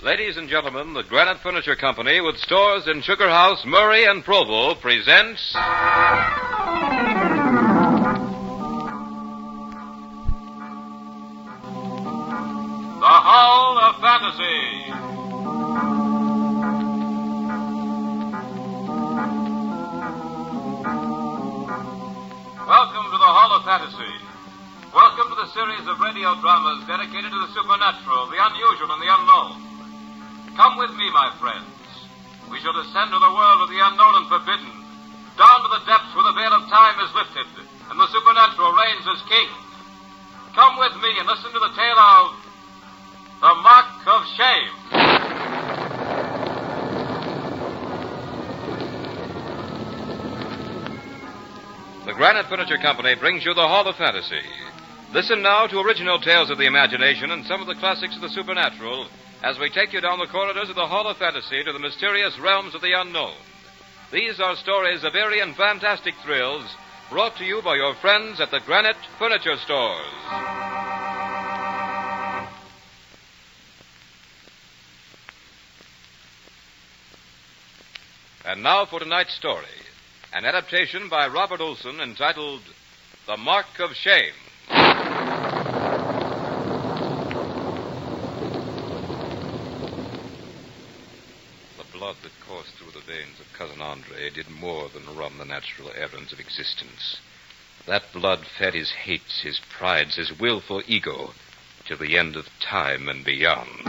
Ladies and gentlemen, the Granite Furniture Company, with stores in Sugar House, Murray, and Provo, presents... The Hall of Fantasy. Welcome to the Hall of Fantasy. Welcome to the series of radio dramas dedicated to the supernatural, the unusual, and the unknown. Come with me, my friends. We shall descend to the world of the unknown and forbidden, down to the depths where the veil of time is lifted, and the supernatural reigns as king. Come with me and listen to the tale of The Mark of Shame. The Granite Furniture Company brings you the Hall of Fantasy. Listen now to original tales of the imagination and some of the classics of the supernatural as we take you down the corridors of the Hall of Fantasy to the mysterious realms of the unknown. These are stories of eerie and fantastic thrills brought to you by your friends at the Granite Furniture Stores. And now for tonight's story, an adaptation by Robert Olson entitled The Mark of Shame. The blood that coursed through the veins of Cousin Andre did more than run the natural errands of existence. That blood fed his hates, his prides, his willful ego, till the end of time and beyond.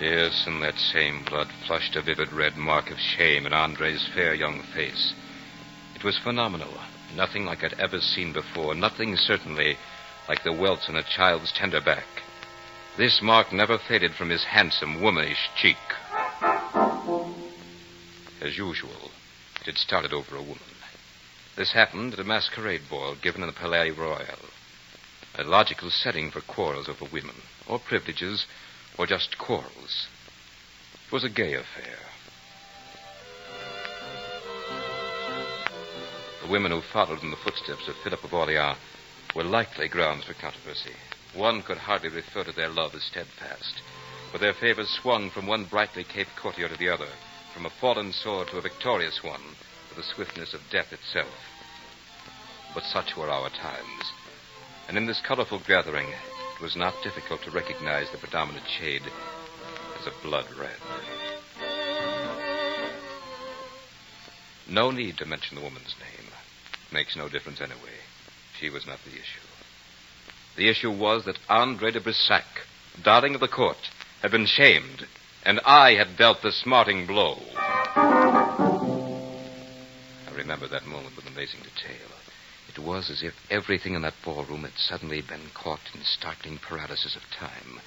Yes, and that same blood flushed a vivid red mark of shame in Andre's fair young face. It was phenomenal. Nothing like I'd ever seen before. Nothing, certainly, like the welts on a child's tender back. This mark never faded from his handsome, womanish cheek. As usual, it had started over a woman. This happened at a masquerade ball given in the Palais Royal. A logical setting for quarrels over women, or privileges, or just quarrels. It was a gay affair. The women who followed in the footsteps of Philip of Orleans were likely grounds for controversy. One could hardly refer to their love as steadfast, for their favors swung from one brightly caped courtier to the other, from a fallen sword to a victorious one, with the swiftness of death itself. But such were our times, and in this colorful gathering, it was not difficult to recognize the predominant shade as a blood red. No need to mention the woman's name. It makes no difference anyway. She was not the issue. The issue was that Andre de Brissac, darling of the court, had been shamed, and I had dealt the smarting blow. I remember that moment with amazing detail. It was as if everything in that ballroom had suddenly been caught in startling paralysis of time,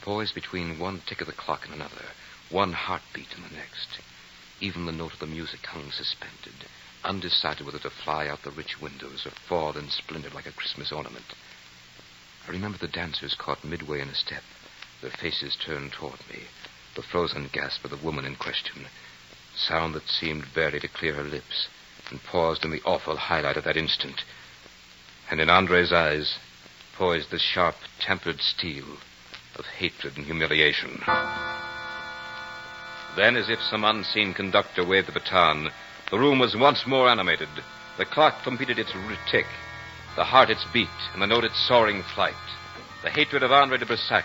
poised between one tick of the clock and another, one heartbeat and the next. Even the note of the music hung suspended, undecided whether to fly out the rich windows or fall in splendor like a Christmas ornament. I remember the dancers caught midway in a step, their faces turned toward me, the frozen gasp of the woman in question, sound that seemed barely to clear her lips, and paused in the awful highlight of that instant. And in Andre's eyes, poised the sharp, tempered steel of hatred and humiliation. Then, as if some unseen conductor waved the baton, the room was once more animated. The clock completed its tick, the heart its beat, and the note its soaring flight. The hatred of Andre de Brissac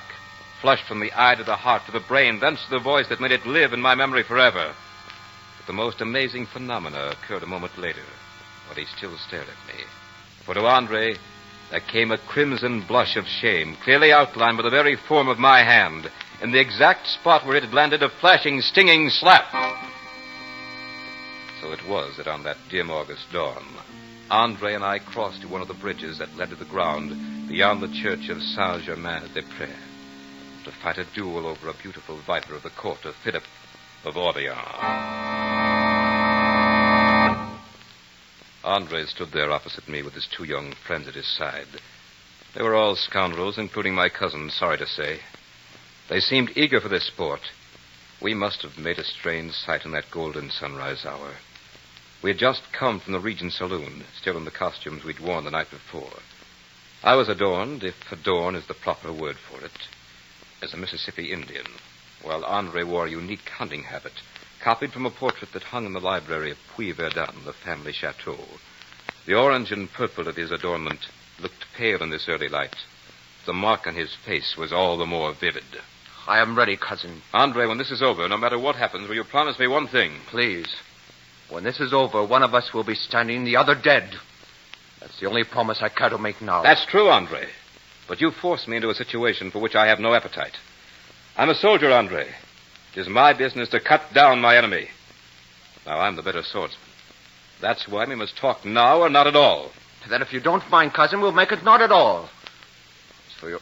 flushed from the eye to the heart to the brain, thence to the voice that made it live in my memory forever. But the most amazing phenomena occurred a moment later, while he still stared at me. For to Andre, there came a crimson blush of shame, clearly outlined by the very form of my hand, in the exact spot where it had landed a flashing, stinging slap. So it was that on that dim August dawn, Andre and I crossed to one of the bridges that led to the ground beyond the church of Saint-Germain-des-Prés to fight a duel over a beautiful viper of the court of Philip of Orleans. Andre stood there opposite me with his two young friends at his side. They were all scoundrels, including my cousin, sorry to say. They seemed eager for this sport. We must have made a strange sight in that golden sunrise hour. We had just come from the Regent Saloon, still in the costumes we'd worn the night before. I was adorned, if adorn is the proper word for it. as a Mississippi Indian, while Andre wore a unique hunting habit, copied from a portrait that hung in the library of Puy-Verdun, the family chateau. The orange and purple of his adornment looked pale in this early light. The mark on his face was all the more vivid. I am ready, cousin. Andre, when this is over, no matter what happens, will you promise me one thing? Please. When this is over, one of us will be standing, the other dead. That's the only promise I care to make now. That's true, Andre. But you forced me into a situation for which I have no appetite. I'm a soldier, Andre. It is my business to cut down my enemy. Now, I'm the better swordsman. That's why we must talk now or not at all. Then if you don't mind, cousin, we'll make it not at all.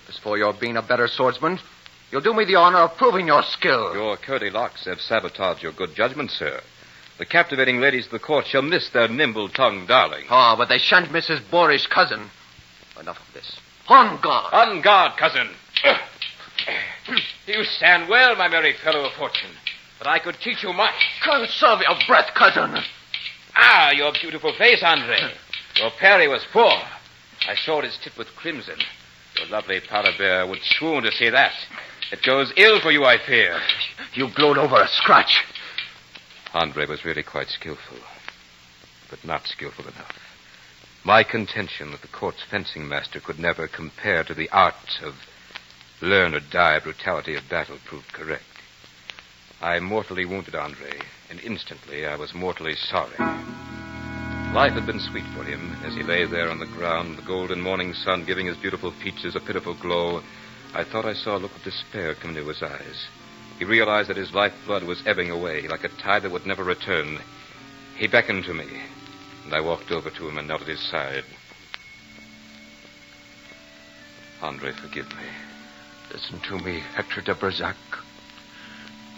As for your being a better swordsman, you'll do me the honor of proving your skill. Your curly locks have sabotaged your good judgment, sir. The captivating ladies of the court shall miss their nimble-tongued darling. Oh, but they shan't miss his boorish cousin. Enough of this. On guard. On guard, cousin. You stand well, my merry fellow of fortune. But I could teach you much. Conserve your breath, cousin. Ah, your beautiful face, Andre. Your parry was poor. I saw his tip with crimson. Your lovely powder bear would swoon to see that. It goes ill for you, I fear. You glowed over a scratch. Andre was really quite skillful, but not skillful enough. My contention that the court's fencing master could never compare to the art of learn or die brutality of battle proved correct. I mortally wounded Andre, and instantly I was mortally sorry. Life had been sweet for him as he lay there on the ground, the golden morning sun giving his beautiful features a pitiful glow. I thought I saw a look of despair come into his eyes. He realized that his lifeblood was ebbing away like a tide that would never return. He beckoned to me, and I walked over to him and knelt at his side. Andre, forgive me. Listen to me, Hector de Bersac.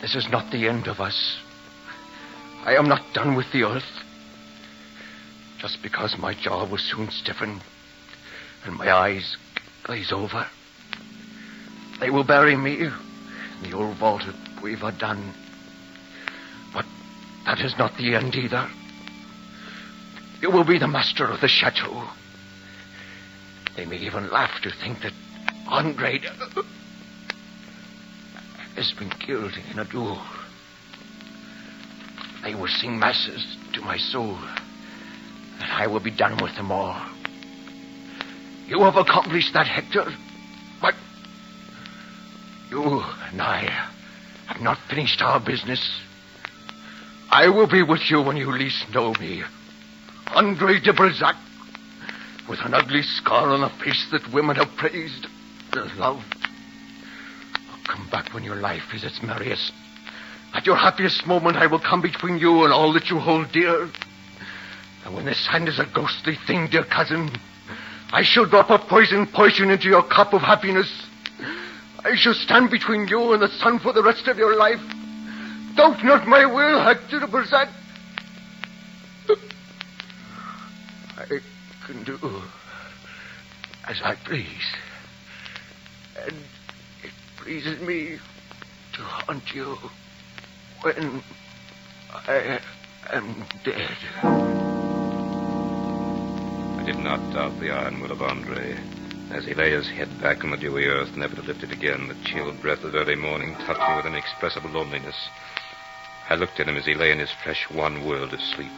This is not the end of us. I am not done with the earth. Just because my jaw will soon stiffen and my eyes glaze over, they will bury me in the old vault at Puy-Verdun. But that is not the end either. You will be the master of the chateau. They may even laugh to think that Andre has been killed in a duel. They will sing masses to my soul, and I will be done with them all. You have accomplished that, Hector, but you and I have not finished our business. I will be with you when you least know me. Andre de Bersac, with an ugly scar on a face that women have praised and loved. I'll come back when your life is its merriest. At your happiest moment, I will come between you and all that you hold dear. And when this hand is a ghostly thing, dear cousin, I shall drop a poison into your cup of happiness. I shall stand between you and the sun for the rest of your life. Doubt not my will, Hector de Bersac. I can do as I please. And it pleases me to haunt you when I am dead. I did not doubt the iron will of Andre. As he lay his head back on the dewy earth, never to lift it again, the chill breath of early morning touched me with inexpressible loneliness. I looked at him as he lay in his fresh, one world of sleep.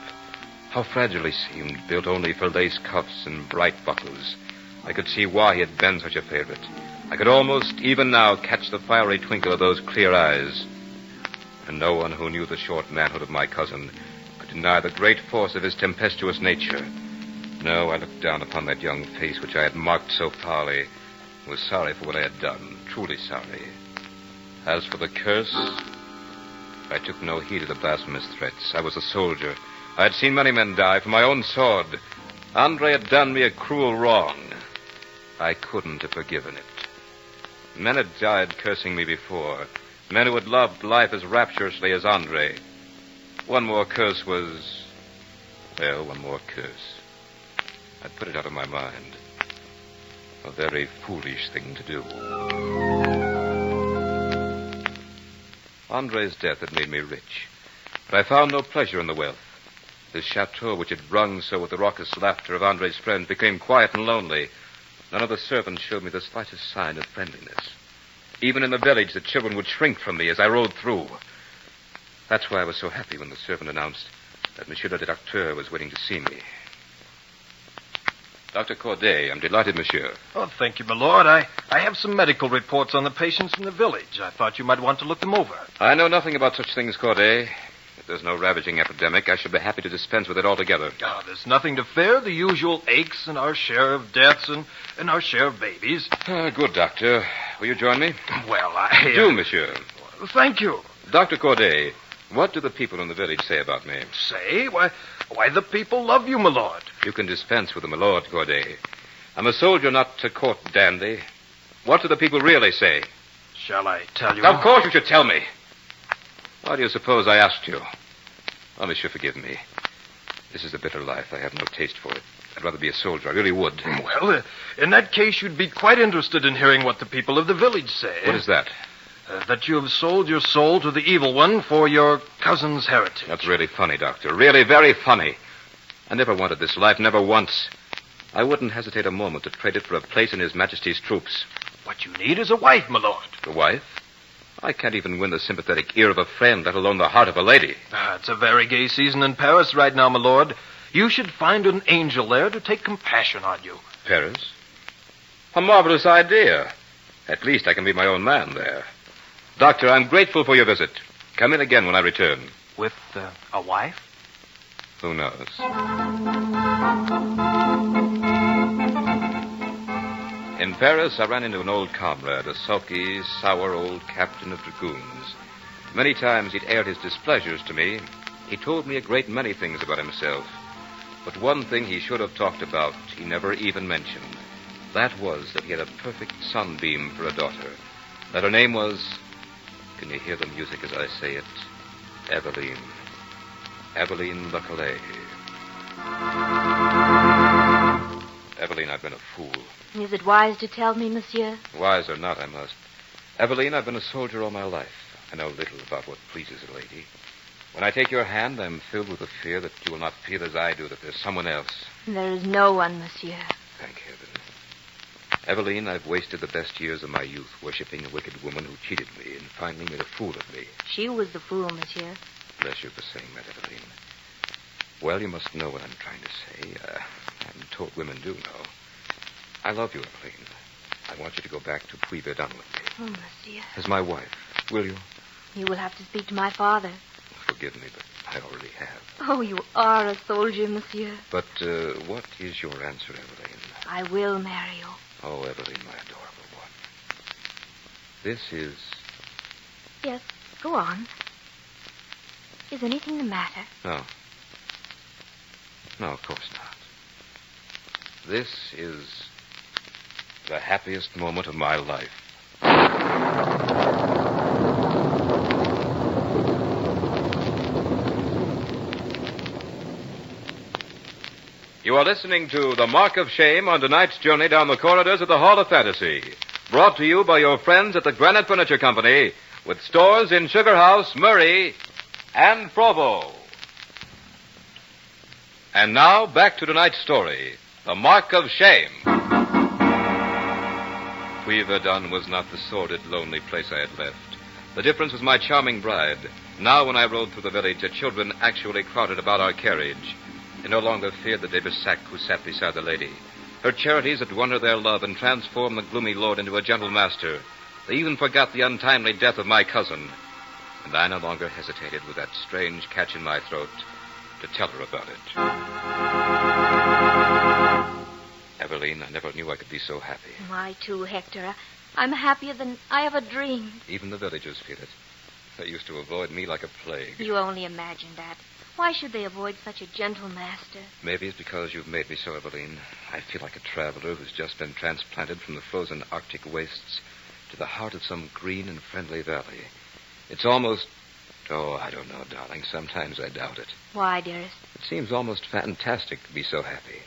How fragile he seemed, built only for lace cuffs and bright buckles. I could see why he had been such a favorite. I could almost, even now, catch the fiery twinkle of those clear eyes. And no one who knew the short manhood of my cousin could deny the great force of his tempestuous nature. No, I looked down upon that young face which I had marked so foully, and was sorry for what I had done, truly sorry. As for the curse, I took no heed of the blasphemous threats. I was a soldier. I had seen many men die for my own sword. Andre had done me a cruel wrong. I couldn't have forgiven it. Men had died cursing me before. Men who had loved life as rapturously as Andre. One more curse was... well, one more curse. I put it out of my mind. A very foolish thing to do. Andre's death had made me rich, but I found no pleasure in the wealth. This chateau, which had rung so with the raucous laughter of Andre's friends, became quiet and lonely. None of the servants showed me the slightest sign of friendliness. Even in the village, the children would shrink from me as I rode through. That's why I was so happy when the servant announced that Monsieur le Directeur was waiting to see me. Dr. Corday, I'm delighted, monsieur. Oh, thank you, my lord. I have some medical reports on the patients in the village. I thought you might want to look them over. I know nothing about such things, Corday. If there's no ravaging epidemic, I should be happy to dispense with it altogether. Oh, there's nothing to fear. The usual aches and our share of deaths and our share of babies. Good, Doctor. Will you join me? Well, I... Do, monsieur. Thank you. Dr. Corday, what do the people in the village say about me? Say? Why, the people love you, my lord. You can dispense with them, my lord, Corday. I'm a soldier, not a court dandy. What do the people really say? Shall I tell you? Of course you should tell me. Why do you suppose I asked you? Oh, monsieur, forgive me. This is a bitter life. I have no taste for it. I'd rather be a soldier. I really would. Well, in that case, you'd be quite interested in hearing what the people of the village say. What is that? That you have sold your soul to the evil one for your cousin's heritage. That's really funny, Doctor. Really very funny. I never wanted this life, never once. I wouldn't hesitate a moment to trade it for a place in His Majesty's troops. What you need is a wife, my lord. A wife? I can't even win the sympathetic ear of a friend, let alone the heart of a lady. It's a very gay season in Paris right now, my lord. You should find an angel there to take compassion on you. Paris? A marvelous idea. At least I can be my own man there. Doctor, I'm grateful for your visit. Come in again when I return. With a wife? Who knows? In Paris, I ran into an old comrade, a sulky, sour old captain of dragoons. Many times he'd aired his displeasures to me. He told me a great many things about himself. But one thing he should have talked about, he never even mentioned. That was that he had a perfect sunbeam for a daughter. That her name was... Can you hear the music as I say it? Eveline. Eveline Lecalais. Eveline, I've been a fool. Is it wise to tell me, monsieur? Wise or not, I must. Eveline, I've been a soldier all my life. I know little about what pleases a lady. When I take your hand, I'm filled with the fear that you will not feel as I do, that there's someone else. There is no one, monsieur. Thank heaven. Eveline, I've wasted the best years of my youth worshipping a wicked woman who cheated me and finally made a fool of me. She was the fool, monsieur. Bless you for saying that, Eveline. Well, you must know what I'm trying to say. I'm told women do know. I love you, Eveline. I want you to go back to Puy-Verdun with me. Oh, monsieur. As my wife. Will you? You will have to speak to my father. Forgive me, but I already have. Oh, you are a soldier, monsieur. But what is your answer, Eveline? I will marry you. Oh, Eveline, my adorable one. This is... Yes, go on. Is anything the matter? No. No, of course not. This is the happiest moment of my life. You are listening to The Mark of Shame on tonight's journey down the corridors of the Hall of Fantasy. Brought to you by your friends at the Granite Furniture Company, with stores in Sugar House, Murray, and Provo. And now, back to tonight's story, The Mark of Shame. Puy-Verdun was not the sordid, lonely place I had left. The difference was my charming bride. Now, when I rode through the village, the children actually crowded about our carriage. They no longer feared the de Bissac who sat beside the lady. Her charities had won her their love and transformed the gloomy lord into a gentle master. They even forgot the untimely death of my cousin. And I no longer hesitated with that strange catch in my throat to tell her about it. Eveline, I never knew I could be so happy. I, too, Hector. I'm happier than I ever dreamed. Even the villagers feel it. They used to avoid me like a plague. You only imagine that. Why should they avoid such a gentle master? Maybe it's because you've made me so, Eveline. I feel like a traveler who's just been transplanted from the frozen Arctic wastes to the heart of some green and friendly valley. It's almost... Oh, I don't know, darling. Sometimes I doubt it. Why, dearest? It seems almost fantastic to be so happy.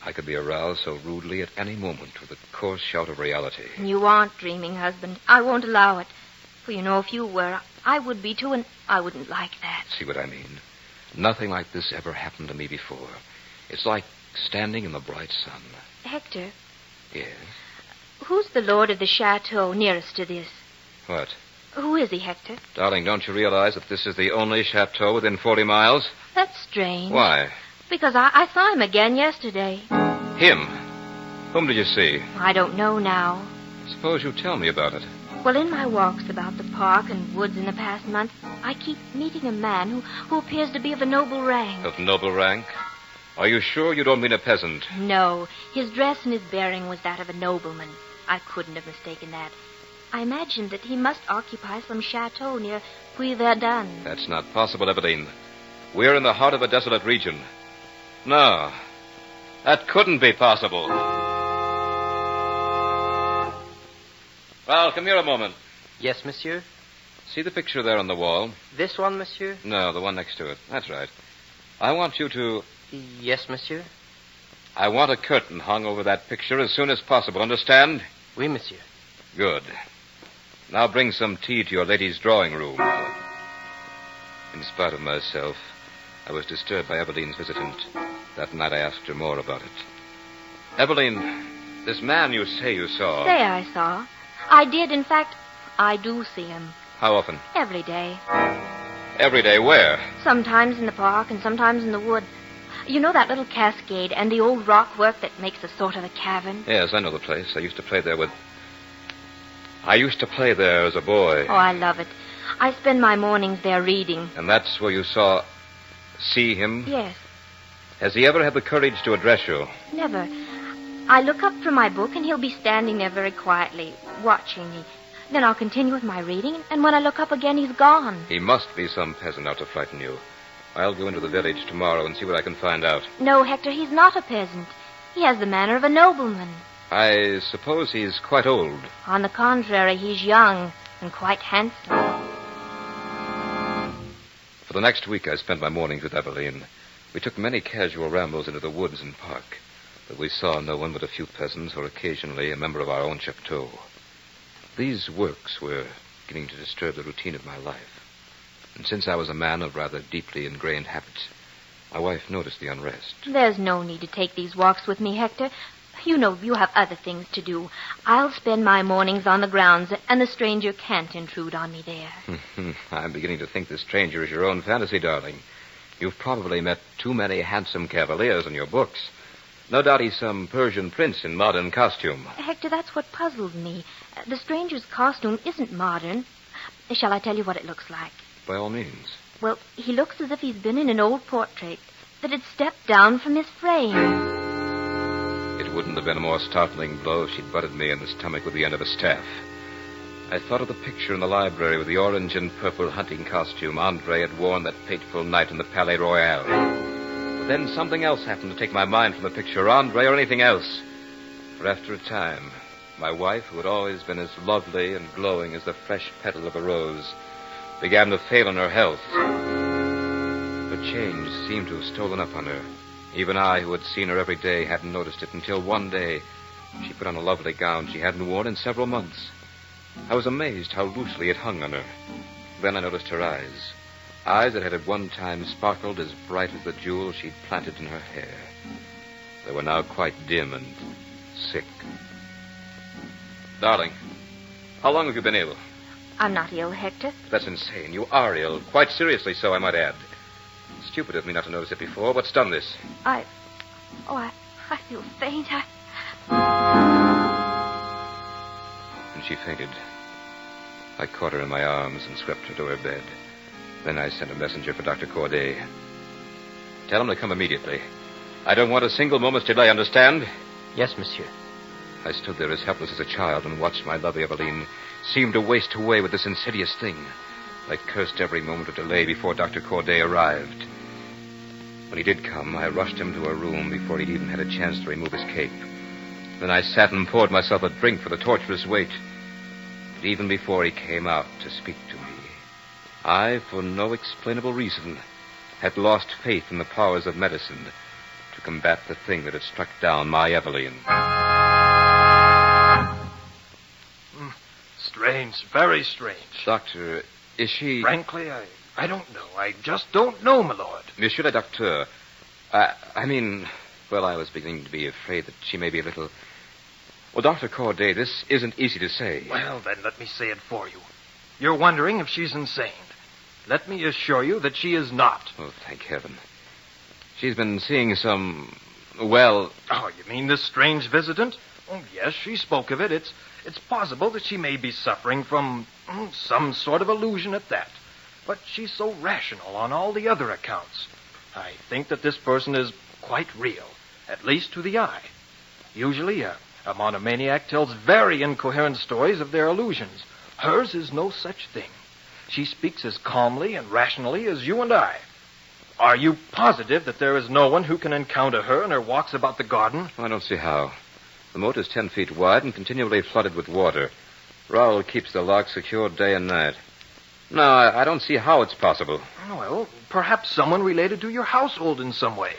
I could be aroused so rudely at any moment with a coarse shout of reality. You aren't dreaming, husband. I won't allow it. For you know, if you were, I would be too, and I wouldn't like that. See what I mean? Nothing like this ever happened to me before. It's like standing in the bright sun. Hector? Yes? Who's the lord of the chateau nearest to this? What? Who is he, Hector? Darling, don't you realize that this is the only chateau within 40 miles? That's strange. Why? Because I saw him again yesterday. Him? Whom did you see? I don't know now. Suppose you tell me about it. Well, in my walks about the park and woods in the past month, I keep meeting a man who appears to be of a noble rank. Of noble rank? Are you sure you don't mean a peasant? No, his dress and his bearing was that of a nobleman. I couldn't have mistaken that. I imagined that he must occupy some chateau near Puy-Verdun. That's not possible, Eveline. We're in the heart of a desolate region. No, that couldn't be possible. Well, come here a moment. Yes, monsieur? See the picture there on the wall? This one, monsieur? No, the one next to it. That's right. I want you to... Yes, monsieur? I want a curtain hung over that picture as soon as possible, understand? Oui, monsieur. Good. Now bring some tea to your lady's drawing room. In spite of myself, I was disturbed by Eveline's visitant. That night I asked her more about it. Eveline, this man you say you saw... Say I saw. I did, in fact, I do see him. How often? Every day. Every day where? Sometimes in the park and sometimes in the wood. You know that little cascade and the old rock work that makes a sort of a cavern? Yes, I know the place. I used to play there as a boy. Oh, I love it. I spend my mornings there reading. And that's where you see him? Yes. Has he ever had the courage to address you? Never. I look up from my book and he'll be standing there very quietly, watching me. Then I'll continue with my reading, and when I look up again, he's gone. He must be some peasant out to frighten you. I'll go into the village tomorrow and see what I can find out. No, Hector, he's not a peasant. He has the manner of a nobleman. I suppose he's quite old. On the contrary, he's young and quite handsome. For the next week, I spent my mornings with Eveline. We took many casual rambles into the woods and park, but we saw no one but a few peasants or occasionally a member of our own chateau. These works were beginning to disturb the routine of my life. And since I was a man of rather deeply ingrained habits, my wife noticed the unrest. There's no need to take these walks with me, Hector. You know you have other things to do. I'll spend my mornings on the grounds, and the stranger can't intrude on me there. I'm beginning to think the stranger is your own fantasy, darling. You've probably met too many handsome cavaliers in your books. No doubt he's some Persian prince in modern costume. Hector, that's what puzzles me. The stranger's costume isn't modern. Shall I tell you what it looks like? By all means. Well, he looks as if he's been in an old portrait that had stepped down from his frame. It wouldn't have been a more startling blow if she'd butted me in the stomach with the end of a staff. I thought of the picture in the library with the orange and purple hunting costume Andre had worn that fateful night in the Palais Royal. But then something else happened to take my mind from the picture, Andre or anything else. For after a time, my wife, who had always been as lovely and glowing as the fresh petal of a rose, began to fail in her health. Her change seemed to have stolen up on her. Even I, who had seen her every day, hadn't noticed it until one day she put on a lovely gown she hadn't worn in several months. I was amazed how loosely it hung on her. Then I noticed her eyes. Eyes that had at one time sparkled as bright as the jewels she'd planted in her hair. They were now quite dim and sick. Darling, how long have you been ill? I'm not ill, Hector. That's insane. You are ill. Quite seriously so, I might add. Stupid of me not to notice it before. What's done this? I feel faint. And she fainted. I caught her in my arms and swept her to her bed. Then I sent a messenger for Dr. Corday. Tell him to come immediately. I don't want a single moment's delay, understand? Yes, monsieur. I stood there as helpless as a child and watched my lovely Eveline seem to waste away with this insidious thing. I cursed every moment of delay before Dr. Corday arrived. When he did come, I rushed him to a room before he'd even had a chance to remove his cape. Then I sat and poured myself a drink for the torturous wait. But even before he came out to speak to me, I, for no explainable reason, had lost faith in the powers of medicine to combat the thing that had struck down my Eveline. Strange, very strange. Doctor, is she... Frankly, I don't know. I just don't know, my lord. Monsieur le Docteur, I was beginning to be afraid that she may be a little... Well, Dr. Corday, this isn't easy to say. Well, then, let me say it for you. You're wondering if she's insane. Let me assure you that she is not. Oh, thank heaven. She's been seeing some... Well... Oh, you mean this strange visitant? Oh, yes, she spoke of it. It's possible that she may be suffering from some sort of illusion at that. But she's so rational on all the other accounts. I think that this person is quite real, at least to the eye. Usually, a monomaniac tells very incoherent stories of their illusions. Hers is no such thing. She speaks as calmly and rationally as you and I. Are you positive that there is no one who can encounter her in her walks about the garden? I don't see how. The moat is 10 feet wide and continually flooded with water. Raoul keeps the lock secured day and night. No, I don't see how it's possible. Well, perhaps someone related to your household in some way.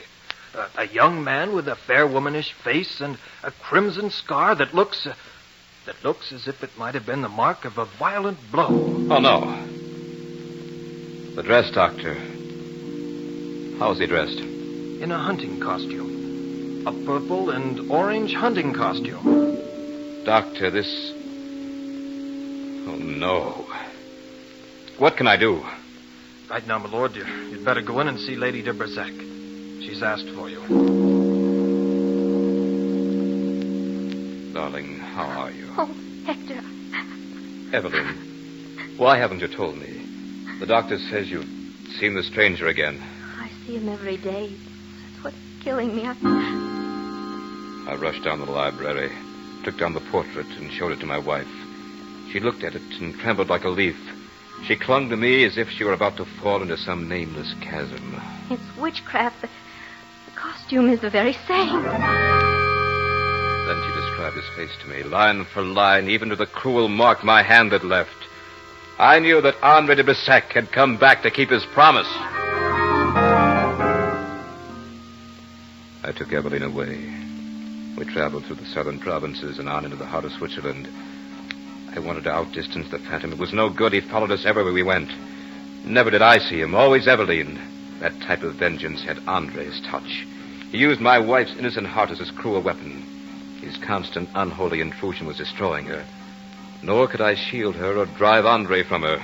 A young man with a fair womanish face and a crimson scar that looks as if it might have been the mark of a violent blow. Oh, no. The dress, Doctor. How is he dressed? In a hunting costume. A purple and orange hunting costume. Doctor, this... Oh, no. What can I do? Right now, my lord, you'd better go in and see Lady de Bersac. She's asked for you. Darling, how are you? Oh, Hector. Evelyn, why haven't you told me? The doctor says you've seen the stranger again. I see him every day. That's what's killing me. I rushed down to the library, took down the portrait, and showed it to my wife. She looked at it and trembled like a leaf. She clung to me as if she were about to fall into some nameless chasm. It's witchcraft. The costume is the very same. Then she described his face to me, line for line, even to the cruel mark my hand had left. I knew that Andre de Bersac had come back to keep his promise. I took Evelyn away. We traveled through the southern provinces and on into the heart of Switzerland. I wanted to outdistance the phantom. It was no good. He followed us everywhere we went. Never did I see him. Always Evelyn. That type of vengeance had Andre's touch. He used my wife's innocent heart as his cruel weapon. His constant, unholy intrusion was destroying her. Nor could I shield her or drive Andre from her.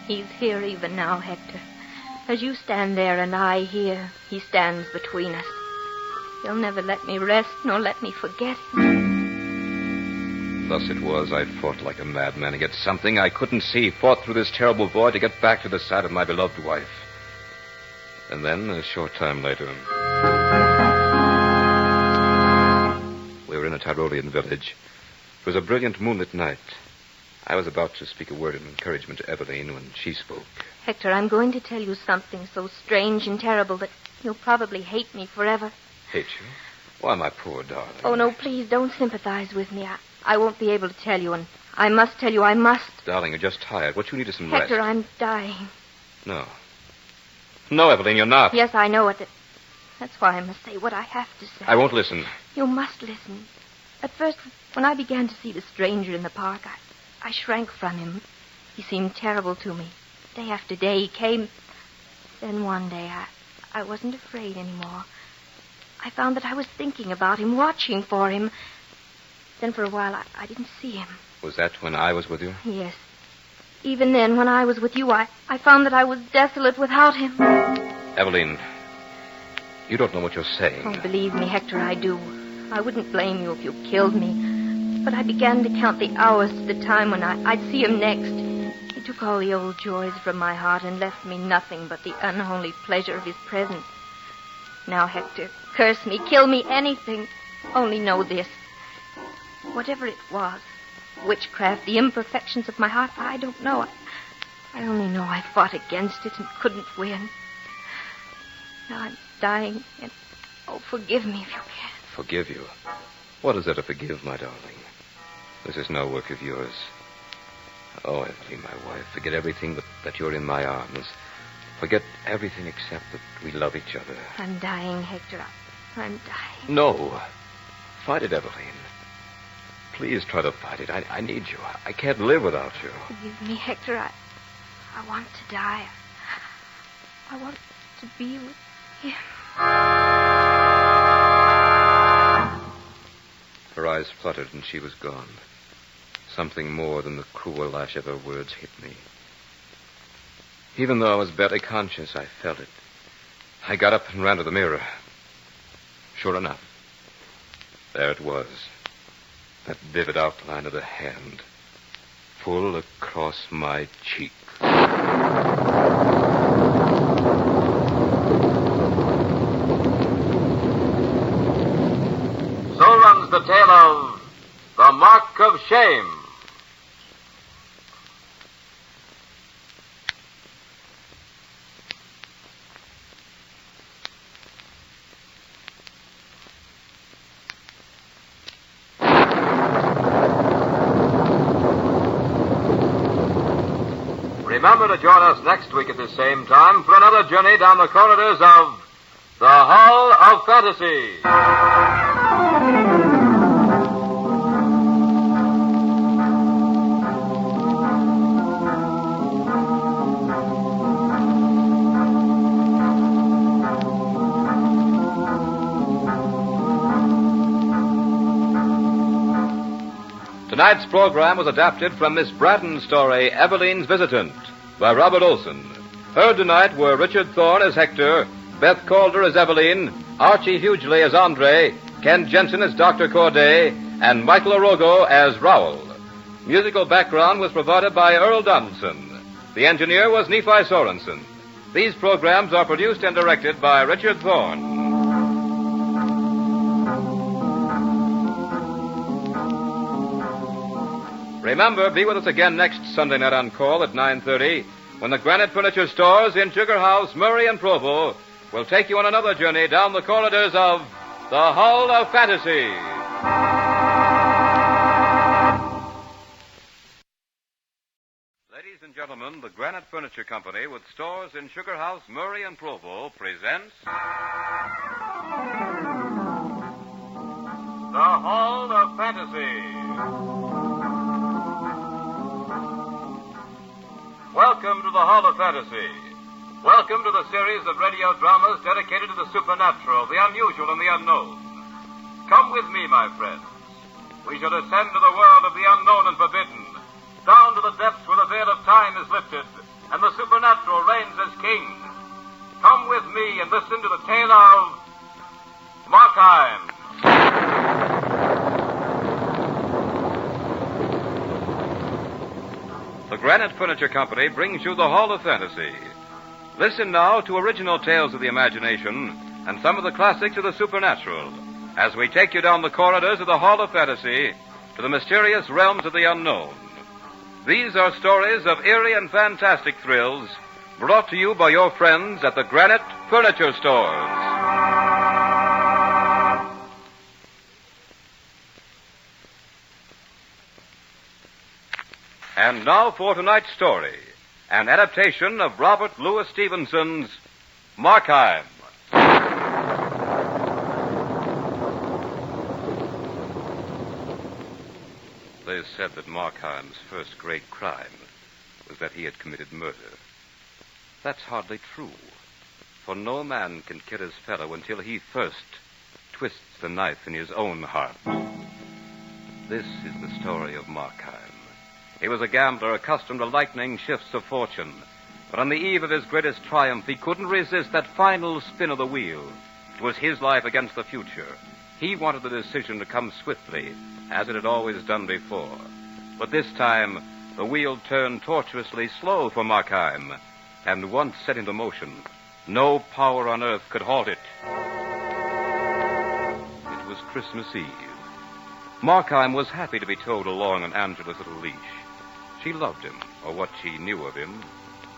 He's here even now, Hector. As you stand there and I here, he stands between us. He'll never let me rest nor let me forget him. Thus it was I fought like a madman against something I couldn't see, fought through this terrible void to get back to the side of my beloved wife. And then, a short time later, we were in a Tyrolean village. It was a brilliant moonlit night. I was about to speak a word of encouragement to Evelyn when she spoke. Hector, I'm going to tell you something so strange and terrible that you'll probably hate me forever. Hate you? Why, my poor darling. Oh, no, please don't sympathize with me. I won't be able to tell you, and I must tell you, I must. Darling, you're just tired. What you need is some Hector, rest. I'm dying. No. No, Evelyn, you're not. Yes, I know it. That's why I must say what I have to say. I won't listen. You must listen. At first, when I began to see the stranger in the park, I shrank from him. He seemed terrible to me. Day after day he came. Then one day I wasn't afraid anymore. I found that I was thinking about him, watching for him. Then for a while I didn't see him. Was that when I was with you? Yes. Even then, when I was with you, I found that I was desolate without him. Evelyn, you don't know what you're saying. Oh, believe me, Hector, I do. I wouldn't blame you if you killed me. But I began to count the hours to the time when I'd see him next. He took all the old joys from my heart and left me nothing but the unholy pleasure of his presence. Now, Hector, curse me, kill me, anything. Only know this. Whatever it was, witchcraft, the imperfections of my heart, I don't know. I only know I fought against it and couldn't win. Now I'm dying, and, oh, forgive me if you can. Forgive you? What is there to forgive, my darling? This is no work of yours. Oh, Evelyn, my wife, forget everything but that you're in my arms. Forget everything except that we love each other. I'm dying, Hector. I'm dying. No. Fight it, Evelyn. Please try to fight it. I need you. I can't live without you. Forgive me, Hector. I want to die. I want to be with him. Her eyes fluttered and she was gone. Something more than the cruel lash of her words hit me. Even though I was barely conscious, I felt it. I got up and ran to the mirror. Sure enough, there it was. That vivid outline of the hand, full across my cheek. So runs the tale of The Mark of Shame. Remember to join us next week at the same time for another journey down the corridors of the Hall of Fantasy. Tonight's program was adapted from Miss Braddon's story, Eveline's Visitant, by Robert Olson. Heard tonight were Richard Thorne as Hector, Beth Calder as Eveline, Archie Hughley as Andre, Ken Jensen as Dr. Corday, and Michael Arogo as Rowell. Musical background was provided by Earl Donaldson. The engineer was Nephi Sorensen. These programs are produced and directed by Richard Thorne. Remember, be with us again next Sunday night on call at 9:30 when the Granite Furniture Stores in Sugar House, Murray, and Provo will take you on another journey down the corridors of the Hall of Fantasy. Ladies and gentlemen, the Granite Furniture Company with stores in Sugar House, Murray, and Provo presents The Hall of Fantasy. Welcome to the Hall of Fantasy. Welcome to the series of radio dramas dedicated to the supernatural, the unusual, and the unknown. Come with me, my friends. We shall descend to the world of the unknown and forbidden, down to the depths where the veil of time is lifted, and the supernatural reigns as king. Come with me and listen to the tale of Markheim. The Granite Furniture Company brings you the Hall of Fantasy. Listen now to original tales of the imagination and some of the classics of the supernatural as we take you down the corridors of the Hall of Fantasy to the mysterious realms of the unknown. These are stories of eerie and fantastic thrills brought to you by your friends at the Granite Furniture Stores. And now for tonight's story, an adaptation of Robert Louis Stevenson's Markheim. They said that Markheim's first great crime was that he had committed murder. That's hardly true, for no man can kill his fellow until he first twists the knife in his own heart. This is the story of Markheim. He was a gambler accustomed to lightning shifts of fortune. But on the eve of his greatest triumph, he couldn't resist that final spin of the wheel. It was his life against the future. He wanted the decision to come swiftly, as it had always done before. But this time, the wheel turned tortuously slow for Markheim. And once set into motion, no power on earth could halt it. It was Christmas Eve. Markheim was happy to be towed along on Angela's little leash. She loved him, or what she knew of him.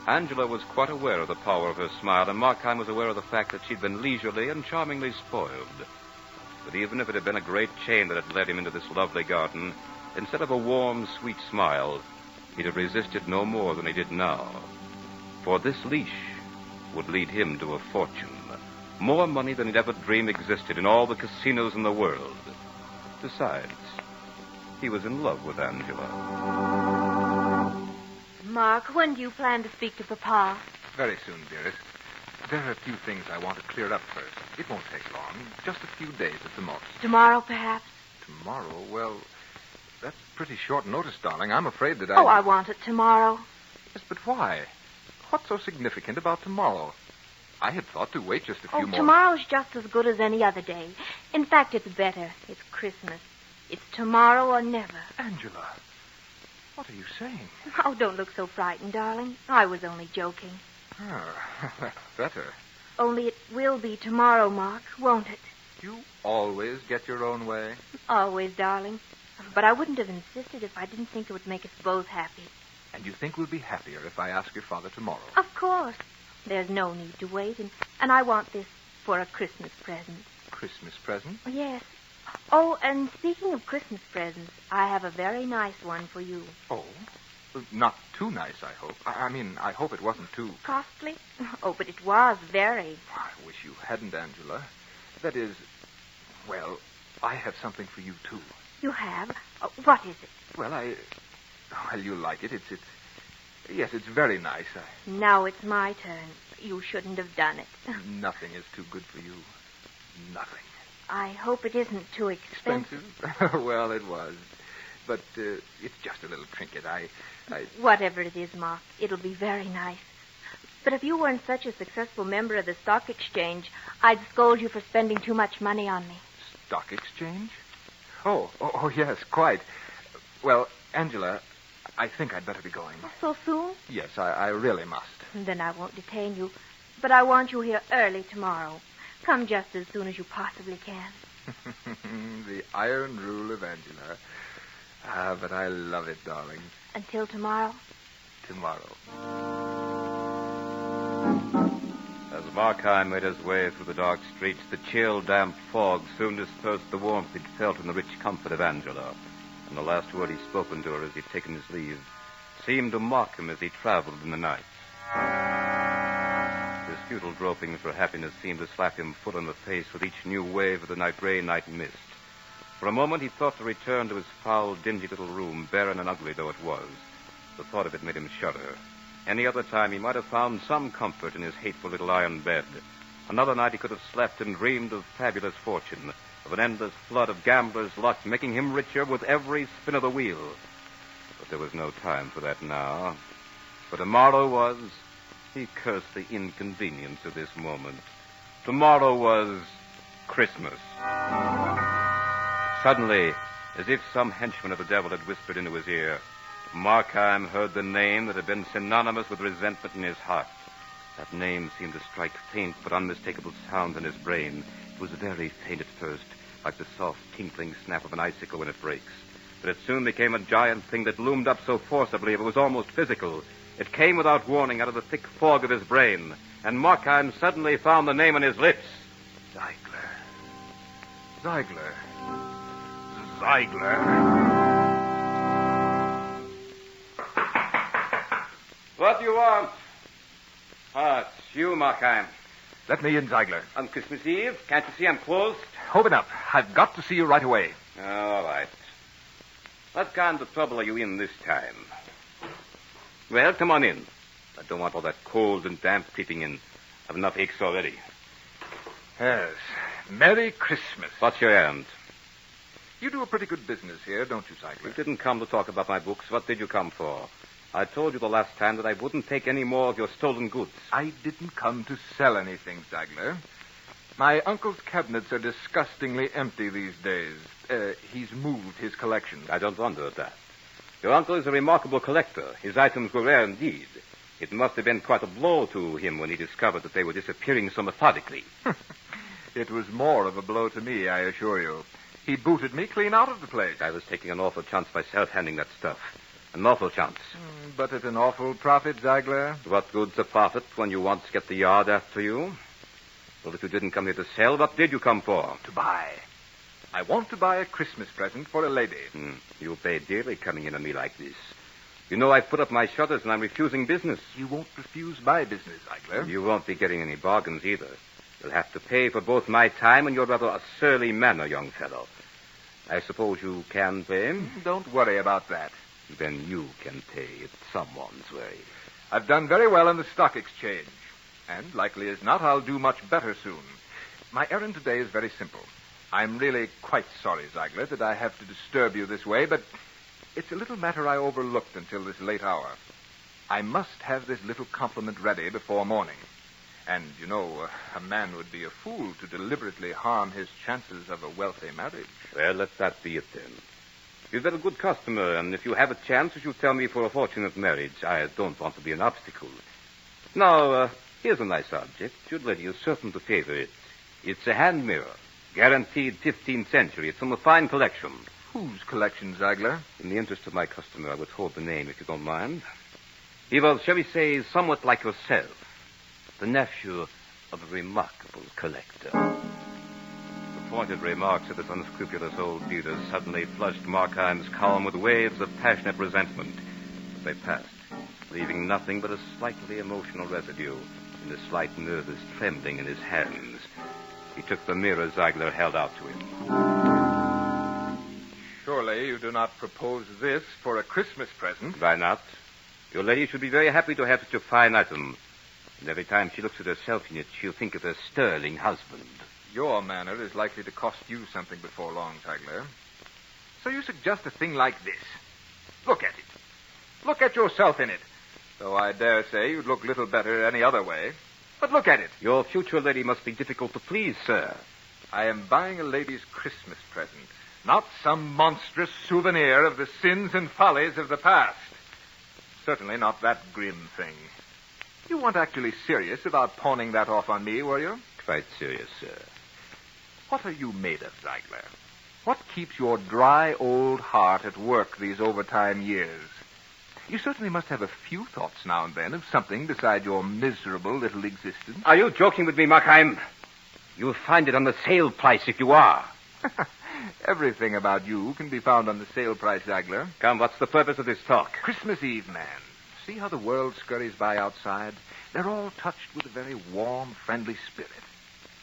Angela was quite aware of the power of her smile, and Markheim was aware of the fact that she'd been leisurely and charmingly spoiled. But even if it had been a great chain that had led him into this lovely garden, instead of a warm, sweet smile, he'd have resisted no more than he did now. For this leash would lead him to a fortune, more money than he'd ever dreamed existed in all the casinos in the world. Besides, he was in love with Angela. Mark, when do you plan to speak to Papa? Very soon, dearest. There are a few things I want to clear up first. It won't take long. Just a few days at the most. Tomorrow, perhaps? Tomorrow? Well, That's pretty short notice, darling. I'm afraid that Oh, I want it tomorrow. Yes, but why? What's so significant about tomorrow? I had thought to wait just a few more... Tomorrow's just as good as any other day. In fact, it's better. It's Christmas. It's tomorrow or never. Angela, what are you saying? Oh, don't look so frightened, darling. I was only joking. Oh, that's better. Only it will be tomorrow, Mark, won't it? You always get your own way. Always, darling. But I wouldn't have insisted if I didn't think it would make us both happy. And you think we'll be happier if I ask your father tomorrow? Of course. There's no need to wait, and I want this for a Christmas present. Christmas present? Yes. Oh, and speaking of Christmas presents, I have a very nice one for you. Oh? Not too nice, I hope. I hope it wasn't too... Costly? Oh, but it was very. I wish you hadn't, Angela. That is... Well, I have something for you, too. You have? What is it? Well, Well, you like it. Yes, it's very nice. Now it's my turn. You shouldn't have done it. Nothing is too good for you. Nothing. I hope it isn't too expensive. Well, it was. But it's just a little trinket. Whatever it is, Mark, it'll be very nice. But if you weren't such a successful member of the stock exchange, I'd scold you for spending too much money on me. Stock exchange? Oh, yes, quite. Well, Angela, I think I'd better be going. So soon? Yes, I really must. Then I won't detain you. But I want you here early tomorrow. Come just as soon as you possibly can. The iron rule of Angela. But I love it, darling. Until tomorrow? Tomorrow. As Markheim made his way through the dark streets, the chill, damp fog soon dispersed the warmth he'd felt in the rich comfort of Angela. And the last word he'd spoken to her as he'd taken his leave seemed to mock him as he traveled in the night. His futile gropings for happiness seemed to slap him full in the face with each new wave of the gray night mist. For a moment he thought to return to his foul, dingy little room, barren and ugly though it was. The thought of it made him shudder. Any other time he might have found some comfort in his hateful little iron bed. Another night he could have slept and dreamed of fabulous fortune, of an endless flood of gambler's luck, making him richer with every spin of the wheel. But there was no time for that now. For tomorrow was... He cursed the inconvenience of this moment. Tomorrow was Christmas. Suddenly, as if some henchman of the devil had whispered into his ear, Markheim heard the name that had been synonymous with resentment in his heart. That name seemed to strike faint but unmistakable sounds in his brain. It was very faint at first, like the soft, tinkling snap of an icicle when it breaks. But it soon became a giant thing that loomed up so forcibly it was almost physical. It came without warning out of the thick fog of his brain, and Markheim suddenly found the name on his lips. Ziegler. What do you want? It's you, Markheim. Let me in, Ziegler. On Christmas Eve? Can't you see I'm closed? Open up. I've got to see you right away. All right. What kind of trouble are you in this time? Well, come on in. I don't want all that cold and damp creeping in. I've enough aches already. Yes. Merry Christmas. What's your errand? You do a pretty good business here, don't you, Ziegler? You didn't come to talk about my books. What did you come for? I told you the last time that I wouldn't take any more of your stolen goods. I didn't come to sell anything, Ziegler. My uncle's cabinets are disgustingly empty these days. He's moved his collection. I don't wonder at that. Your uncle is a remarkable collector. His items were rare indeed. It must have been quite a blow to him when he discovered that they were disappearing so methodically. It was more of a blow to me, I assure you. He booted me clean out of the place. I was taking an awful chance myself handing that stuff. An awful chance. But at an awful profit, Ziegler. What good's a profit when you once get the yard after you? Well, if you didn't come here to sell, what did you come for? To buy. I want to buy a Christmas present for a lady. You pay dearly coming in on me like this. You know I've put up my shutters and I'm refusing business. You won't refuse my business, Ziegler. You won't be getting any bargains either. You'll have to pay for both my time and your rather a surly manner, young fellow. I suppose you can pay? Don't worry about that. Then you can pay it someone's way. I've done very well in the stock exchange. And, likely as not, I'll do much better soon. My errand today is very simple. I'm really quite sorry, Ziegler, that I have to disturb you this way, but It's a little matter I overlooked until this late hour. I must have this little compliment ready before morning. And, you know, a man would be a fool to deliberately harm his chances of a wealthy marriage. Well, let that be it then. You're a very good customer, and if you have a chance, you should tell me for a fortunate marriage. I don't want to be an obstacle. Now, here's a nice object. Your lady is certain to favor it. It's a hand mirror, guaranteed 15th century. It's from a fine collection. Whose collection, Ziegler? In the interest of my customer, I withhold the name, if you don't mind. He was, shall we say, somewhat like yourself, the nephew of a remarkable collector. The pointed remarks of this unscrupulous old dealer suddenly flushed Markheim's calm with waves of passionate resentment. But they passed, leaving nothing but a slightly emotional residue and a slight nervous trembling in his hands. He took the mirror Ziegler held out to him. Surely you do not propose this for a Christmas present. Why not? Your lady should be very happy to have such a fine item. And every time she looks at herself in it, she'll think of her sterling husband. Your manner is likely to cost you something before long, Ziegler. So you suggest a thing like this. Look at it. Look at yourself in it. Though I dare say you'd look little better any other way. But look at it. Your future lady must be difficult to please, sir. I am buying a lady's Christmas present, not some monstrous souvenir of the sins and follies of the past. Certainly not that grim thing. You weren't actually serious about pawning that off on me, were you? Quite serious, sir. What are you made of, Ziegler? What keeps your dry old heart at work these overtime years? You certainly must have a few thoughts now and then of something beside your miserable little existence. Are you joking with me, Markheim? You'll find it on the sale price if you are. Everything about you can be found on the sale price, Ziegler. Come, what's the purpose of this talk? Christmas Eve, man. See how the world scurries by outside? They're all touched with a very warm, friendly spirit.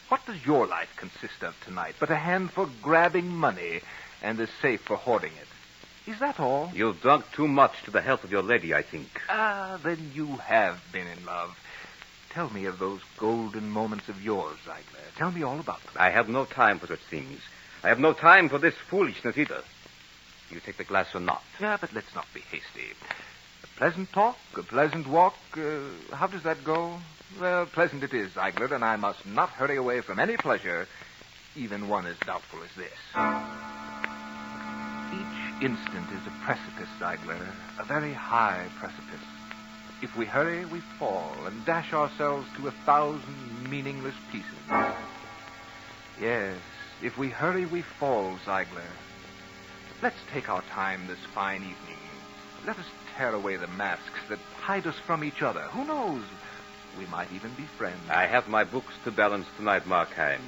What does your life consist of tonight but a hand for grabbing money and a safe for hoarding it? Is that all? You've drunk too much to the health of your lady, I think. Ah, then you have been in love. Tell me of those golden moments of yours, Ziegler. Tell me all about them. I have no time for such things. I have no time for this foolishness either. You take the glass or not? Yeah, but let's not be hasty. A pleasant talk, a pleasant walk. How does that go? Well, pleasant it is, Ziegler, and I must not hurry away from any pleasure, even one as doubtful as this. Each instant is a precipice, Ziegler, a very high precipice. If we hurry, we fall and dash ourselves to 1,000 meaningless pieces. Yes, if we hurry, we fall, Ziegler. Let's take our time this fine evening. Let us tear away the masks that hide us from each other. Who knows? We might even be friends. I have my books to balance tonight, Markheim.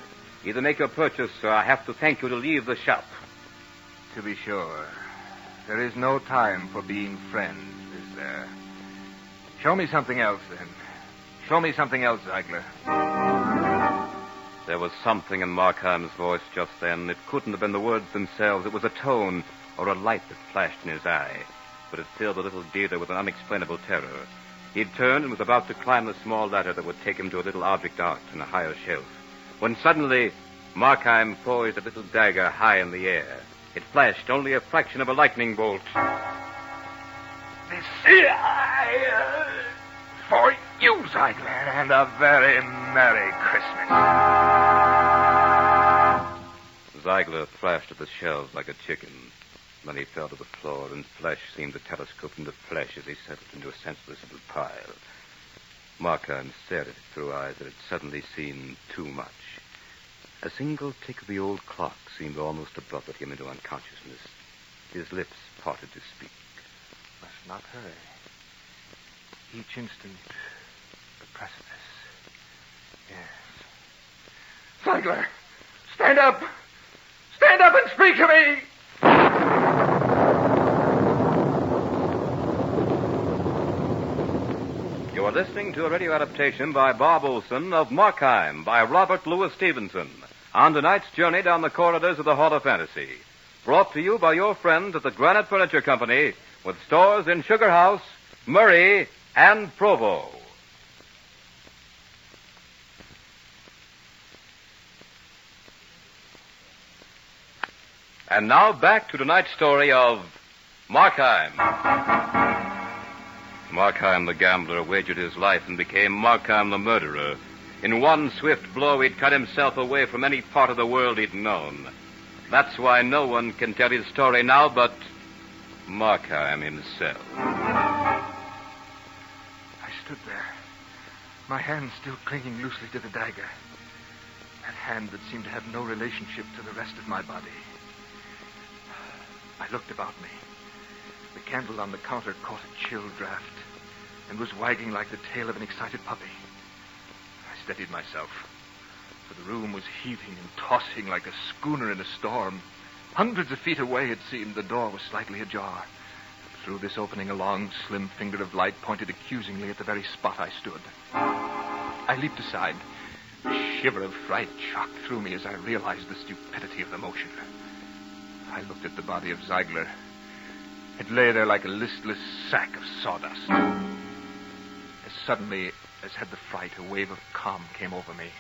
Either make your purchase, or I have to thank you to leave the shop. To be sure. There is no time for being friends, is there? Show me something else, then. Show me something else, Ziegler. There was something in Markheim's voice just then. It couldn't have been the words themselves. It was a tone or a light that flashed in his eye. But it filled the little dealer with an unexplainable terror. He'd turned and was about to climb the small ladder that would take him to a little object art on a higher shelf, when suddenly Markheim poised a little dagger high in the air. It flashed only a fraction of a lightning bolt. This for you, Ziegler, and a very Merry Christmas. Ziegler thrashed at the shelves like a chicken. Then he fell to the floor, and flesh seemed to telescope into flesh as he settled into a senseless little pile. Markheim stared at it through eyes that had suddenly seen too much. A single tick of the old clock seemed almost to buffet him into unconsciousness. His lips parted to speak. Must not hurry. Each instant, the precipice. Yes. Ziegler, stand up! Stand up and speak to me! You are listening to a radio adaptation by Bob Olson of Markheim by Robert Louis Stevenson on tonight's journey down the corridors of the Hall of Fantasy. Brought to you by your friends at the Granite Furniture Company with stores in Sugar House, Murray, and Provo. And now back to tonight's story of Markheim. Markheim the gambler wagered his life and became Markheim the murderer. In one swift blow, he'd cut himself away from any part of the world he'd known. That's why no one can tell his story now but Markheim himself. I stood there, my hand still clinging loosely to the dagger. That hand that seemed to have no relationship to the rest of my body. I looked about me. The candle on the counter caught a chill draft and was wagging like the tail of an excited puppy. I steadied myself, for the room was heaving and tossing like a schooner in a storm. Hundreds of feet away, it seemed, the door was slightly ajar. Through this opening, a long, slim finger of light pointed accusingly at the very spot I stood. I leaped aside. A shiver of fright shocked through me as I realized the stupidity of the motion. I looked at the body of Ziegler. It lay there like a listless sack of sawdust. As suddenly as had the fright, a wave of calm came over me.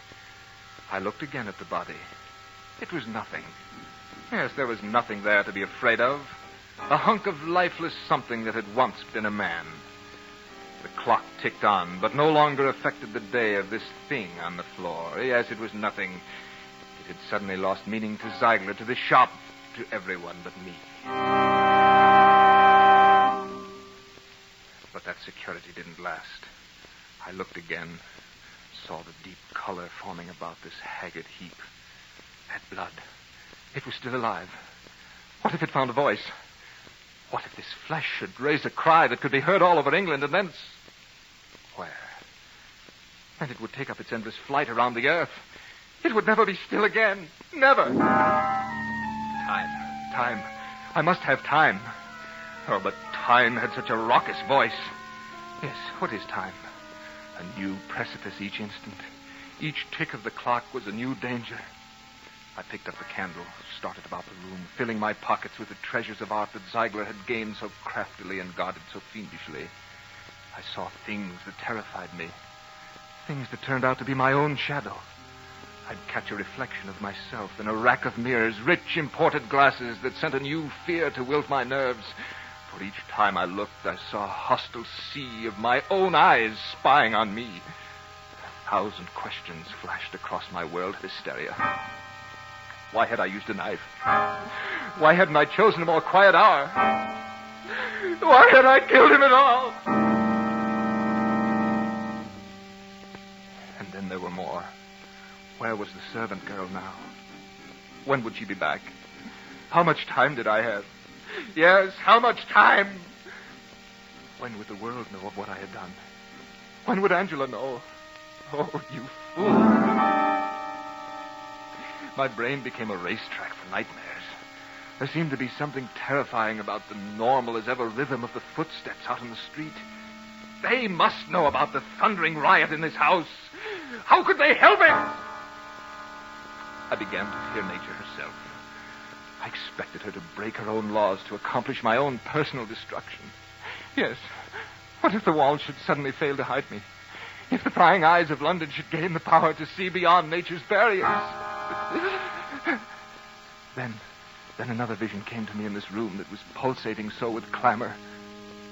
I looked again at the body. It was nothing. Yes, there was nothing there to be afraid of. A hunk of lifeless something that had once been a man. The clock ticked on, but no longer affected the day of this thing on the floor. Yes, it was nothing. It had suddenly lost meaning to Ziegler, to the shop, to everyone but me. But that security didn't last. I looked again, saw the deep color forming about this haggard heap. That blood. It was still alive. What if it found a voice? What if this flesh should raise a cry that could be heard all over England and thence... Where? And it would take up its endless flight around the earth. It would never be still again. Never. Time. I must have time. Oh, but time had such a raucous voice. Yes, what is time? A new precipice each instant. Each tick of the clock was a new danger. I picked up the candle, started about the room, filling my pockets with the treasures of art that Ziegler had gained so craftily and guarded so fiendishly. I saw things that terrified me, things that turned out to be my own shadow. I'd catch a reflection of myself in a rack of mirrors, rich imported glasses that sent a new fear to wilt my nerves. For each time I looked, I saw a hostile sea of my own eyes spying on me. 1,000 questions flashed across my world of hysteria. Why had I used a knife? Why hadn't I chosen a more quiet hour? Why had I killed him at all? And then there were more. Where was the servant girl now? When would she be back? How much time did I have? Yes, how much time? When would the world know of what I had done? When would Angela know? Oh, you fool. My brain became a racetrack for nightmares. There seemed to be something terrifying about the normal as ever rhythm of the footsteps out in the street. They must know about the thundering riot in this house. How could they help it? I began to fear nature herself. I expected her to break her own laws to accomplish my own personal destruction. Yes. What if the walls should suddenly fail to hide me? If the prying eyes of London should gain the power to see beyond nature's barriers? Then another vision came to me in this room that was pulsating so with clamor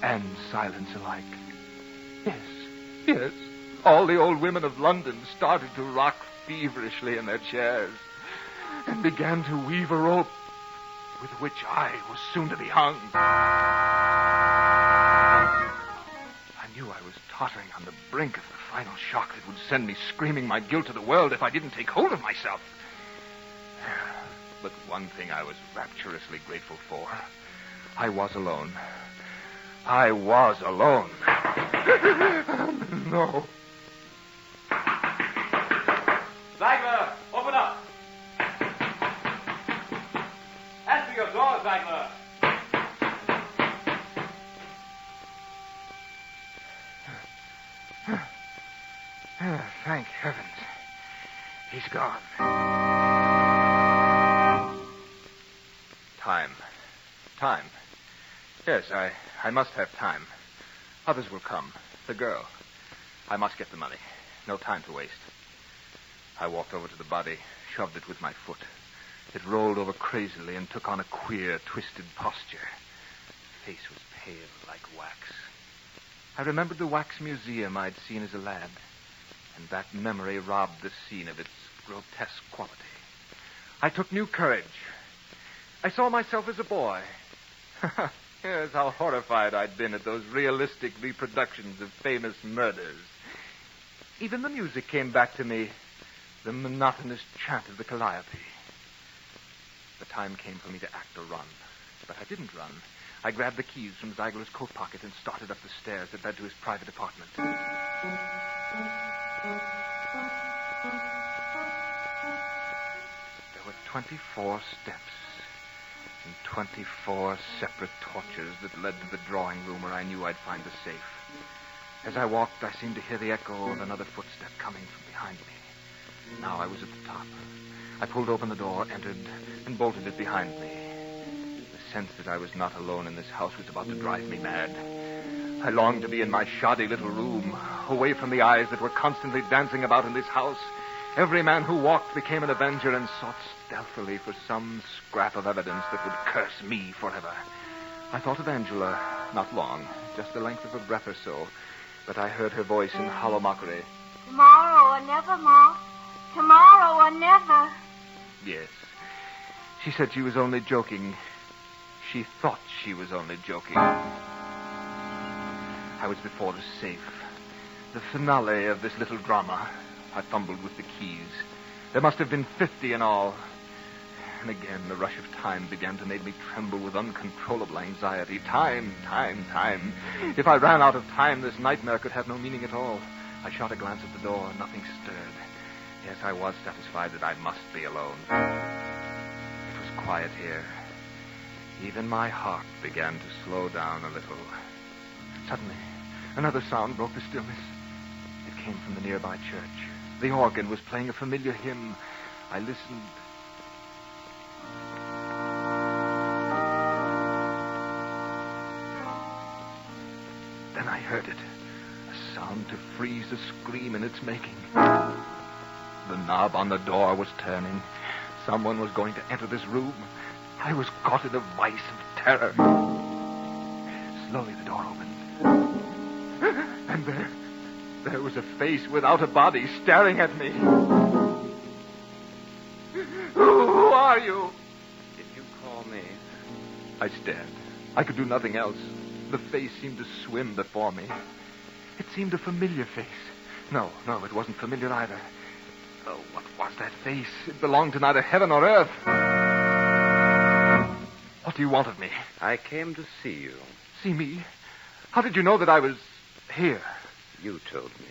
and silence alike. Yes. All the old women of London started to rock feverishly in their chairs and began to weave a rope with which I was soon to be hung. I knew I was tottering on the brink of the final shock that would send me screaming my guilt to the world if I didn't take hold of myself. But one thing I was rapturously grateful for. I was alone. I was alone. No. Ziegler, open up. Answer your door, Ziegler. Thank heavens. He's gone. Time. Yes, I must have time. Others will come. The girl. I must get the money. No time to waste. I walked over to the body, shoved it with my foot. It rolled over crazily and took on a queer, twisted posture. face was pale like wax. I remembered the wax museum I'd seen as a lad, and that memory robbed the scene of its grotesque quality. I took new courage. I saw myself as a boy. Yes, how horrified I'd been at those realistic reproductions of famous murders. Even the music came back to me, the monotonous chant of the calliope. The time came for me to act or run, but I didn't run. I grabbed the keys from Ziegler's coat pocket and started up the stairs that led to his private apartment. There were 24 steps and 24 separate torches that led to the drawing room where I knew I'd find the safe. As I walked, I seemed to hear the echo of another footstep coming from behind me. Now I was at the top. I pulled open the door, entered, and bolted it behind me. The sense that I was not alone in this house was about to drive me mad. I longed to be in my shoddy little room, away from the eyes that were constantly dancing about in this house. Every man who walked became an avenger and sought stealthily for some scrap of evidence that would curse me forever. I thought of Angela, not long, just the length of a breath or so, but I heard her voice in hollow mockery. Tomorrow or never, Ma. Tomorrow or never. Yes. She said she was only joking. She thought she was only joking. I was before the safe. The finale of this little drama. I fumbled with the keys. There must have been 50 in all. And again, the rush of time began to make me tremble with uncontrollable anxiety. Time. If I ran out of time, this nightmare could have no meaning at all. I shot a glance at the door. Nothing stirred. Yes, I was satisfied that I must be alone. It was quiet here. Even my heart began to slow down a little. Suddenly, another sound broke the stillness. It came from the nearby church. The organ was playing a familiar hymn. I listened. Then I heard it. A sound to freeze a scream in its making. The knob on the door was turning. Someone was going to enter this room. I was caught in a vice of terror. Slowly the door opened. And there was a face without a body staring at me. Who are you? Did you call me? I stared. I could do nothing else. The face seemed to swim before me. It seemed a familiar face. No, it wasn't familiar either. Oh, what was that face? It belonged to neither heaven nor earth. What do you want of me? I came to see you. See me? How did you know that I was here? You told me.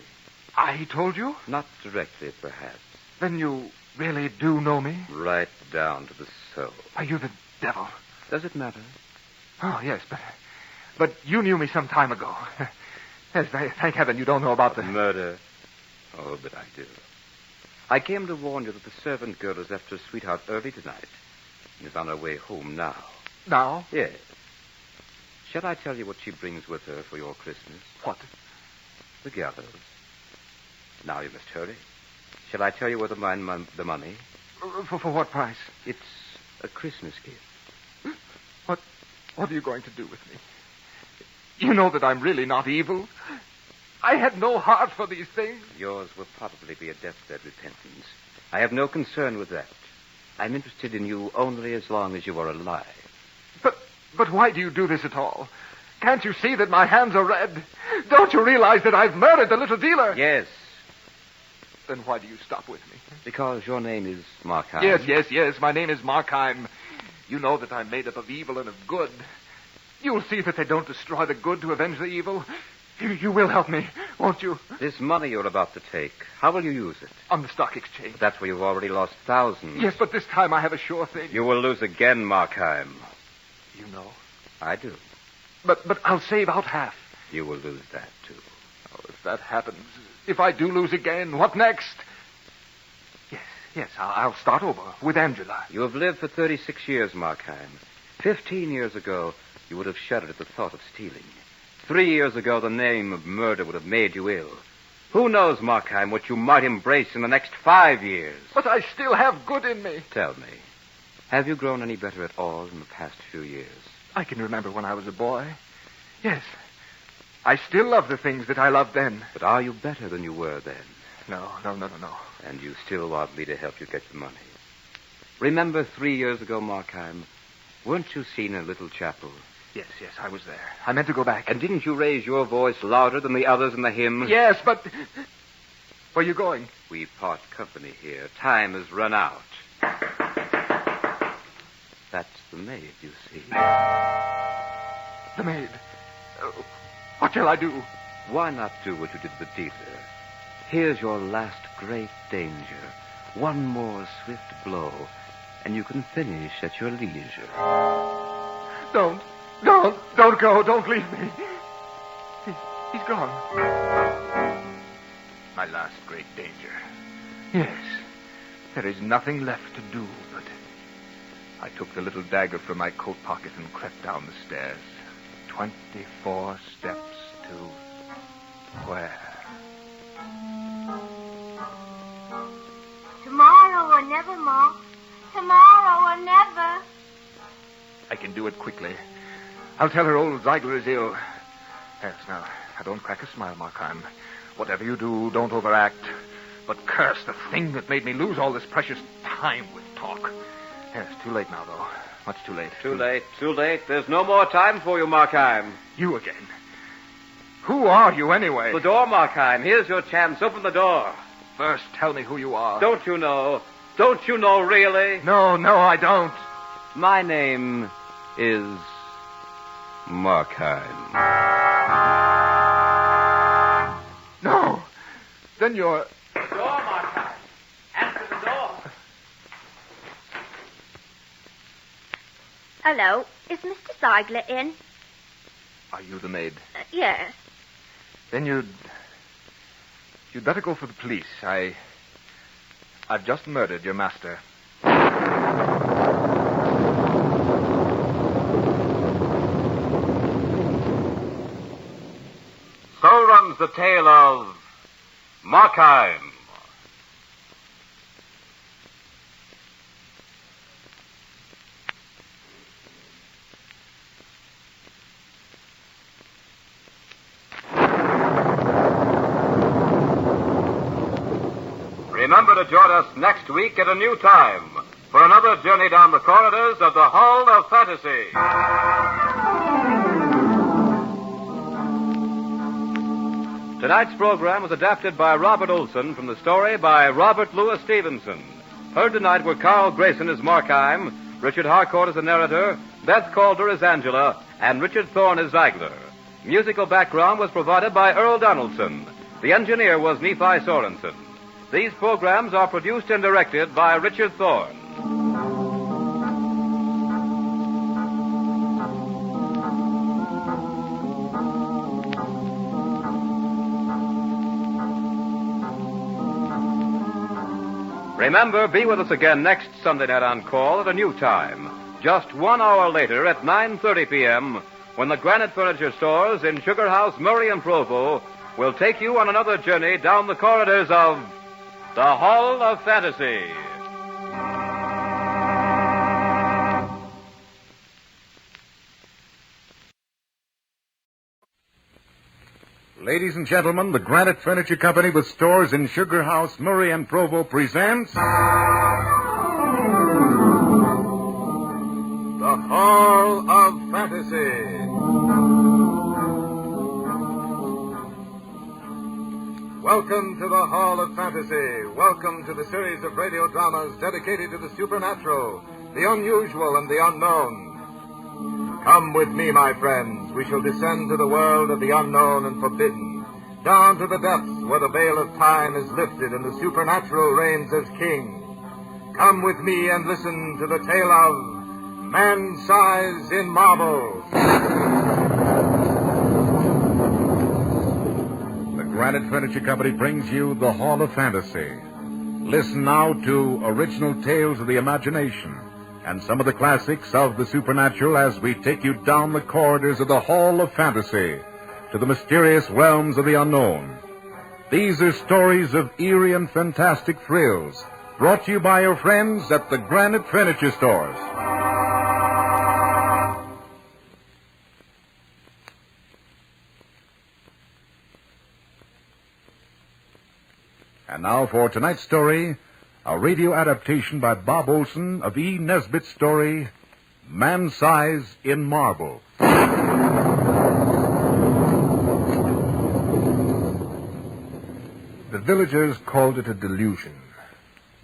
I told you? Not directly, perhaps. Then you really do know me? Right down to the soul. Are you the devil? Does it matter? Oh, yes, but you knew me some time ago. Yes, thank heaven you don't know about the... Murder? Oh, but I do. I came to warn you that the servant girl has left her sweetheart early tonight and is on her way home now. Now? Yes. Shall I tell you what she brings with her for your Christmas? What? The gallows. Now you must hurry. Shall I tell you where to find the money? For what price? It's a Christmas gift. What are you going to do with me? You know that I'm really not evil. I had no heart for these things. Yours will probably be a deathbed repentance. I have no concern with that. I'm interested in you only as long as you are alive. But why do you do this at all? Can't you see that my hands are red? Don't you realize that I've murdered the little dealer? Yes. Then why do you stop with me? Because your name is Markheim. Yes. My name is Markheim. You know that I'm made up of evil and of good. You'll see that they don't destroy the good to avenge the evil. You will help me, won't you? This money you're about to take, how will you use it? On the stock exchange. But that's where you've already lost thousands. Yes, but this time I have a sure thing. You will lose again, Markheim. You know? I do. But I'll save out half. You will lose that, too. Oh, if that happens, if I do lose again, what next? Yes, I'll start over with Angela. You have lived for 36 years, Markheim. 15 years ago, you would have shuddered at the thought of stealing. 3 years ago, the name of murder would have made you ill. Who knows, Markheim, what you might embrace in the next 5 years? But I still have good in me. Tell me, have you grown any better at all in the past few years? I can remember when I was a boy. Yes. I still love the things that I loved then. But are you better than you were then? No. And you still want me to help you get the money? Remember 3 years ago, Markheim? Weren't you seen in a little chapel? Yes, I was there. I meant to go back. And didn't you raise your voice louder than the others in the hymn? Yes, but... Where are you going? We part company here. Time has run out. That's the maid, you see. The maid. What shall I do? Why not do what you did with the dealer? Here's your last great danger. One more swift blow, and you can finish at your leisure. Don't go. Don't leave me. He's gone. My last great danger. Yes. There is nothing left to do, but I took the little dagger from my coat pocket and crept down the stairs. 24 steps to where? Tomorrow or never, Ma. Tomorrow or never. I can do it quickly. I'll tell her old Ziegler is ill. Yes, now don't crack a smile, Markheim. Whatever you do, don't overact. But curse the thing that made me lose all this precious time with talk. Yes, too late now, though. Much too late. Too late. There's no more time for you, Markheim. You again. Who are you, anyway? The door, Markheim. Here's your chance. Open the door. First, tell me who you are. Don't you know? Don't you know, really? No, I don't. My name is Markheim. No. Then you're... The door, Markheim. Answer the door. Hello. Is Mr. Ziegler in? Are you the maid? Yes. Then you'd better go for the police. I've just murdered your master. So runs the tale of Markheim. Remember to join us next week at a new time for another journey down the corridors of the Hall of Fantasy. Tonight's program was adapted by Robert Olson from the story by Robert Louis Stevenson. Heard tonight were Carl Grayson as Markheim, Richard Harcourt as the narrator, Beth Calder as Angela, and Richard Thorne as Ziegler. Musical background was provided by Earl Donaldson. The engineer was Nephi Sorensen. These programs are produced and directed by Richard Thorne. Remember, be with us again next Sunday night on call at a new time. Just 1 hour later at 9:30 p.m. when the Granite Furniture Stores in Sugar House, Murray and Provo will take you on another journey down the corridors of the Hall of Fantasy. Ladies and gentlemen, the Granite Furniture Company with stores in Sugar House, Murray and Provo presents... The Hall of Fantasy. Welcome to the Hall of Fantasy. Welcome to the series of radio dramas dedicated to the supernatural, the unusual, and the unknown. Come with me, my friends. We shall descend to the world of the unknown and forbidden, down to the depths where the veil of time is lifted and the supernatural reigns as king. Come with me and listen to the tale of Man-Size in Marble. The Granite Furniture Company brings you the Hall of Fantasy. Listen now to original tales of the imagination and some of the classics of the supernatural as we take you down the corridors of the Hall of Fantasy to the mysterious realms of the unknown. These are stories of eerie and fantastic thrills, brought to you by your friends at the Granite Furniture Stores. And now for tonight's story, a radio adaptation by Bob Olson of E. Nesbitt's story, Man-Size in Marble. The villagers called it a delusion.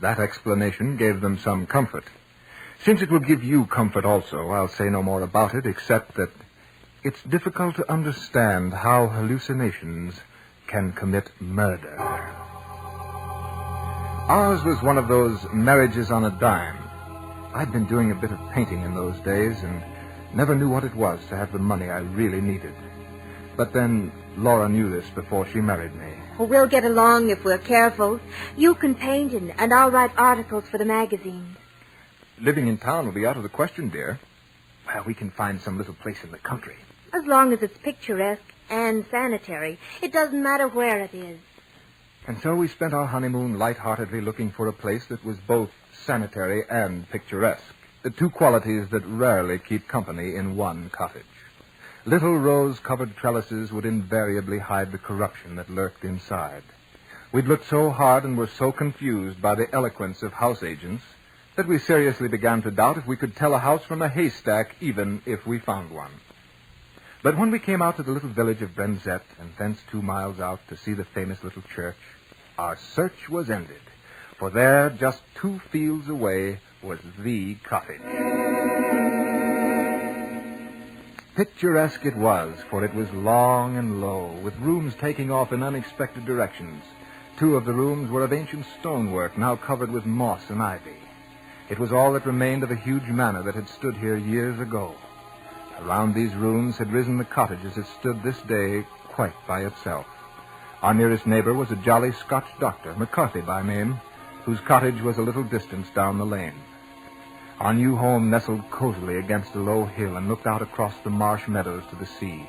That explanation gave them some comfort. Since it will give you comfort also, I'll say no more about it, except that it's difficult to understand how hallucinations can commit murder. Ours was one of those marriages on a dime. I'd been doing a bit of painting in those days and never knew what it was to have the money I really needed. But then Laura knew this before she married me. Well, we'll get along if we're careful. You can paint and I'll write articles for the magazines. Living in town will be out of the question, dear. Well, we can find some little place in the country. As long as it's picturesque and sanitary. It doesn't matter where it is. And so we spent our honeymoon lightheartedly looking for a place that was both sanitary and picturesque, the two qualities that rarely keep company in one cottage. Little rose-covered trellises would invariably hide the corruption that lurked inside. We'd looked so hard and were so confused by the eloquence of house agents that we seriously began to doubt if we could tell a house from a haystack, even if we found one. But when we came out to the little village of Brenzett and thence 2 miles out to see the famous little church, our search was ended. For there, just 2 fields away, was the cottage. Picturesque it was, for it was long and low, with rooms taking off in unexpected directions. 2 of the rooms were of ancient stonework, now covered with moss and ivy. It was all that remained of a huge manor that had stood here years ago. Around these rooms had risen the cottage as it stood this day quite by itself. Our nearest neighbor was a jolly Scotch doctor, McCarthy by name, whose cottage was a little distance down the lane. Our new home nestled cozily against a low hill and looked out across the marsh meadows to the sea.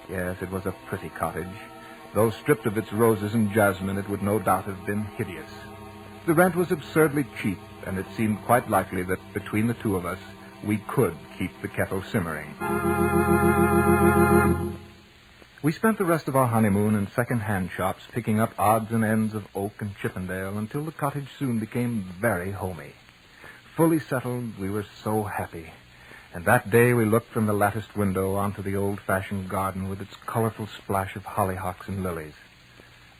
Yes, it was a pretty cottage. Though stripped of its roses and jasmine, it would no doubt have been hideous. The rent was absurdly cheap, and it seemed quite likely that between the 2 of us, we could keep the kettle simmering. We spent the rest of our honeymoon in second-hand shops, picking up odds and ends of Oak and Chippendale until the cottage soon became very homey. Fully settled, we were so happy. And that day we looked from the latticed window onto the old-fashioned garden with its colorful splash of hollyhocks and lilies.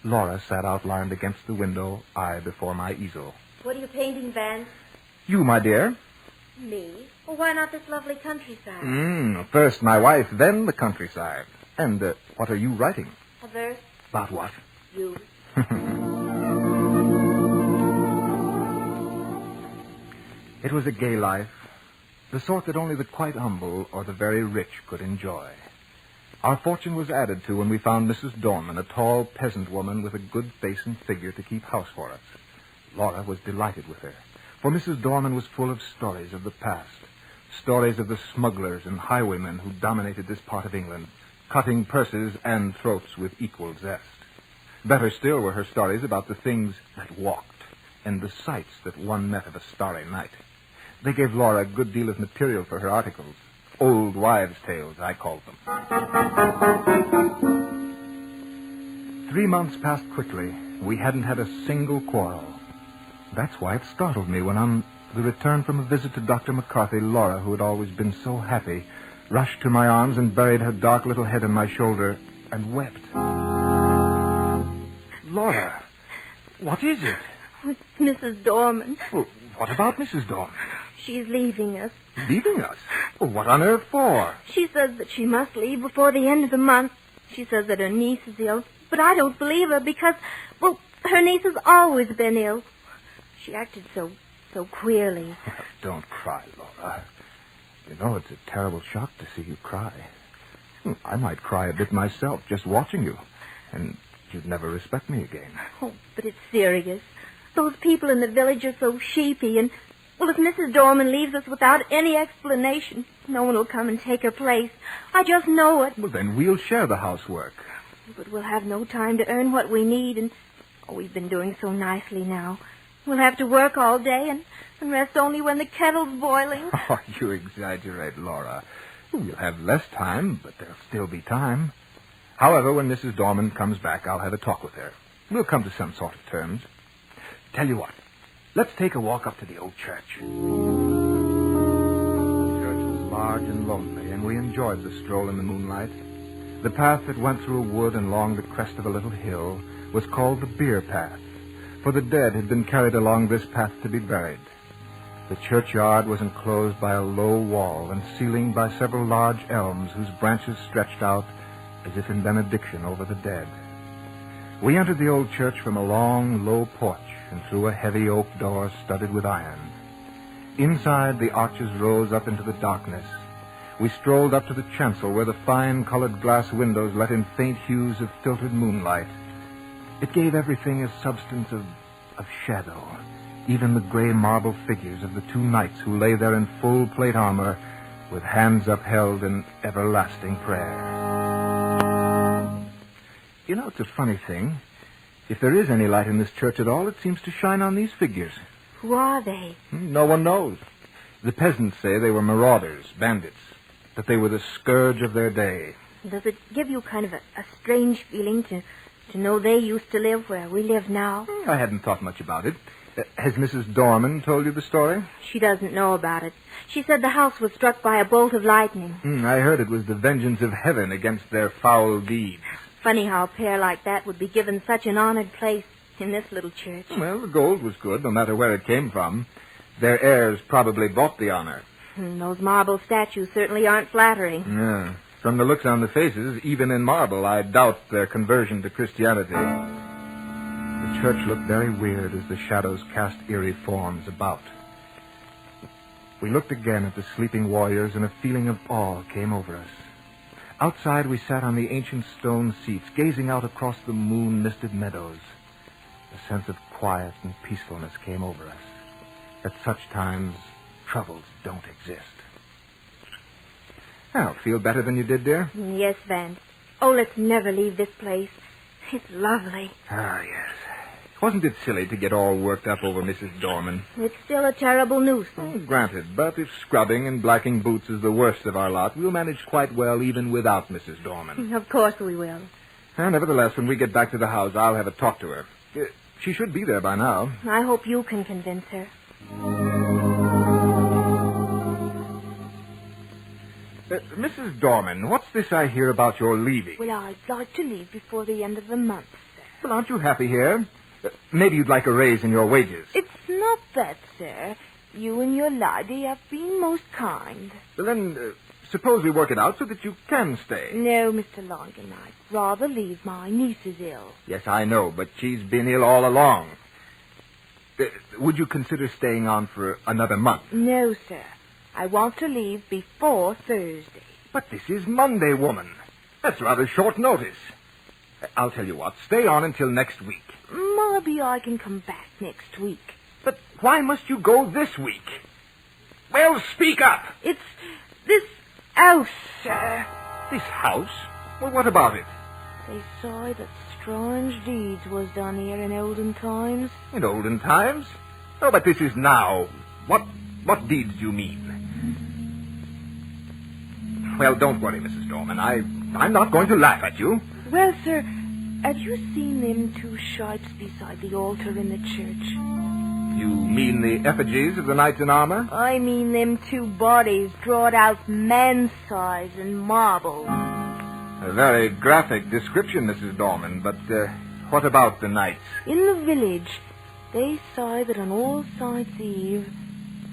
Laura sat outlined against the window, I before my easel. What are you painting, Vance? You, my dear. Me? Well, why not this lovely countryside? First my wife, then the countryside. And what are you writing? A verse. About what? You. It was a gay life, the sort that only the quite humble or the very rich could enjoy. Our fortune was added to when we found Mrs. Dorman, a tall peasant woman with a good face and figure to keep house for us. Laura was delighted with her, for Mrs. Dorman was full of stories of the past, stories of the smugglers and highwaymen who dominated this part of England, cutting purses and throats with equal zest. Better still were her stories about the things that walked and the sights that one met of a starry night. They gave Laura a good deal of material for her articles. Old wives' tales, I called them. 3 months passed quickly. We hadn't had a single quarrel. That's why it startled me when on the return from a visit to Dr. McCarthy, Laura, who had always been so happy, rushed to my arms and buried her dark little head on my shoulder and wept. Laura, what is it? It's Mrs. Dorman. Well, what about Mrs. Dorman? She's leaving us. Leaving us? Well, what on earth for? She says that she must leave before the end of the month. She says that her niece is ill. But I don't believe her because, well, her niece has always been ill. She acted so queerly. Don't cry, Laura. You know, it's a terrible shock to see you cry. I might cry a bit myself just watching you. And you'd never respect me again. Oh, but it's serious. Those people in the village are so sheepy and... Well, if Mrs. Dorman leaves us without any explanation, no one will come and take her place. I just know it. Well, then we'll share the housework. But we'll have no time to earn what we need, and we've been doing so nicely now. We'll have to work all day and rest only when the kettle's boiling. Oh, you exaggerate, Laura. We'll have less time, but there'll still be time. However, when Mrs. Dorman comes back, I'll have a talk with her. We'll come to some sort of terms. Tell you what. Let's take a walk up to the old church. The church was large and lonely, and we enjoyed the stroll in the moonlight. The path that went through a wood and along the crest of a little hill was called the Bier Path, for the dead had been carried along this path to be buried. The churchyard was enclosed by a low wall and ceilinged by several large elms whose branches stretched out as if in benediction over the dead. We entered the old church from a long, low porch and through a heavy oak door studded with iron. Inside, the arches rose up into the darkness. We strolled up to the chancel where the fine-colored glass windows let in faint hues of filtered moonlight. It gave everything a substance of shadow, even the gray marble figures of the two knights who lay there in full plate armor with hands upheld in everlasting prayer. You know, it's a funny thing. If there is any light in this church at all, it seems to shine on these figures. Who are they? No one knows. The peasants say they were marauders, bandits, that they were the scourge of their day. Does it give you kind of a strange feeling to know they used to live where we live now? I hadn't thought much about it. Has Mrs. Dorman told you the story? She doesn't know about it. She said the house was struck by a bolt of lightning. I heard it was the vengeance of heaven against their foul deeds. Funny how a pair like that would be given such an honored place in this little church. Well, the gold was good, no matter where it came from. Their heirs probably bought the honor. Those marble statues certainly aren't flattering. Yeah. From the looks on the faces, even in marble, I doubt their conversion to Christianity. The church looked very weird as the shadows cast eerie forms about. We looked again at the sleeping warriors, and a feeling of awe came over us. Outside, we sat on the ancient stone seats, gazing out across the moon-misted meadows. A sense of quiet and peacefulness came over us. At such times, troubles don't exist. Now, feel better than you did, dear? Yes, Vance. Oh, let's never leave this place. It's lovely. Ah, yes. Wasn't it silly to get all worked up over Mrs. Dorman? It's still a terrible nuisance. Granted, but if scrubbing and blacking boots is the worst of our lot, we'll manage quite well even without Mrs. Dorman. Of course we will. Nevertheless, when we get back to the house, I'll have a talk to her. She should be there by now. I hope you can convince her. Mrs. Dorman, what's this I hear about your leaving? Well, I'd like to leave before the end of the month, sir. Well, aren't you happy here? Maybe you'd like a raise in your wages. It's not that, sir. You and your lady have been most kind. Well, then, suppose we work it out so that you can stay. No, Mr. Longan, I'd rather leave. My niece is ill. Yes, I know, but she's been ill all along. Would you consider staying on for another month? No, sir. I want to leave before Thursday. But this is Monday, woman. That's rather short notice. I'll tell you what. Stay on until next week. Maybe I can come back next week. But why must you go this week? Well, speak up. It's this house, sir. This house? Well, what about it? They say that strange deeds was done here in olden times. In olden times? Oh, but this is now. What deeds do you mean? Well, don't worry, Mrs. Dorman. I'm not going to laugh at you. Well, sir, have you seen them two shapes beside the altar in the church? You mean the effigies of the knights in armor? I mean them two bodies drawn out man-size in marble. A very graphic description, Mrs. Dorman, but what about the knights? In the village, they say that on All Saints' Eve,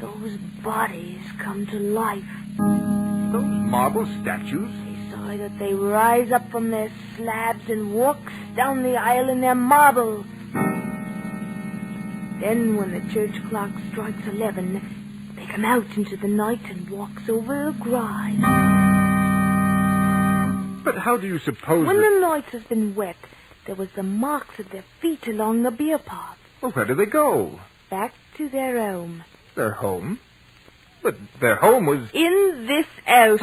those bodies come to life. Those marble statues? They say that they rise up from their slabs and walks down the aisle in their marble. Then when the church clock strikes 11, they come out into the night and walks over the grime. But how do you suppose When the night has been wet, there was the marks of their feet along the beer path. Well, where do they go? Back to their home. Their home? But their home was... In this house.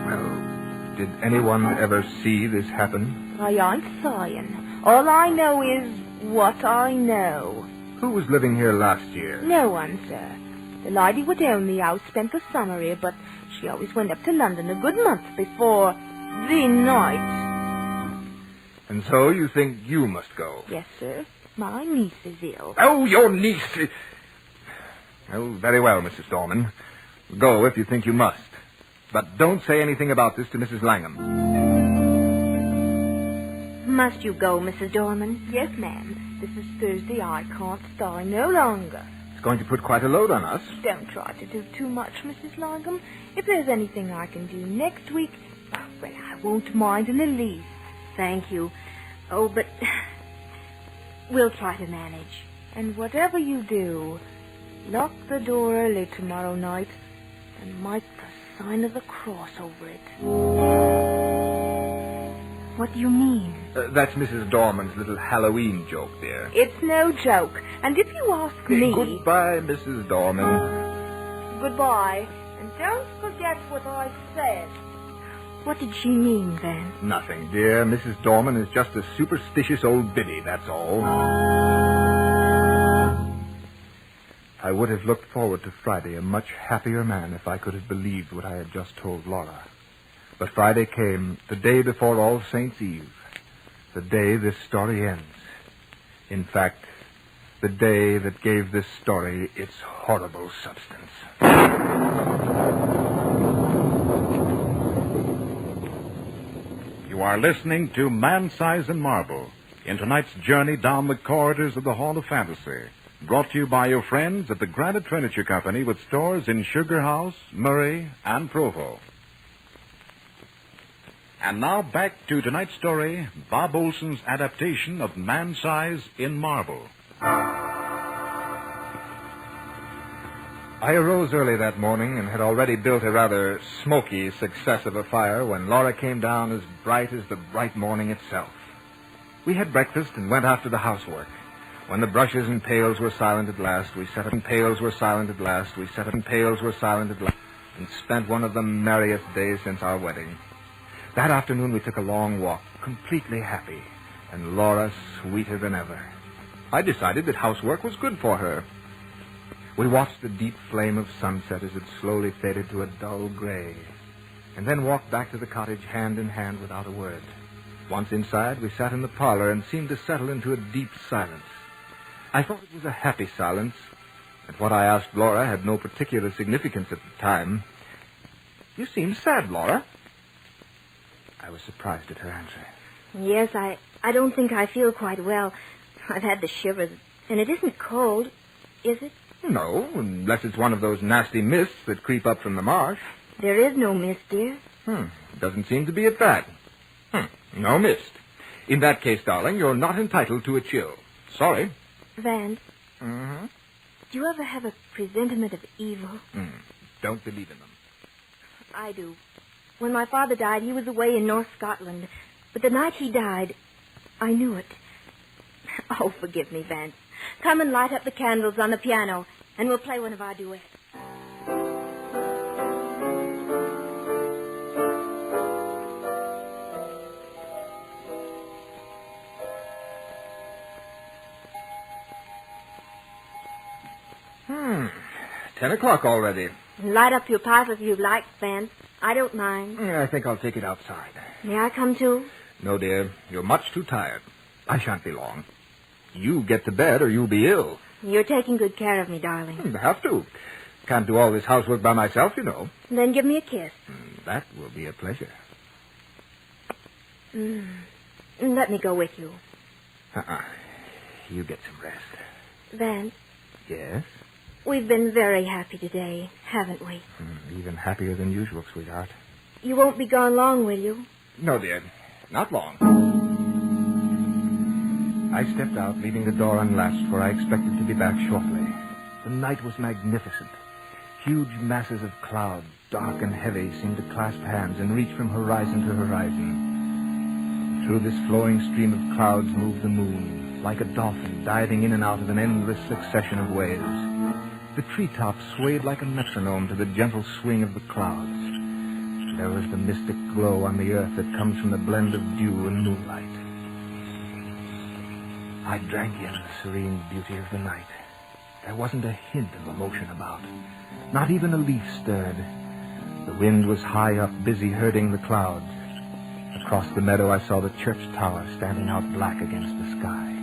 Well, did anyone ever see this happen? I ain't saying. All I know is what I know. Who was living here last year? No one, sir. The lady who owned the house spent the summer here, but she always went up to London a good month before the night. And so you think you must go? Yes, sir. My niece is ill. Oh, your niece. Oh, very well, Mrs. Dorman. Go if you think you must. But don't say anything about this to Mrs. Langham. Must you go, Mrs. Dorman? Yes, ma'am. This is Thursday. I can't stay no longer. It's going to put quite a load on us. Don't try to do too much, Mrs. Langham. If there's anything I can do next week, well, I won't mind in the least. Thank you. Oh, but we'll try to manage. And whatever you do, lock the door early tomorrow night and mark the sign of the cross over it. What do you mean? That's Mrs. Dorman's little Halloween joke, dear. It's no joke. And if you ask me... Goodbye, Mrs. Dorman. Goodbye. And don't forget what I said. What did she mean, then? Nothing, dear. Mrs. Dorman is just a superstitious old biddy, that's all. I would have looked forward to Friday a much happier man if I could have believed what I had just told Laura. But Friday came, the day before All Saints' Eve, the day this story ends. In fact, the day that gave this story its horrible substance. You are listening to Man Size in Marble in tonight's journey down the corridors of the Hall of Fantasy, brought to you by your friends at the Granite Furniture Company with stores in Sugar House, Murray, and Provo. And now back to tonight's story, Bob Olson's adaptation of Man Size in Marble. I arose early that morning and had already built a rather smoky success of a fire when Laura came down as bright as the bright morning itself. We had breakfast and went after the housework. When the brushes and pails were silent at last, we set up and pails were silent at last, we set up and pails were silent at last, and spent one of the merriest days since our wedding. That afternoon we took a long walk, completely happy, and Laura sweeter than ever. I decided that housework was good for her. We watched the deep flame of sunset as it slowly faded to a dull gray, and then walked back to the cottage hand in hand without a word. Once inside, we sat in the parlor and seemed to settle into a deep silence. I thought it was a happy silence, and what I asked Laura had no particular significance at the time. You seem sad, Laura. I was surprised at her answer. Yes, I don't think I feel quite well. I've had the shivers, and it isn't cold, is it? No, unless it's one of those nasty mists that creep up from the marsh. There is no mist, dear. Doesn't seem to be at that. No mist. In that case, darling, you're not entitled to a chill. Sorry. Vance. Do you ever have a presentiment of evil? Don't believe in them. I do. When my father died, he was away in North Scotland. But the night he died, I knew it. Oh, forgive me, Vance. Come and light up the candles on the piano, and we'll play one of our duets. Hmm. 10 o'clock already. Light up your pipe if you like, Vance. I don't mind. I think I'll take it outside. May I come too? No, dear. You're much too tired. I shan't be long. You get to bed or you'll be ill. You're taking good care of me, darling. Have to. Can't do all this housework by myself, you know. Then give me a kiss. That will be a pleasure. Let me go with you. You get some rest. Vance. Yes? We've been very happy today, haven't we? Even happier than usual, sweetheart. You won't be gone long, will you? No, dear. Not long. I stepped out, leaving the door unlatched, for I expected to be back shortly. The night was magnificent. Huge masses of cloud, dark and heavy, seemed to clasp hands and reach from horizon to horizon. Through this flowing stream of clouds moved the moon, like a dolphin diving in and out of an endless succession of waves. The treetops swayed like a metronome to the gentle swing of the clouds. There was the mystic glow on the earth that comes from the blend of dew and moonlight. I drank in the serene beauty of the night. There wasn't a hint of emotion about. Not even a leaf stirred. The wind was high up, busy herding the clouds. Across the meadow, I saw the church tower standing out black against the sky.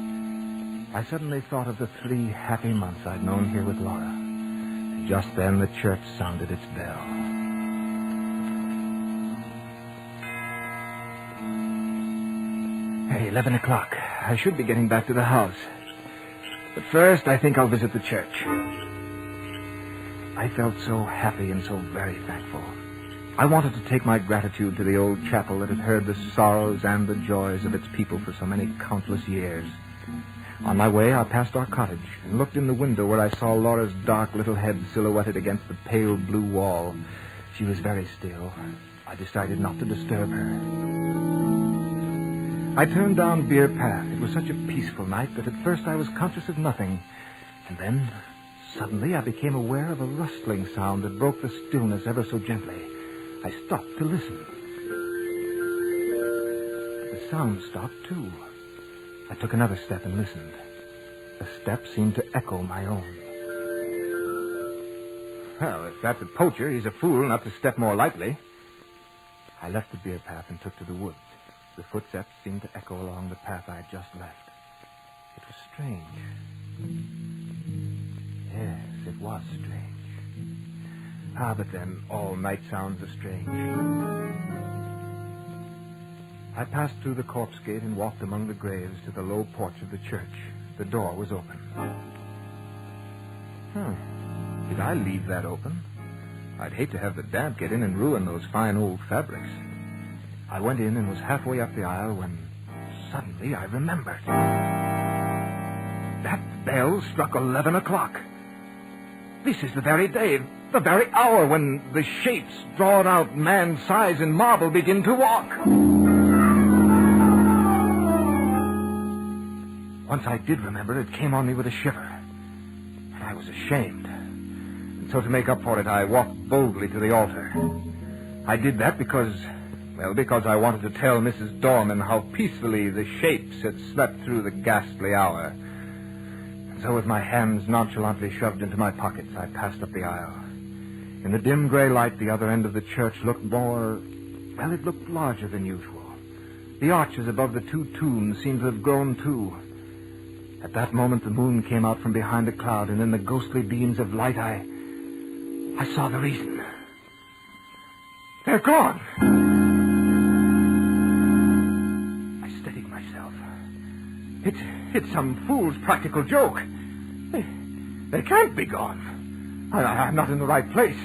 I suddenly thought of the 3 happy months I'd known here with Laura. And just then the church sounded its bell. Hey, 11 o'clock. I should be getting back to the house. But first, I think I'll visit the church. I felt so happy and so very thankful. I wanted to take my gratitude to the old chapel that had heard the sorrows and the joys of its people for so many countless years. On my way, I passed our cottage and looked in the window where I saw Laura's dark little head silhouetted against the pale blue wall. She was very still. I decided not to disturb her. I turned down Beer Path. It was such a peaceful night that at first I was conscious of nothing. And then, suddenly, I became aware of a rustling sound that broke the stillness ever so gently. I stopped to listen. The sound stopped, too. I took another step and listened. The step seemed to echo my own. Well, if that's a poacher, he's a fool not to step more lightly. I left the Beer Path and took to the woods. The footsteps seemed to echo along the path I had just left. It was strange. Yes, it was strange. But then, all night sounds are strange. I passed through the corpse gate and walked among the graves to the low porch of the church. The door was open. Did I leave that open? I'd hate to have the damp get in and ruin those fine old fabrics. I went in and was halfway up the aisle when suddenly I remembered. That bell struck 11 o'clock. This is the very day, the very hour when the shapes drawn out man's size in marble begin to walk. Once I did remember, it came on me with a shiver. And I was ashamed. And so to make up for it, I walked boldly to the altar. I did that because I wanted to tell Mrs. Dorman how peacefully the shapes had slept through the ghastly hour. And so with my hands nonchalantly shoved into my pockets, I passed up the aisle. In the dim gray light, the other end of the church looked it looked larger than usual. The arches above the 2 tombs seemed to have grown too. At that moment, the moon came out from behind a cloud, and in the ghostly beams of light, I saw the reason. They're gone. I steadied myself. It's some fool's practical joke. They can't be gone. I'm not in the right place.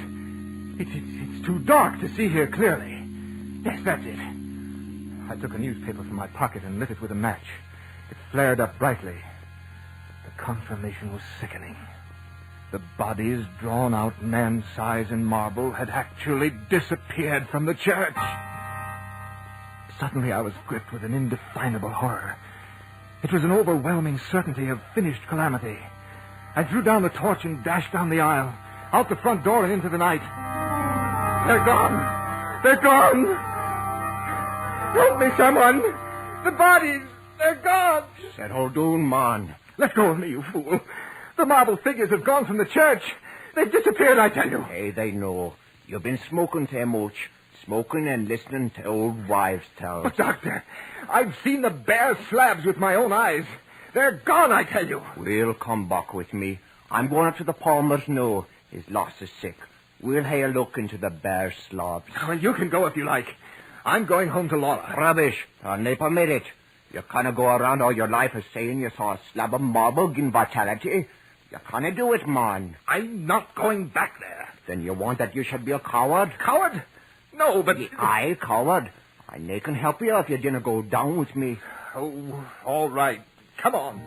It's too dark to see here clearly. Yes, that's it. I took a newspaper from my pocket and lit it with a match. It flared up brightly. The confirmation was sickening. The bodies drawn out man's size in marble had actually disappeared from the church. Suddenly I was gripped with an indefinable horror. It was an overwhelming certainty of finished calamity. I threw down the torch and dashed down the aisle, out the front door and into the night. They're gone! They're gone! Help me, someone! The bodies! They're gone! Settle down, man. Let go of me, you fool. The marble figures have gone from the church. They've disappeared, I tell you. Hey, they know. You've been smoking too much. Smoking and listening to old wives' tales. But, Doctor, I've seen the bare slabs with my own eyes. They're gone, I tell you. We'll come back with me. I'm going up to the Palmer's now. His loss is sick. We'll have a look into the bare slabs. Well, you can go if you like. I'm going home to Laura. Rubbish. I'll never permit it. You can't go around all your life as saying you saw a slab of marble gain vitality. You can't do it, man. I'm not going back there. Then you want that you should be a coward? Coward? No, but... I coward. I can help you if you didn't go down with me. Oh, all right. Come on.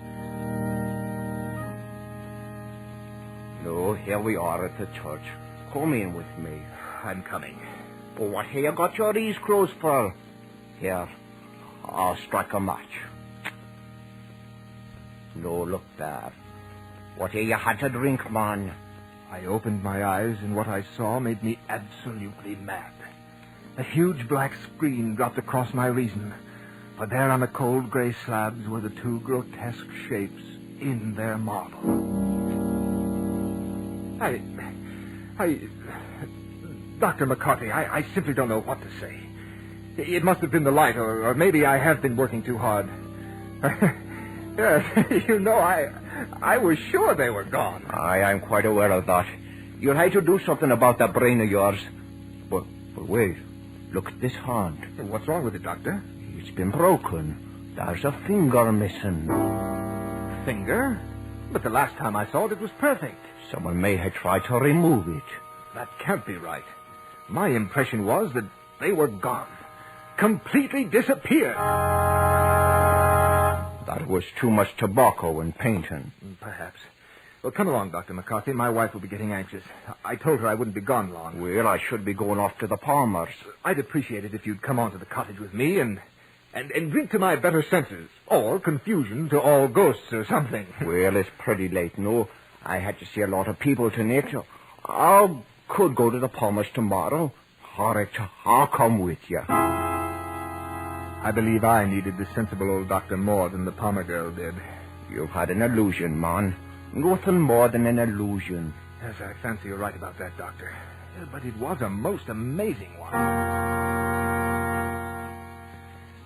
No, here we are at the church. Come in with me. I'm coming. Oh, what have you got your eyes closed for? Here, I'll strike a match. No, look there. What have you had to drink, man? I opened my eyes, and what I saw made me absolutely mad. A huge black screen dropped across my reason. For there on the cold gray slabs were the 2 grotesque shapes in their marble. Dr. McCarthy, I simply don't know what to say. It must have been the light, or maybe I have been working too hard. Yes, you know, I was sure they were gone. I'm quite aware of that. You'll have to do something about that brain of yours. But wait. Look at this hand. What's wrong with it, Doctor? It's been broken. There's a finger missing. Finger? But the last time I saw it was perfect. Someone may have tried to remove it. That can't be right. My impression was that they were gone. Completely disappeared. That was too much tobacco and painting. Perhaps. Well, come along, Dr. McCarthy. My wife will be getting anxious. I told her I wouldn't be gone long. Well, I should be going off to the Palmers. I'd appreciate it if you'd come on to the cottage with me and drink to my better senses. Or confusion to all ghosts or something. Well, it's pretty late, no. I had to see a lot of people tonight. I could go to the Palmers tomorrow. All right, I'll come with you. I believe I needed the sensible old doctor more than the Palmer girl did. You've had an illusion, man. Nothing more than an illusion. Yes, I fancy you're right about that, Doctor. But it was a most amazing one.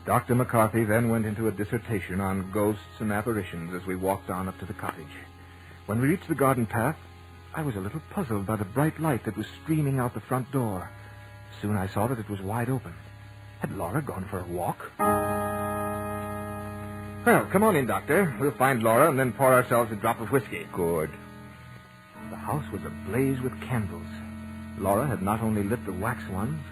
Dr. McCarthy then went into a dissertation on ghosts and apparitions as we walked on up to the cottage. When we reached the garden path, I was a little puzzled by the bright light that was streaming out the front door. Soon I saw that it was wide open. Had Laura gone for a walk? Well, come on in, Doctor. We'll find Laura and then pour ourselves a drop of whiskey. Good. The house was ablaze with candles. Laura had not only lit the wax ones,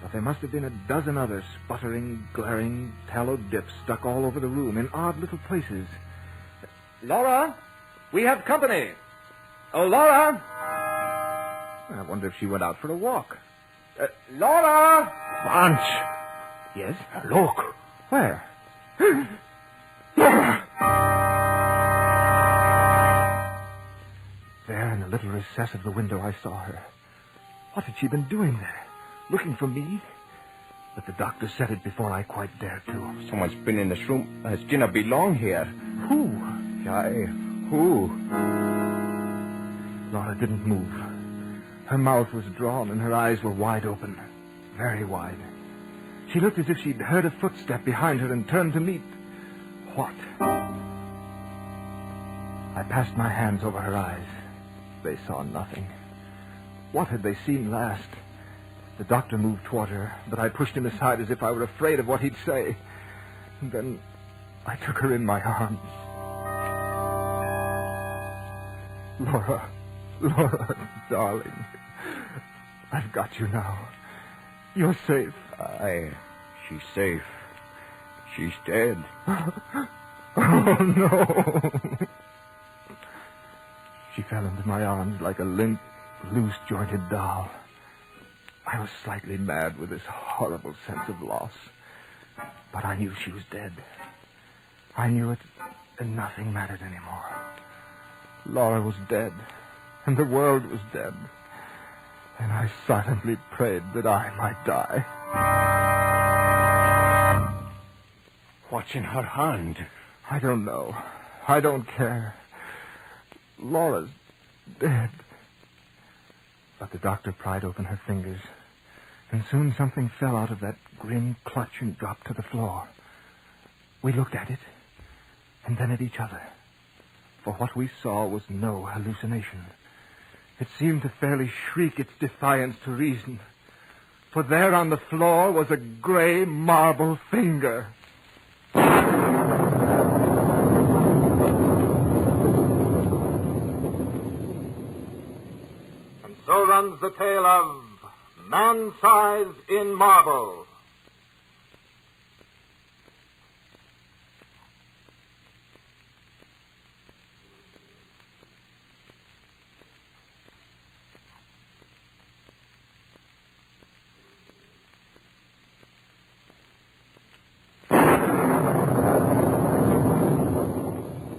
but there must have been a dozen other sputtering, glaring tallow dips stuck all over the room in odd little places. Laura, we have company. Oh, Laura! I wonder if she went out for a walk. Laura! Vance! Yes? Look! Where? Laura! There in the little recess of the window I saw her. What had she been doing there? Looking for me? But the doctor said it before I quite dared to. Someone's been in this room. Has dinner belong here? Who? Who? Laura didn't move. Her mouth was drawn and her eyes were wide open. Very wide. She looked as if she'd heard a footstep behind her and turned to meet... what? I passed my hands over her eyes. They saw nothing. What had they seen last? The doctor moved toward her, but I pushed him aside as if I were afraid of what he'd say. And then I took her in my arms. Laura, darling. I've got you now. You're safe. She's safe. She's dead. Oh, no. She fell into my arms like a limp, loose-jointed doll. I was slightly mad with this horrible sense of loss. But I knew she was dead. I knew it, and nothing mattered anymore. Laura was dead, and the world was dead. And I silently prayed that I might die. What's in her hand? I don't know. I don't care. Laura's dead. But the doctor pried open her fingers, and soon something fell out of that grim clutch and dropped to the floor. We looked at it, and then at each other. For what we saw was no hallucination. It seemed to fairly shriek its defiance to reason. For there on the floor was a gray marble finger. And so runs the tale of Man-Size in Marble.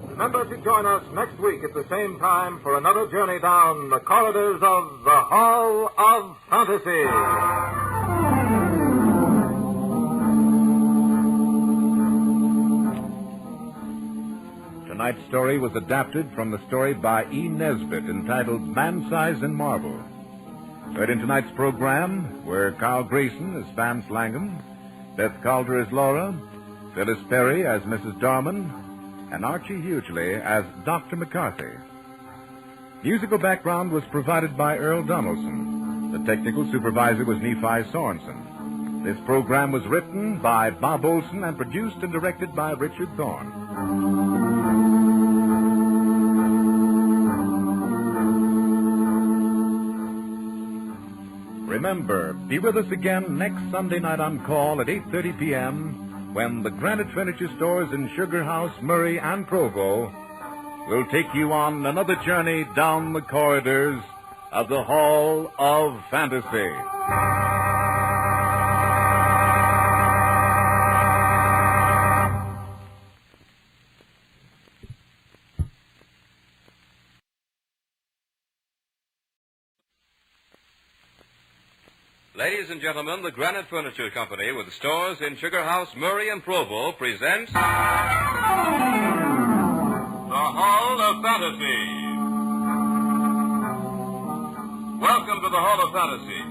Remember to join us next week at the same time for another journey down the corridors of the Hall of Fantasy. Tonight's story was adapted from the story by E. Nesbitt entitled Man-Size in Marble. Heard in tonight's program were Carl Grayson as Vance Langham, Beth Calder as Laura, Phyllis Perry as Mrs. Dorman, and Archie Hughley as Dr. McCarthy. Musical background was provided by Earl Donaldson. The technical supervisor was Nephi Sorensen. This program was written by Bob Olson and produced and directed by Richard Thorne. Remember, be with us again next Sunday night on call at 8:30 p.m. when the Granite Furniture Stores in Sugar House, Murray, and Provo will take you on another journey down the corridors of the Hall of Fantasy. Ladies and gentlemen, the Granite Furniture Company with stores in Sugar House, Murray, and Provo presents The Hall of Fantasy. Welcome to the Hall of Fantasy.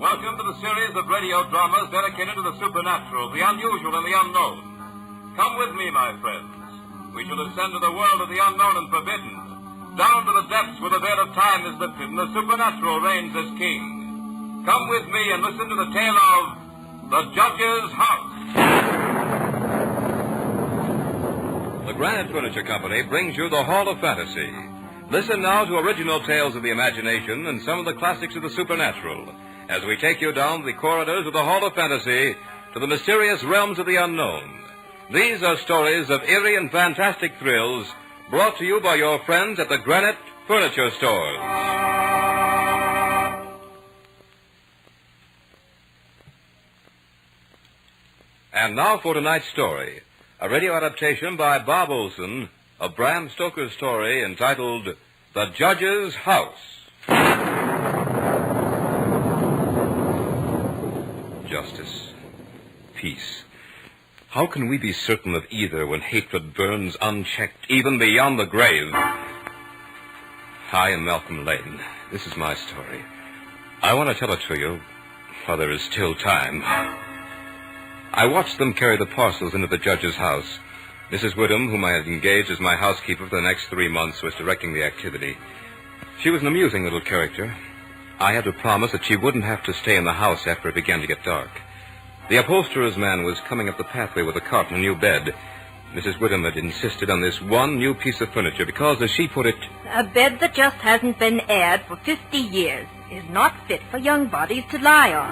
Welcome to the series of radio dramas dedicated to the supernatural, the unusual, and the unknown. Come with me, my friends. We shall ascend to the world of the unknown and forbidden, down to the depths where the veil of time is lifted and the supernatural reigns as king. Come with me and listen to the tale of The Judge's House. The Granite Furniture Company brings you the Hall of Fantasy. Listen now to original tales of the imagination and some of the classics of the supernatural as we take you down the corridors of the Hall of Fantasy to the mysterious realms of the unknown. These are stories of eerie and fantastic thrills brought to you by your friends at the Granite Furniture Stores. And now for tonight's story, a radio adaptation by Bob Olson of Bram Stoker's story entitled The Judge's House. Justice, peace. How can we be certain of either when hatred burns unchecked even beyond the grave? I am Malcolm Lane. This is my story. I want to tell it to you while there is still time. I watched them carry the parcels into the judge's house. Mrs. Whittam, whom I had engaged as my housekeeper for the next 3 months, was directing the activity. She was an amusing little character. I had to promise that she wouldn't have to stay in the house after it began to get dark. The upholsterer's man was coming up the pathway with a cart and a new bed. Mrs. Whittam had insisted on this one new piece of furniture because, as she put it, a bed that just hasn't been aired for 50 years is not fit for young bodies to lie on.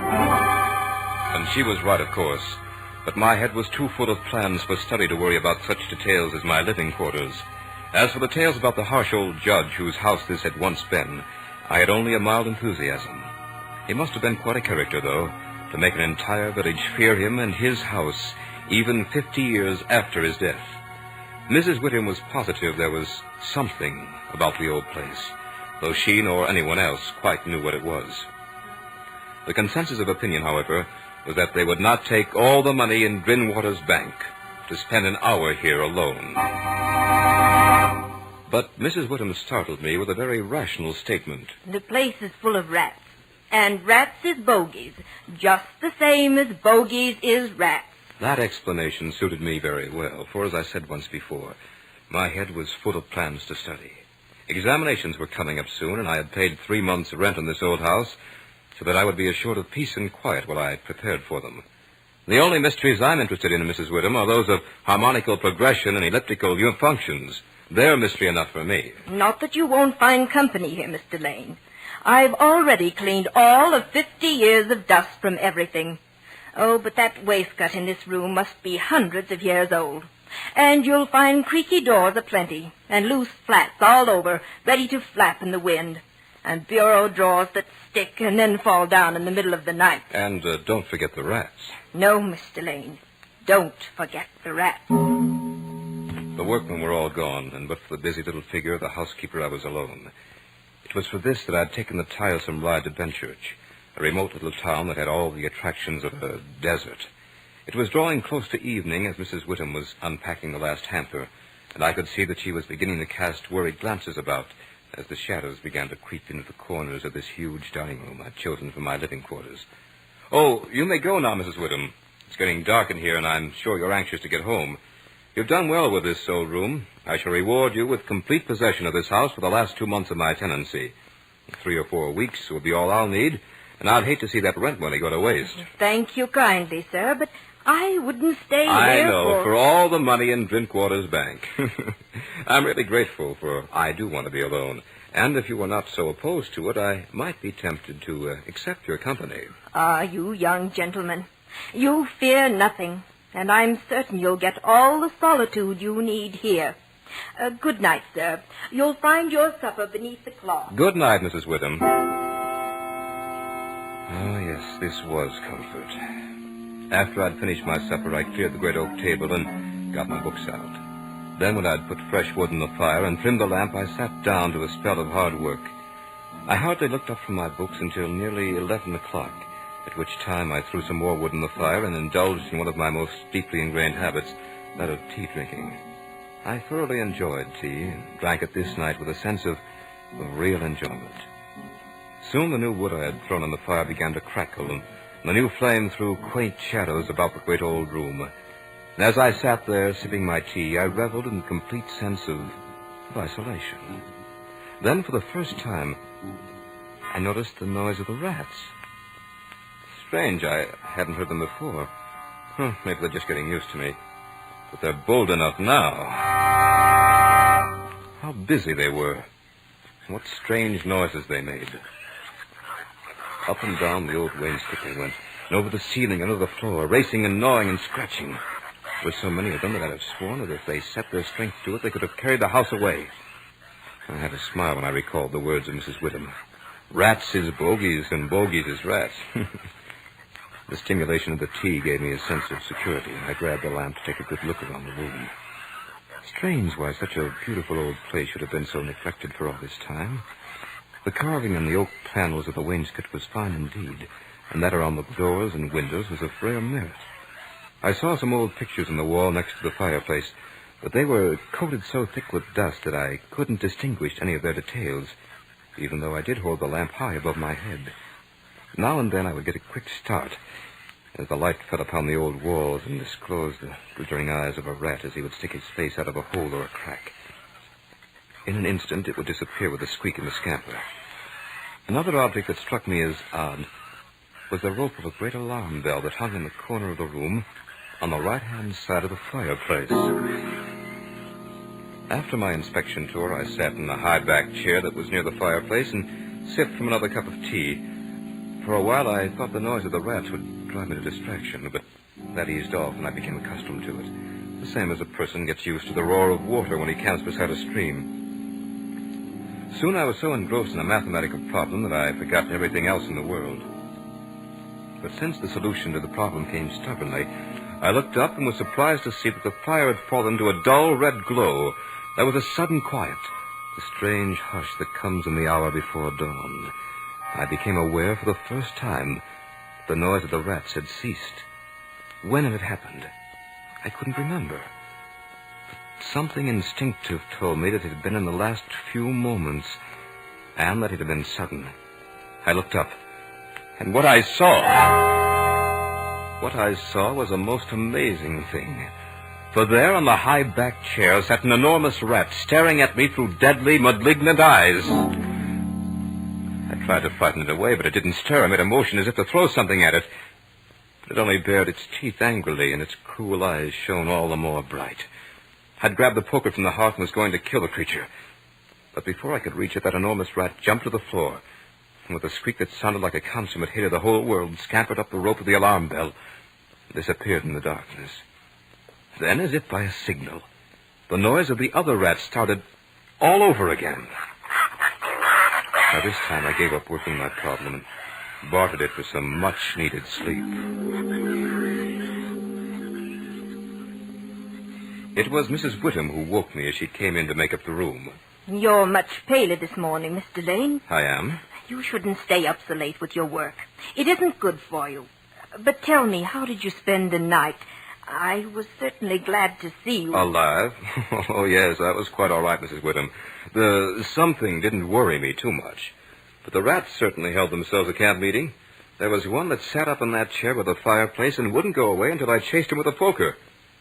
And she was right, of course. But my head was too full of plans for study to worry about such details as my living quarters. As for the tales about the harsh old judge whose house this had once been, I had only a mild enthusiasm. He must have been quite a character, though, to make an entire village fear him and his house, even 50 years after his death. Mrs. Whittam was positive there was something about the old place, though she nor anyone else quite knew what it was. The consensus of opinion, however, was that they would not take all the money in Grinwater's bank to spend an hour here alone. But Mrs. Whittam startled me with a very rational statement. The place is full of rats, and rats is bogies, just the same as bogies is rats. That explanation suited me very well, for as I said once before, my head was full of plans to study. Examinations were coming up soon, and I had paid 3 months' rent on this old house, so that I would be assured of peace and quiet while I prepared for them. The only mysteries I'm interested in, Mrs. Whittam, are those of harmonical progression and elliptical functions. They're mystery enough for me. Not that you won't find company here, Mr. Lane. I've already cleaned all of 50 years of dust from everything. Oh, but that waistcoat in this room must be hundreds of years old. And you'll find creaky doors aplenty, and loose flats all over, ready to flap in the wind. And bureau drawers that stick and then fall down in the middle of the night. And don't forget the rats. No, Mr. Lane. Don't forget the rats. The workmen were all gone, and but for the busy little figure of the housekeeper, I was alone. It was for this that I had taken the tiresome ride to Benchurch, a remote little town that had all the attractions of a desert. It was drawing close to evening as Mrs. Whittam was unpacking the last hamper, and I could see that she was beginning to cast worried glances about as the shadows began to creep into the corners of this huge dining room I'd chosen for my living quarters. "Oh, you may go now, Mrs. Whittam. It's getting dark in here, and I'm sure you're anxious to get home. You've done well with this old room. I shall reward you with complete possession of this house for the last 2 months of my tenancy. 3 or 4 weeks will be all I'll need, and I'd hate to see that rent money go to waste. Thank you kindly, sir, but I wouldn't stay here I know, for all the money in Drinkwater's bank. I'm really grateful, for I do want to be alone. And if you were not so opposed to it, I might be tempted to accept your company. Ah, you young gentlemen. You fear nothing, and I'm certain you'll get all the solitude you need here. Good night, sir. You'll find your supper beneath the cloth. Good night, Mrs. Witham. Oh, yes, this was comfort. After I'd finished my supper, I cleared the great oak table and got my books out. Then when I'd put fresh wood in the fire and trimmed the lamp, I sat down to a spell of hard work. I hardly looked up from my books until nearly 11 o'clock, at which time I threw some more wood in the fire and indulged in one of my most deeply ingrained habits, that of tea drinking. I thoroughly enjoyed tea and drank it this night with a sense of real enjoyment. Soon the new wood I had thrown on the fire began to crackle, and the new flame threw quaint shadows about the great old room. And as I sat there sipping my tea, I reveled in a complete sense of isolation. Then, for the first time, I noticed the noise of the rats. Strange, I hadn't heard them before. Maybe they're just getting used to me. But they're bold enough now. How busy they were. And what strange noises they made. Up and down the old wainscot they went, and over the ceiling and under the floor, racing and gnawing and scratching. There were so many of them that I'd have sworn that if they set their strength to it, they could have carried the house away. I had a smile when I recalled the words of Mrs. Witham. Rats is bogies, and bogies is rats. The stimulation of the tea gave me a sense of security, and I grabbed the lamp to take a good look around the room. Strange why such a beautiful old place should have been so neglected for all this time. The carving in the oak panels of the wainscot was fine indeed, and that around the doors and windows was of rare merit. I saw some old pictures on the wall next to the fireplace, but they were coated so thick with dust that I couldn't distinguish any of their details, even though I did hold the lamp high above my head. Now and then I would get a quick start as the light fell upon the old walls and disclosed the glittering eyes of a rat as he would stick his face out of a hole or a crack. In an instant, it would disappear with a squeak and a scamper. Another object that struck me as odd was the rope of a great alarm bell that hung in the corner of the room on the right-hand side of the fireplace. After my inspection tour, I sat in the high-backed chair that was near the fireplace and sipped from another cup of tea. For a while, I thought the noise of the rats would drive me to distraction, but that eased off and I became accustomed to it, the same as a person gets used to the roar of water when he camps beside a stream. Soon I was so engrossed in a mathematical problem that I forgot everything else in the world. But since the solution to the problem came stubbornly, I looked up and was surprised to see that the fire had fallen to a dull red glow. There was a sudden quiet, the strange hush that comes in the hour before dawn. I became aware for the first time the noise of the rats had ceased. When it had happened, I couldn't remember. But something instinctive told me that it had been in the last few moments, and that it had been sudden. I looked up, and what I saw was a most amazing thing. For there on the high-backed chair sat an enormous rat, staring at me through deadly, malignant eyes. I tried to frighten it away, but it didn't stir. I made a motion as if to throw something at it. But it only bared its teeth angrily, and its cruel eyes shone all the more bright. I'd grabbed the poker from the hearth and was going to kill the creature. But before I could reach it, that enormous rat jumped to the floor, and with a squeak that sounded like a consummate hit of the whole world, scampered up the rope of the alarm bell and disappeared in the darkness. Then, as if by a signal, the noise of the other rats started all over again. By this time, I gave up working my problem and bartered it for some much-needed sleep. It was Mrs. Witham who woke me as she came in to make up the room. You're much paler this morning, Mr. Lane. I am? You shouldn't stay up so late with your work. It isn't good for you. But tell me, how did you spend the night? I was certainly glad to see you. Alive? Oh, yes, that was quite all right, Mrs. Witham. The something didn't worry me too much. But the rats certainly held themselves a camp meeting. There was one that sat up in that chair by the fireplace and wouldn't go away until I chased him with a poker.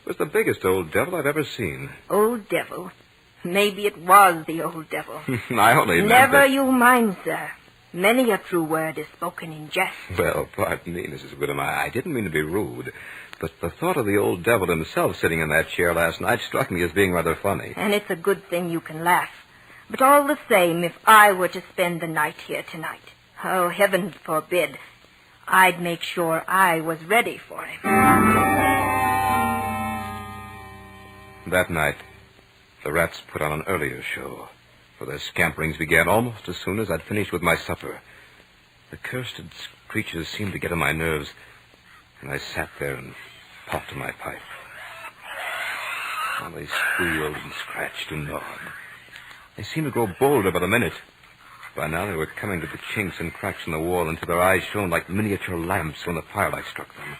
It was the biggest old devil I've ever seen. Old devil? Maybe it was the old devil. I only meant Never that... you mind, sir. Many a true word is spoken in jest. Well, pardon me, Mrs. Whittam. I didn't mean to be rude. But the thought of the old devil himself sitting in that chair last night struck me as being rather funny. And it's a good thing you can laugh. But all the same, if I were to spend the night here tonight, oh, heaven forbid, I'd make sure I was ready for him. That night, the rats put on an earlier show, for their scamperings began almost as soon as I'd finished with my supper. The cursed creatures seemed to get on my nerves, and I sat there and puffed my pipe. While they squealed and scratched and gnawed. They seemed to grow bolder by the minute. By now they were coming to the chinks and cracks in the wall until their eyes shone like miniature lamps when the firelight struck them.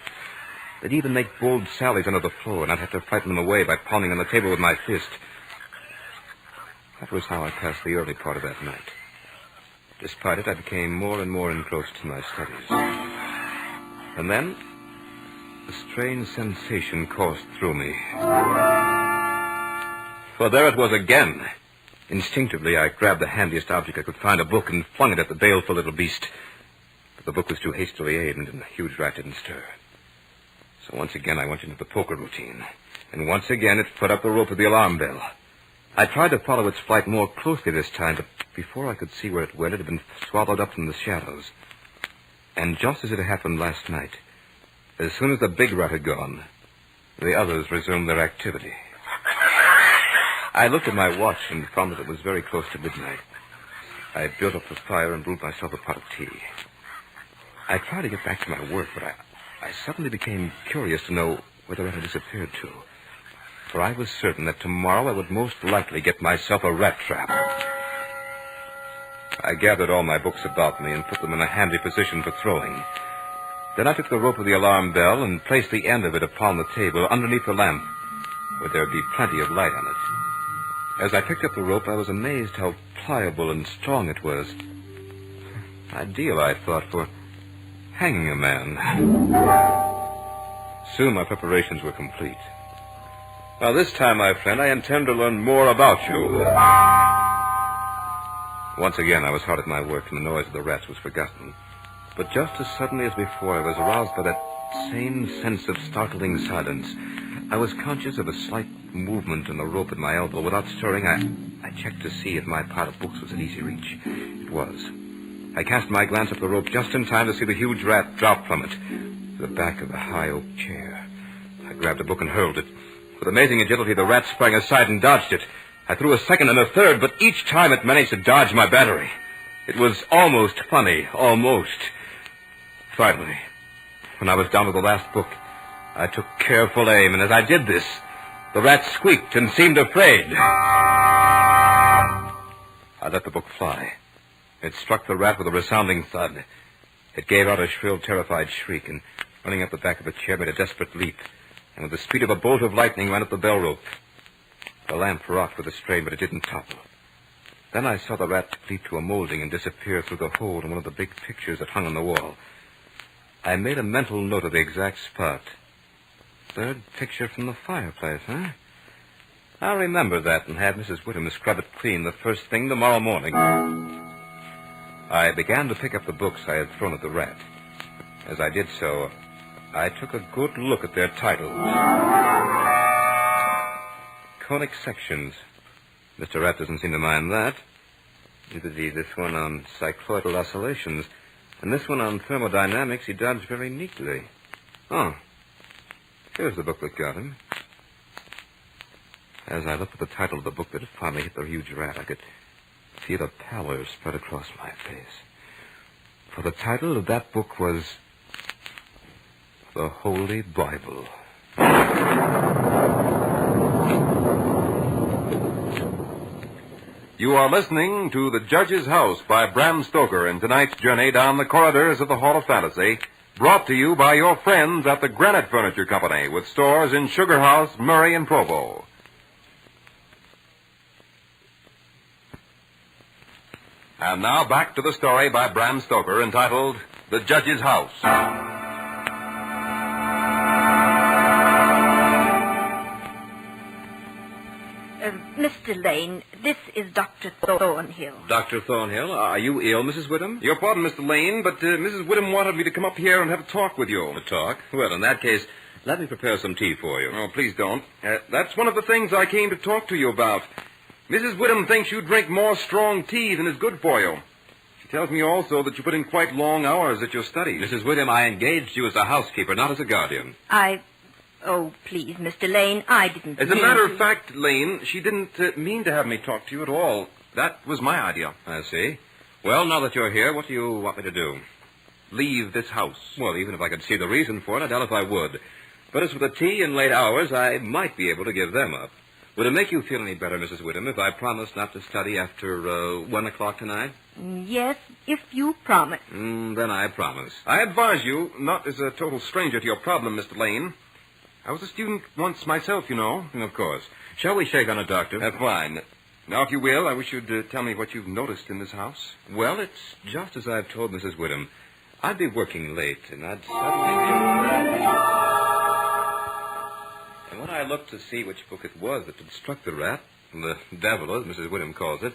They'd even make bold sallies under the floor, and I'd have to frighten them away by pounding on the table with my fist. That was how I passed the early part of that night. Despite it, I became more and more engrossed in my studies. And then, a strange sensation coursed through me. For there it was again. Instinctively, I grabbed the handiest object I could find, a book, and flung it at the baleful little beast. But the book was too hastily aimed, and the huge rat didn't stir. So once again, I went into the poker routine. And once again, it put up the rope of the alarm bell. I tried to follow its flight more closely this time, but before I could see where it went, it had been swallowed up in the shadows. And just as it had happened last night, as soon as the big rat had gone, the others resumed their activity. I looked at my watch and found that it was very close to midnight. I built up the fire and brewed myself a pot of tea. I tried to get back to my work, but I suddenly became curious to know where the rat had disappeared to. For I was certain that tomorrow I would most likely get myself a rat trap. I gathered all my books about me and put them in a handy position for throwing. Then I took the rope of the alarm bell and placed the end of it upon the table underneath the lamp, where there would be plenty of light on it. As I picked up the rope, I was amazed how pliable and strong it was. Ideal, I thought, for hanging a man. Soon my preparations were complete. Now, this time, my friend, I intend to learn more about you. Once again, I was hard at my work, and the noise of the rats was forgotten. But just as suddenly as before, I was aroused by that same sense of startling silence. I was conscious of a slight movement in the rope at my elbow. Without stirring, I checked to see if my pile of books was at easy reach. It was. I cast my glance up the rope just in time to see the huge rat drop from it to the back of the high oak chair. I grabbed a book and hurled it. With amazing agility, the rat sprang aside and dodged it. I threw a second and a third, but each time it managed to dodge my battery. It was almost funny, almost. Finally, when I was down to the last book, I took careful aim, and as I did this, the rat squeaked and seemed afraid. I let the book fly. It struck the rat with a resounding thud. It gave out a shrill, terrified shriek, and running up the back of the chair, made a desperate leap, and with the speed of a bolt of lightning ran up the bell rope. The lamp rocked with a strain, but it didn't topple. Then I saw the rat leap to a molding and disappear through the hole in one of the big pictures that hung on the wall. I made a mental note of the exact spot. Third picture from the fireplace, huh? I'll remember that and have Mrs. Whittam scrub it clean the first thing tomorrow morning. I began to pick up the books I had thrown at the rat. As I did so, I took a good look at their titles. Conic sections. Mr. Rat doesn't seem to mind that. Neither did this one on cycloidal oscillations. And this one on thermodynamics he dodged very neatly. Oh. Here's the book that got him. As I looked at the title of the book that had finally hit the huge rat, I could feel a pallor spread across my face. For the title of that book was The Holy Bible. You are listening to The Judge's House by Bram Stoker in tonight's journey down the corridors of the Hall of Fantasy, brought to you by your friends at the Granite Furniture Company, with stores in Sugar House, Murray, and Provo. And now back to the story by Bram Stoker entitled The Judge's House. Mr. Lane, this is Dr. Thornhill. Dr. Thornhill, are you ill, Mrs. Whittam? Your pardon, Mr. Lane, but Mrs. Whittam wanted me to come up here and have a talk with you. A talk? Well, in that case, let me prepare some tea for you. Oh, please don't. That's one of the things I came to talk to you about. Mrs. Whittam thinks you drink more strong tea than is good for you. She tells me also that you put in quite long hours at your studies. Mrs. Whittam, I engaged you as a housekeeper, not as a guardian. Oh, please, Mr. Lane, I didn't As a matter of fact, Lane, she didn't mean to have me talk to you at all. That was my idea. I see. Well, now that you're here, what do you want me to do? Leave this house. Well, even if I could see the reason for it, I doubt if I would. But as for the tea and late hours, I might be able to give them up. Would it make you feel any better, Mrs. Whittam, if I promised not to study after 1 o'clock tonight? Yes, if you promise. Then I promise. I advise you, not as a total stranger to your problem, Mr. Lane. I was a student once myself, you know. Of course. Shall we shake on it, Doctor? Fine. Now, if you will, I wish you'd tell me what you've noticed in this house. Well, it's just as I've told Mrs. Whittam. I'd be working late, and I'd suddenly... And when I looked to see which book it was that had struck the rat, the devil, as Mrs. Whittam calls it,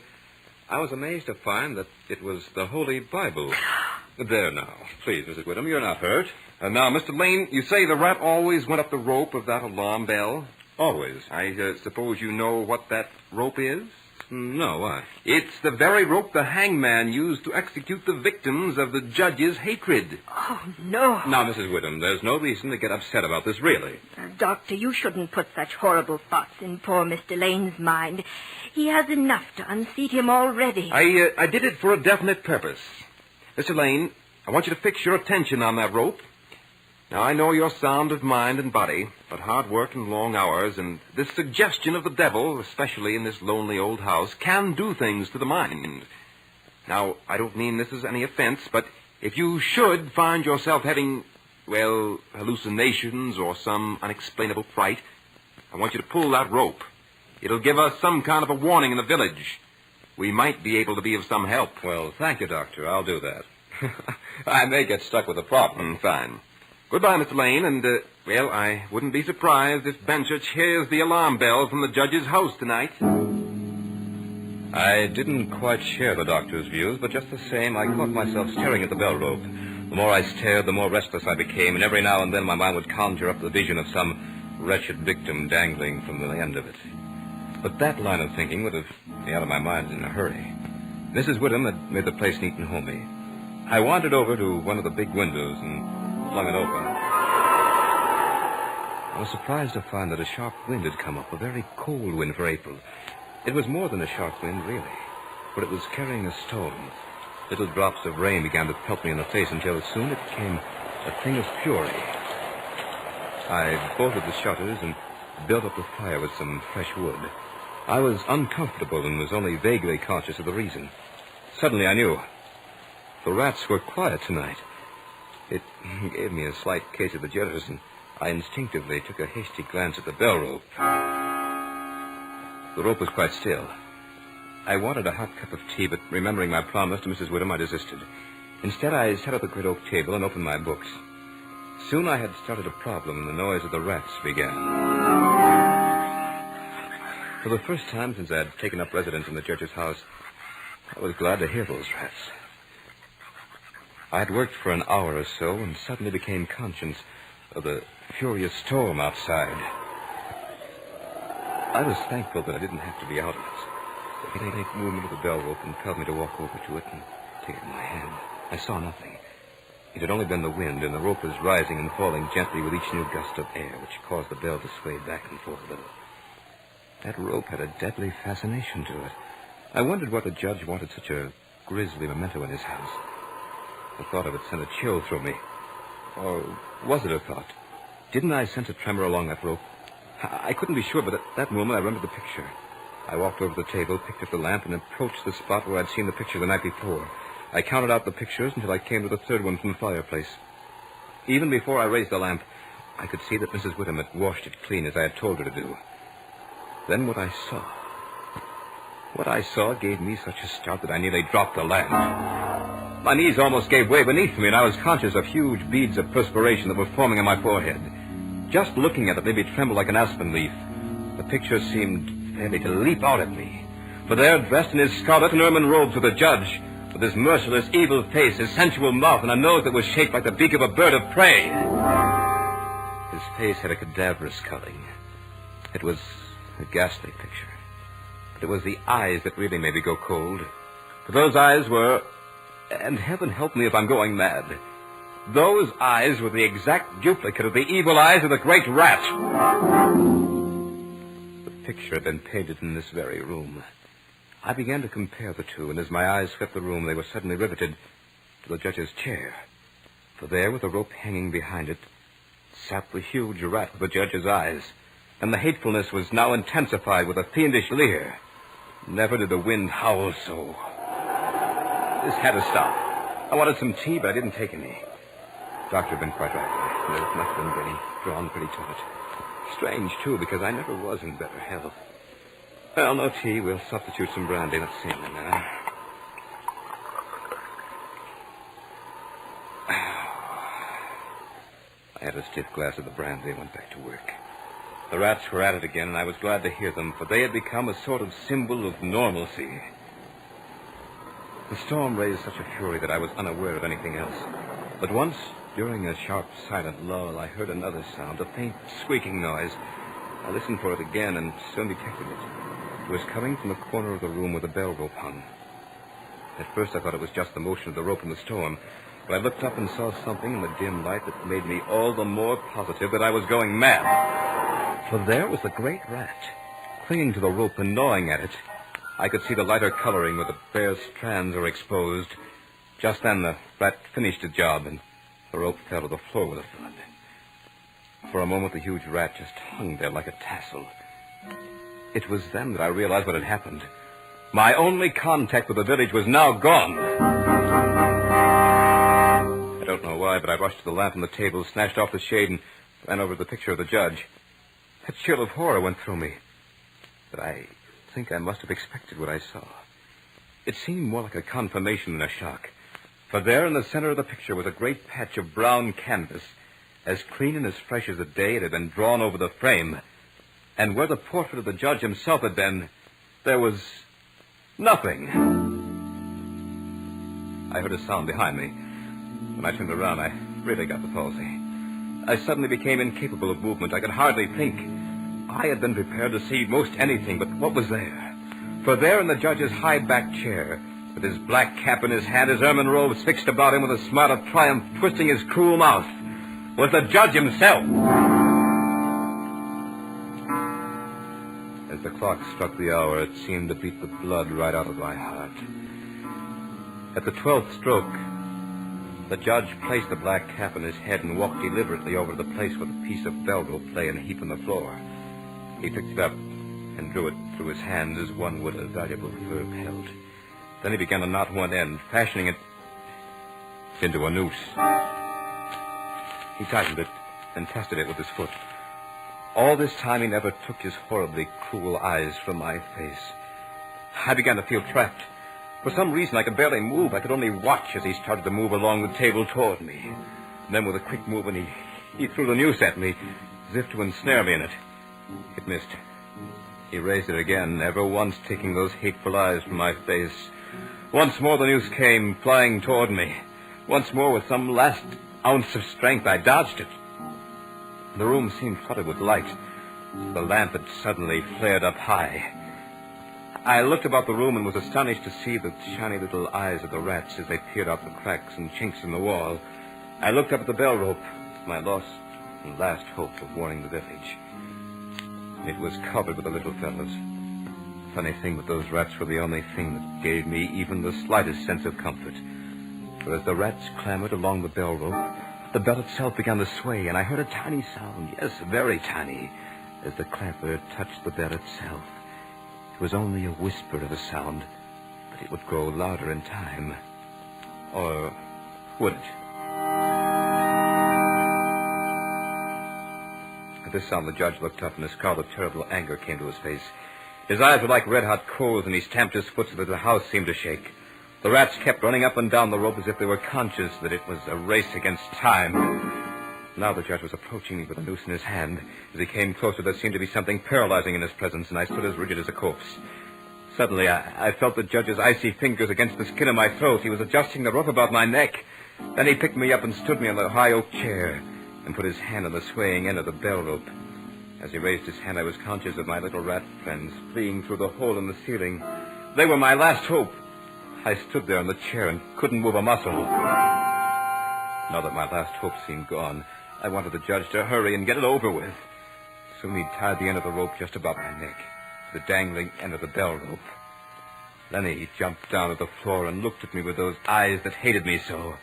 I was amazed to find that it was the Holy Bible. There now. Please, Mrs. Whittam, you're not hurt. Now, Mr. Lane, you say the rat always went up the rope of that alarm bell? Always. I suppose you know what that rope is? No, why? It's the very rope the hangman used to execute the victims of the judge's hatred. Oh, no. Now, Mrs. Whittam, there's no reason to get upset about this, really. Doctor, you shouldn't put such horrible thoughts in poor Mr. Lane's mind. He has enough to unseat him already. I did it for a definite purpose. Mr. Lane, I want you to fix your attention on that rope. Now, I know you're sound of mind and body, but hard work and long hours and this suggestion of the devil, especially in this lonely old house, can do things to the mind. Now, I don't mean this as any offense, but if you should find yourself having, well, hallucinations or some unexplainable fright, I want you to pull that rope. It'll give us some kind of a warning in the village. We might be able to be of some help. Well, thank you, Doctor. I'll do that. I may get stuck with a problem. Fine. Goodbye, Mr. Lane, and, well, I wouldn't be surprised if Benchurch hears the alarm bell from the judge's house tonight. I didn't quite share the doctor's views, but just the same, I caught myself staring at the bell rope. The more I stared, the more restless I became, and every now and then my mind would conjure up the vision of some wretched victim dangling from the end of it. But that line of thinking would have me out of my mind in a hurry. Mrs. Whittam had made the place neat and homey. I wandered over to one of the big windows and flung it open. I was surprised to find that a sharp wind had come up, a very cold wind for April. It was more than a sharp wind, really, for it was carrying a storm. Little drops of rain began to pelt me in the face until soon it became a thing of fury. I bolted the shutters and built up the fire with some fresh wood. I was uncomfortable and was only vaguely conscious of the reason. Suddenly I knew. The rats were quiet tonight. It gave me a slight case of the jitters, and I instinctively took a hasty glance at the bell rope. The rope was quite still. I wanted a hot cup of tea, but remembering my promise to Mrs. Whittam, I desisted. Instead, I sat at the great oak table and opened my books. Soon I had started a problem, and the noise of the rats began. For the first time since I had taken up residence in the judge's house, I was glad to hear those rats. I had worked for an hour or so and suddenly became conscious of the furious storm outside. I was thankful that I didn't have to be out of it. The faint movement of the bell rope compelled me to walk over to it and take it in my hand. I saw nothing. It had only been the wind, and the rope was rising and falling gently with each new gust of air, which caused the bell to sway back and forth a little. That rope had a deadly fascination to it. I wondered what the judge wanted such a grisly memento in his house. The thought of it sent a chill through me. Or was it a thought? Didn't I sense a tremor along that rope? I couldn't be sure, but at that moment I remembered the picture. I walked over to the table, picked up the lamp, and approached the spot where I'd seen the picture the night before. I counted out the pictures until I came to the third one from the fireplace. Even before I raised the lamp, I could see that Mrs. Whittam had washed it clean as I had told her to do. Then what I saw gave me such a start that I nearly dropped the lamp. My knees almost gave way beneath me, and I was conscious of huge beads of perspiration that were forming on my forehead. Just looking at it made me tremble like an aspen leaf. The picture seemed fairly to leap out at me. For there, dressed in his scarlet and ermine robes with the judge, with his merciless, evil face, his sensual mouth, and a nose that was shaped like the beak of a bird of prey. His face had a cadaverous coloring. It was a ghastly picture. But it was the eyes that really made me go cold. For those eyes were, and heaven help me if I'm going mad, those eyes were the exact duplicate of the evil eyes of the great rat. The picture had been painted in this very room. I began to compare the two, and as my eyes swept the room, they were suddenly riveted to the judge's chair. For there, with a rope hanging behind it, sat the huge rat with the judge's eyes, and the hatefulness was now intensified with a fiendish leer. Never did the wind howl so. This had to stop. I wanted some tea, but I didn't take any. The doctor had been quite right. The nerve must have been getting drawn pretty taut. Strange, too, because I never was in better health. Well, no tea. We'll substitute some brandy. Let's see now. I had a stiff glass of the brandy and went back to work. The rats were at it again, and I was glad to hear them, for they had become a sort of symbol of normalcy. The storm raised such a fury that I was unaware of anything else. But once, during a sharp, silent lull, I heard another sound, a faint, squeaking noise. I listened for it again and soon detected it. It was coming from the corner of the room where the bell rope hung. At first I thought it was just the motion of the rope in the storm, but I looked up and saw something in the dim light that made me all the more positive that I was going mad. For there was the great rat, clinging to the rope and gnawing at it. I could see the lighter coloring where the bare strands were exposed. Just then the rat finished its job, and the rope fell to the floor with a thud. For a moment, the huge rat just hung there like a tassel. It was then that I realized what had happened. My only contact with the village was now gone. I don't know why, but I rushed to the lamp on the table, snatched off the shade, and ran over to the picture of the judge. A chill of horror went through me. But I think I must have expected what I saw. It seemed more like a confirmation than a shock. For there in the center of the picture was a great patch of brown canvas, as clean and as fresh as the day it had been drawn over the frame. And where the portrait of the judge himself had been, there was nothing. I heard a sound behind me. When I turned around, I really got the palsy. I suddenly became incapable of movement. I could hardly think. I had been prepared to see most anything, but what was there? For there in the judge's high-backed chair, with his black cap in his hand, his ermine robes fixed about him with a smile of triumph twisting his cruel mouth, was the judge himself. As the clock struck the hour, it seemed to beat the blood right out of my heart. At the 12th stroke, the judge placed the black cap on his head and walked deliberately over to the place where the piece of bell rope lay in a heap on the floor. He picked it up and drew it through his hands as one would a valuable fur pelt. Then he began to knot one end, fashioning it into a noose. He tightened it and tested it with his foot. All this time he never took his horribly cruel eyes from my face. I began to feel trapped. For some reason I could barely move. I could only watch as he started to move along the table toward me. And then with a quick movement he threw the noose at me, as if to ensnare me in it. It missed. He raised it again, never once taking those hateful eyes from my face. Once more the noose came, flying toward me. Once more, with some last ounce of strength, I dodged it. The room seemed flooded with light. The lamp had suddenly flared up high. I looked about the room and was astonished to see the shiny little eyes of the rats as they peered out the cracks and chinks in the wall. I looked up at the bell rope, my lost and last hope of warning the village. It was covered with the little fellows. Funny thing, but those rats were the only thing that gave me even the slightest sense of comfort. For as the rats clambered along the bell rope, the bell itself began to sway, and I heard a tiny sound, yes, very tiny, as the clamper touched the bell itself. It was only a whisper of a sound, but it would grow louder in time. Or would it? At this sound, the judge looked up, and a scowl of terrible anger came to his face. His eyes were like red-hot coals, and he stamped his foot so that the house seemed to shake. The rats kept running up and down the rope as if they were conscious that it was a race against time. Now the judge was approaching me with a noose in his hand. As he came closer, there seemed to be something paralyzing in his presence, and I stood as rigid as a corpse. Suddenly, I felt the judge's icy fingers against the skin of my throat. He was adjusting the rope about my neck. Then he picked me up and stood me on the high oak chair and put his hand on the swaying end of the bell rope. As he raised his hand, I was conscious of my little rat friends fleeing through the hole in the ceiling. They were my last hope. I stood there in the chair and couldn't move a muscle. Now that my last hope seemed gone, I wanted the judge to hurry and get it over with. Soon he'd tied the end of the rope just about my neck, the dangling end of the bell rope. Then he jumped down to the floor and looked at me with those eyes that hated me so.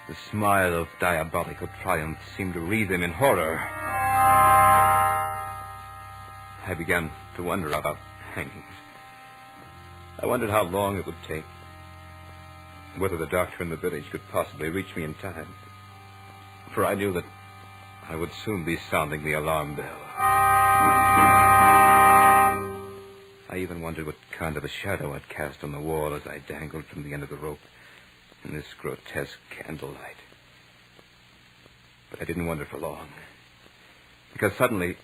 The smile of diabolical triumph seemed to wreathe him in horror. I began to wonder about hangings. I wondered how long it would take, whether the doctor in the village could possibly reach me in time. For I knew that I would soon be sounding the alarm bell. I even wondered what kind of a shadow I'd cast on the wall as I dangled from the end of the rope in this grotesque candlelight. But I didn't wonder for long, because suddenly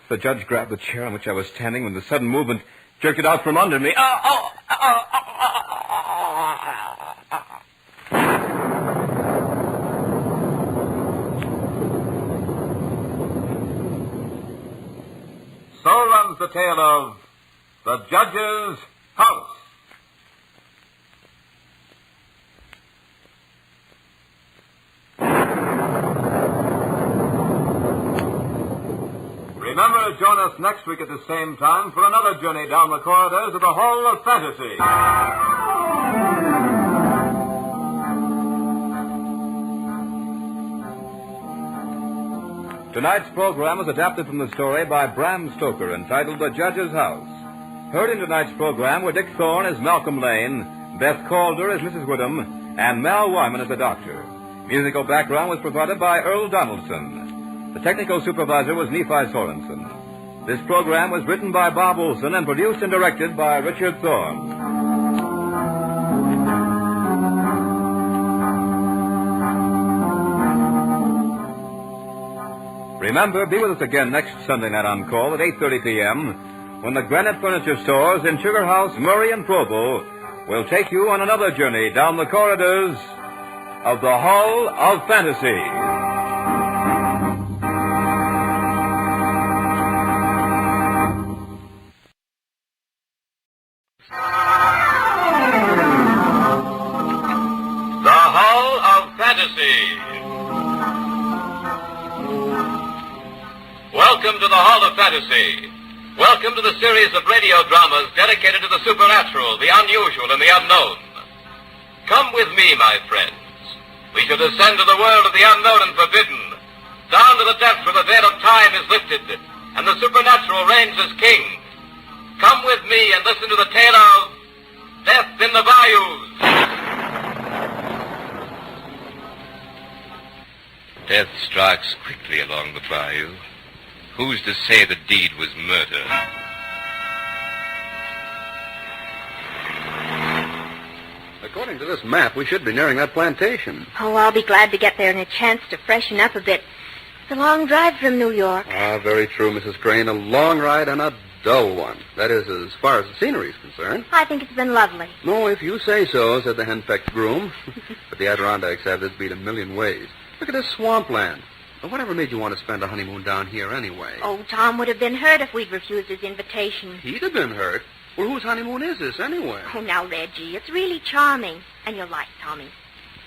the judge grabbed the chair on which I was standing with a sudden movement, jerked it out from under me. So runs the tale of The Judge's House. Remember to join us next week at the same time for another journey down the corridors of the Hall of Fantasy. Tonight's program was adapted from the story by Bram Stoker entitled The Judge's House. Heard in tonight's program were Dick Thorne as Malcolm Lane, Beth Calder as Mrs. Woodham, and Mal Wyman as the doctor. Musical background was provided by Earl Donaldson. The technical supervisor was Nephi Sorensen. This program was written by Bob Olson and produced and directed by Richard Thorne. Remember, be with us again next Sunday night on call at 8:30 p.m. when the Granite Furniture Stores in Sugar House, Murray, and Provo will take you on another journey down the corridors of the Hall of Fantasy. Welcome to the Hall of Fantasy. Welcome to the series of radio dramas dedicated to the supernatural, the unusual, and the unknown. Come with me, my friends. We shall descend to the world of the unknown and forbidden, down to the depths where the veil of time is lifted, and the supernatural reigns as king. Come with me and listen to the tale of Death in the Bayous. Death strikes quickly along the bayou. Who's to say the deed was murder? According to this map, we should be nearing that plantation. Oh, I'll be glad to get there in a chance to freshen up a bit. It's a long drive from New York. Ah, very true, Mrs. Crane. A long ride and a dull one. That is, as far as the scenery is concerned. I think it's been lovely. No, if you say so, said the henpecked groom. But the Adirondacks have this beat a million ways. Look at this swampland. Well, whatever made you want to spend a honeymoon down here anyway? Oh, Tom would have been hurt if we'd refused his invitation. He'd have been hurt. Well, whose honeymoon is this anyway? Oh, now, Reggie, it's really charming. And you'll like Tommy.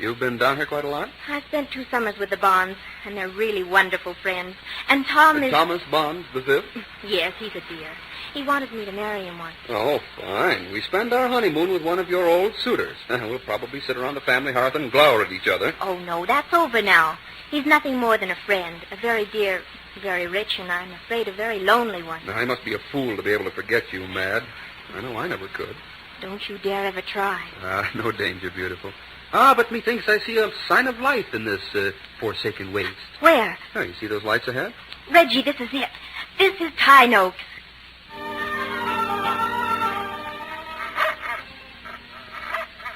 You've been down here quite a lot? I spent 2 summers with the Bonds, and they're really wonderful friends. And Tom is... Thomas Bonds, the fifth? Yes, he's a dear. He wanted me to marry him once. Oh, fine. We spend our honeymoon with one of your old suitors. We'll probably sit around the family hearth and glower at each other. Oh, no, that's over now. He's nothing more than a friend, a very dear, very rich, and I'm afraid a very lonely one. Now, I must be a fool to be able to forget you, Mad. I know I never could. Don't you dare ever try. No danger, beautiful. But methinks I see a sign of life in this forsaken waste. Where? Oh, you see those lights ahead? Reggie, this is it. This is Pine Oaks.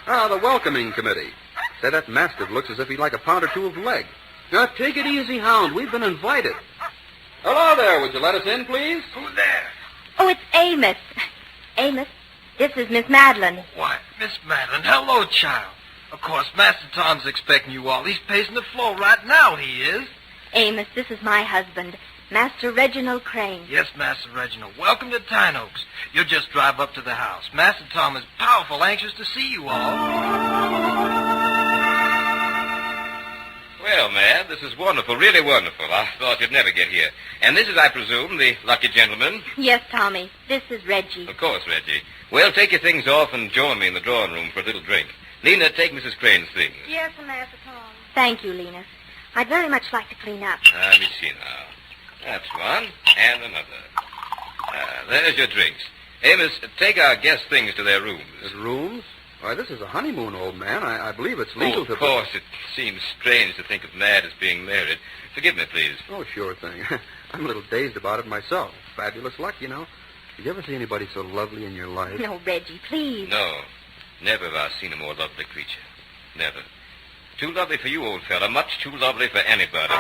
The welcoming committee. Say, that mastiff looks as if he'd like a pound or two of leg. Now, take it easy, Hound. We've been invited. Hello there. Would you let us in, please? Who's there? Oh, it's Amos. Amos, this is Miss Madeline. Why, Miss Madeline, hello, child. Of course, Master Tom's expecting you all. He's pacing the floor right now, he is. Amos, this is my husband, Master Reginald Crane. Yes, Master Reginald. Welcome to Tyne Oaks. You'll just drive up to the house. Master Tom is powerful anxious to see you all. Well, Mad, this is wonderful, really wonderful. I thought you'd never get here. And this is, I presume, the lucky gentleman? Yes, Tommy. This is Reggie. Of course, Reggie. Well, take your things off and join me in the drawing room for a little drink. Lena, take Mrs. Crane's things. Yes, Master Tom. Thank you, Lena. I'd very much like to clean up. Let me see now. That's one, and another. There's your drinks. Amos, take our guest things to their rooms. His rooms? Why, this is a honeymoon, old man. I believe it's legal to... Of course, it seems strange to think of Mad as being married. Forgive me, please. Oh, sure thing. I'm a little dazed about it myself. Fabulous luck, you know. Did you ever see anybody so lovely in your life? No, Reggie, please. No. Never have I seen a more lovely creature. Never. Too lovely for you, old fella. Much too lovely for anybody.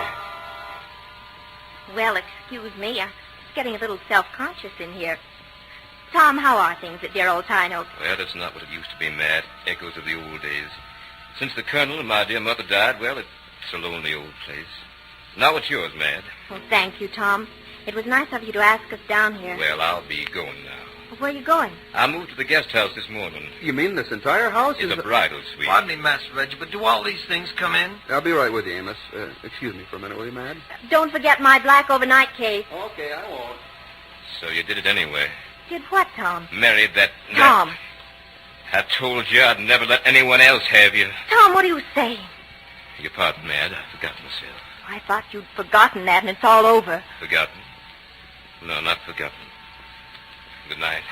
Well, excuse me. I'm getting a little self-conscious in here. Tom, how are things at dear old Tyne Oaks? Well, it's not what it used to be, Mad. Echoes of the old days. Since the Colonel and my dear mother died, well, it's a lonely old place. Now it's yours, Mad. Well, thank you, Tom. It was nice of you to ask us down here. Well, I'll be going now. Where are you going? I moved to the guest house this morning. You mean this entire house is a bridal suite. Pardon me, Master Reggie, but do all these things come in? I'll be right with you, Amos. Excuse me for a minute, will you, Mad? Don't forget my black overnight case. Okay, I won't. So you did it anyway. Did what, Tom? Married that... Tom. I told you I'd never let anyone else have you. Tom, what are you saying? Your pardon, Mad. I forgot myself. I thought you'd forgotten that and it's all over. Forgotten? No, not forgotten. Good night.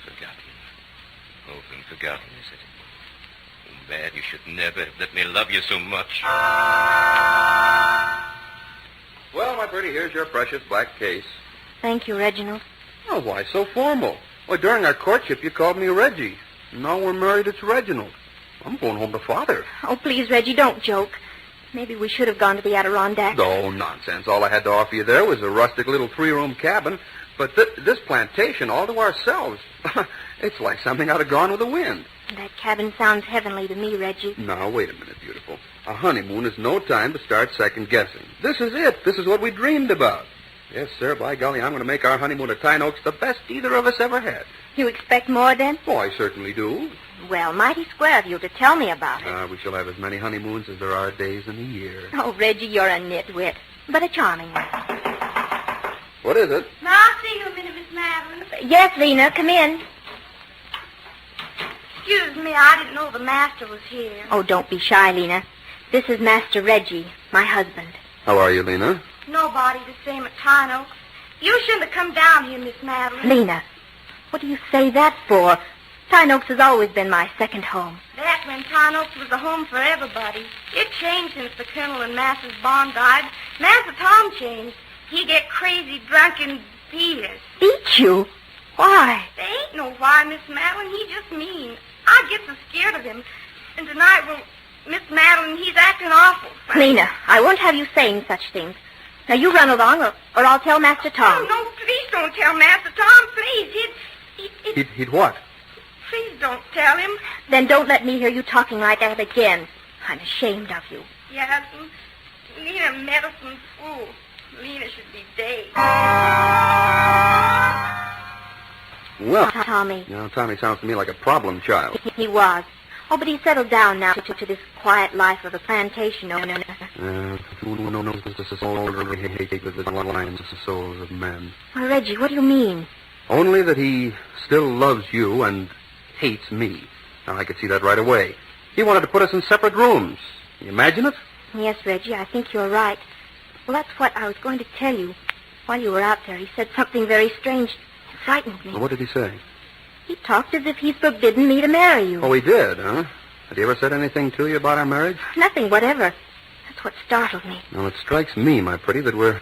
Forgotten. Oh, been forgotten, is it? Oh, Mad, you should never have let me love you so much. Well, my pretty, here's your precious black case. Thank you, Reginald. Oh, why so formal? Well, during our courtship, you called me Reggie. Now we're married, it's Reginald. I'm going home to Father. Oh, please, Reggie, don't joke. Maybe we should have gone to the Adirondacks. Oh, nonsense. All I had to offer you there was a rustic little 3-room cabin. But this plantation all to ourselves. It's like something out of Gone with the Wind. That cabin sounds heavenly to me, Reggie. Now, wait a minute, beautiful. A honeymoon is no time to start second-guessing. This is it. This is what we dreamed about. Yes, sir. By golly, I'm going to make our honeymoon at Tyne Oaks the best either of us ever had. You expect more, then? Oh, I certainly do. Well, mighty square of you to tell me about it. We shall have as many honeymoons as there are days in a year. Oh, Reggie, you're a nitwit, but a charming one. What is it? May I see you a minute, Miss Madeline? Yes, Lena, come in. Excuse me, I didn't know the master was here. Oh, don't be shy, Lena. This is Master Reggie, my husband. How are you, Lena? Nobody the same at Tyne Oaks. You shouldn't have come down here, Miss Madeline. Lena, what do you say that for? Tyne Oaks has always been my second home. Back when Tyne Oaks was the home for everybody. It changed since the Colonel and Master's Bond died. Master Tom changed. He get crazy, drunk, and beat us. Beat you? Why? There ain't no why, Miss Madeline. He just mean. I get so scared of him. And tonight, well, Miss Madeline, he's acting awful. Lena, I won't have you saying such things. Now, you run along, or I'll tell Master Tom. Oh, no, please don't tell Master Tom, please. He'd what? Please don't tell him. Then don't let me hear you talking like that again. I'm ashamed of you. Yes, Lena medicine fool. Lena should be dead. Well, Tommy. Now, Tommy sounds to me like a problem child. He was. Oh, but he's settled down now to this quiet life of the plantation owner. Who knows the souls of men? Well, Reggie, what do you mean? Only that he still loves you and hates me. Now, I could see that right away. He wanted to put us in separate rooms. Can you imagine it? Yes, Reggie, I think you're right. Well, that's what I was going to tell you. While you were out there, he said something very strange. It frightened me. Well, what did he say? He talked as if he's forbidden me to marry you. Oh, he did, huh? Had he ever said anything to you about our marriage? Nothing whatever. That's what startled me. Well, it strikes me, my pretty, that we're...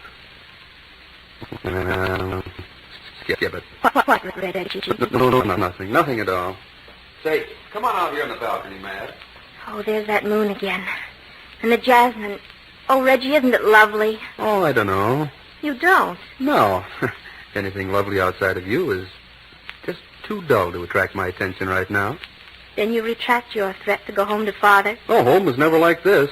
Skip it. What, Reggie? No, nothing. Nothing at all. Say, come on out here on the balcony, Mad. Oh, there's that moon again. And the jasmine. Oh, Reggie, isn't it lovely? Oh, I don't know. You don't? No. Anything lovely outside of you is just too dull to attract my attention right now. Then you retract your threat to go home to Father? Oh, home was never like this.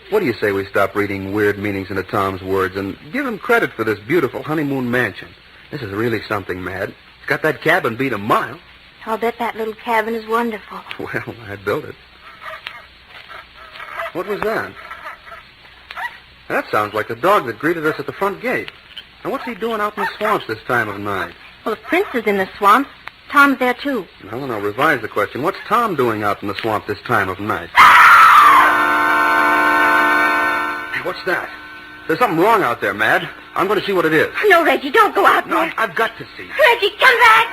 What do you say we stop reading weird meanings into Tom's words and give him credit for this beautiful honeymoon mansion? This is really something, Mad. It's got that cabin beat a mile. I'll bet that little cabin is wonderful. Well, I built it. What was that? That sounds like the dog that greeted us at the front gate. Now, what's he doing out in the swamps this time of night? Well, if Prince is in the swamps, Tom's there, too. Well, then I'll revise the question. What's Tom doing out in the swamp this time of night? Hey, what's that? There's something wrong out there, Mad. I'm going to see what it is. No, Reggie, don't go out No, there. I've got to see. Reggie, come back!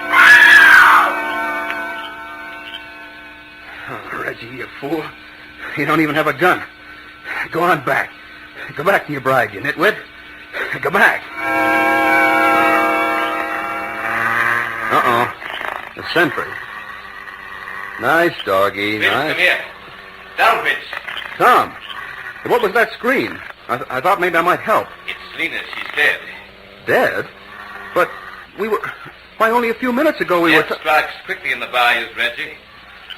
Oh, Reggie, you fool. You don't even have a gun. Go on back. Go back to your bride, you nitwit. Go back. Uh-oh. The sentry. Nice doggy. Vince, nice. come here. Down, Vince. Tom, what was that scream? I thought maybe I might help. It's Lena. She's dead. Dead? But we were... Why, only a few minutes ago we Death were... strikes quickly in the bayous, Reggie.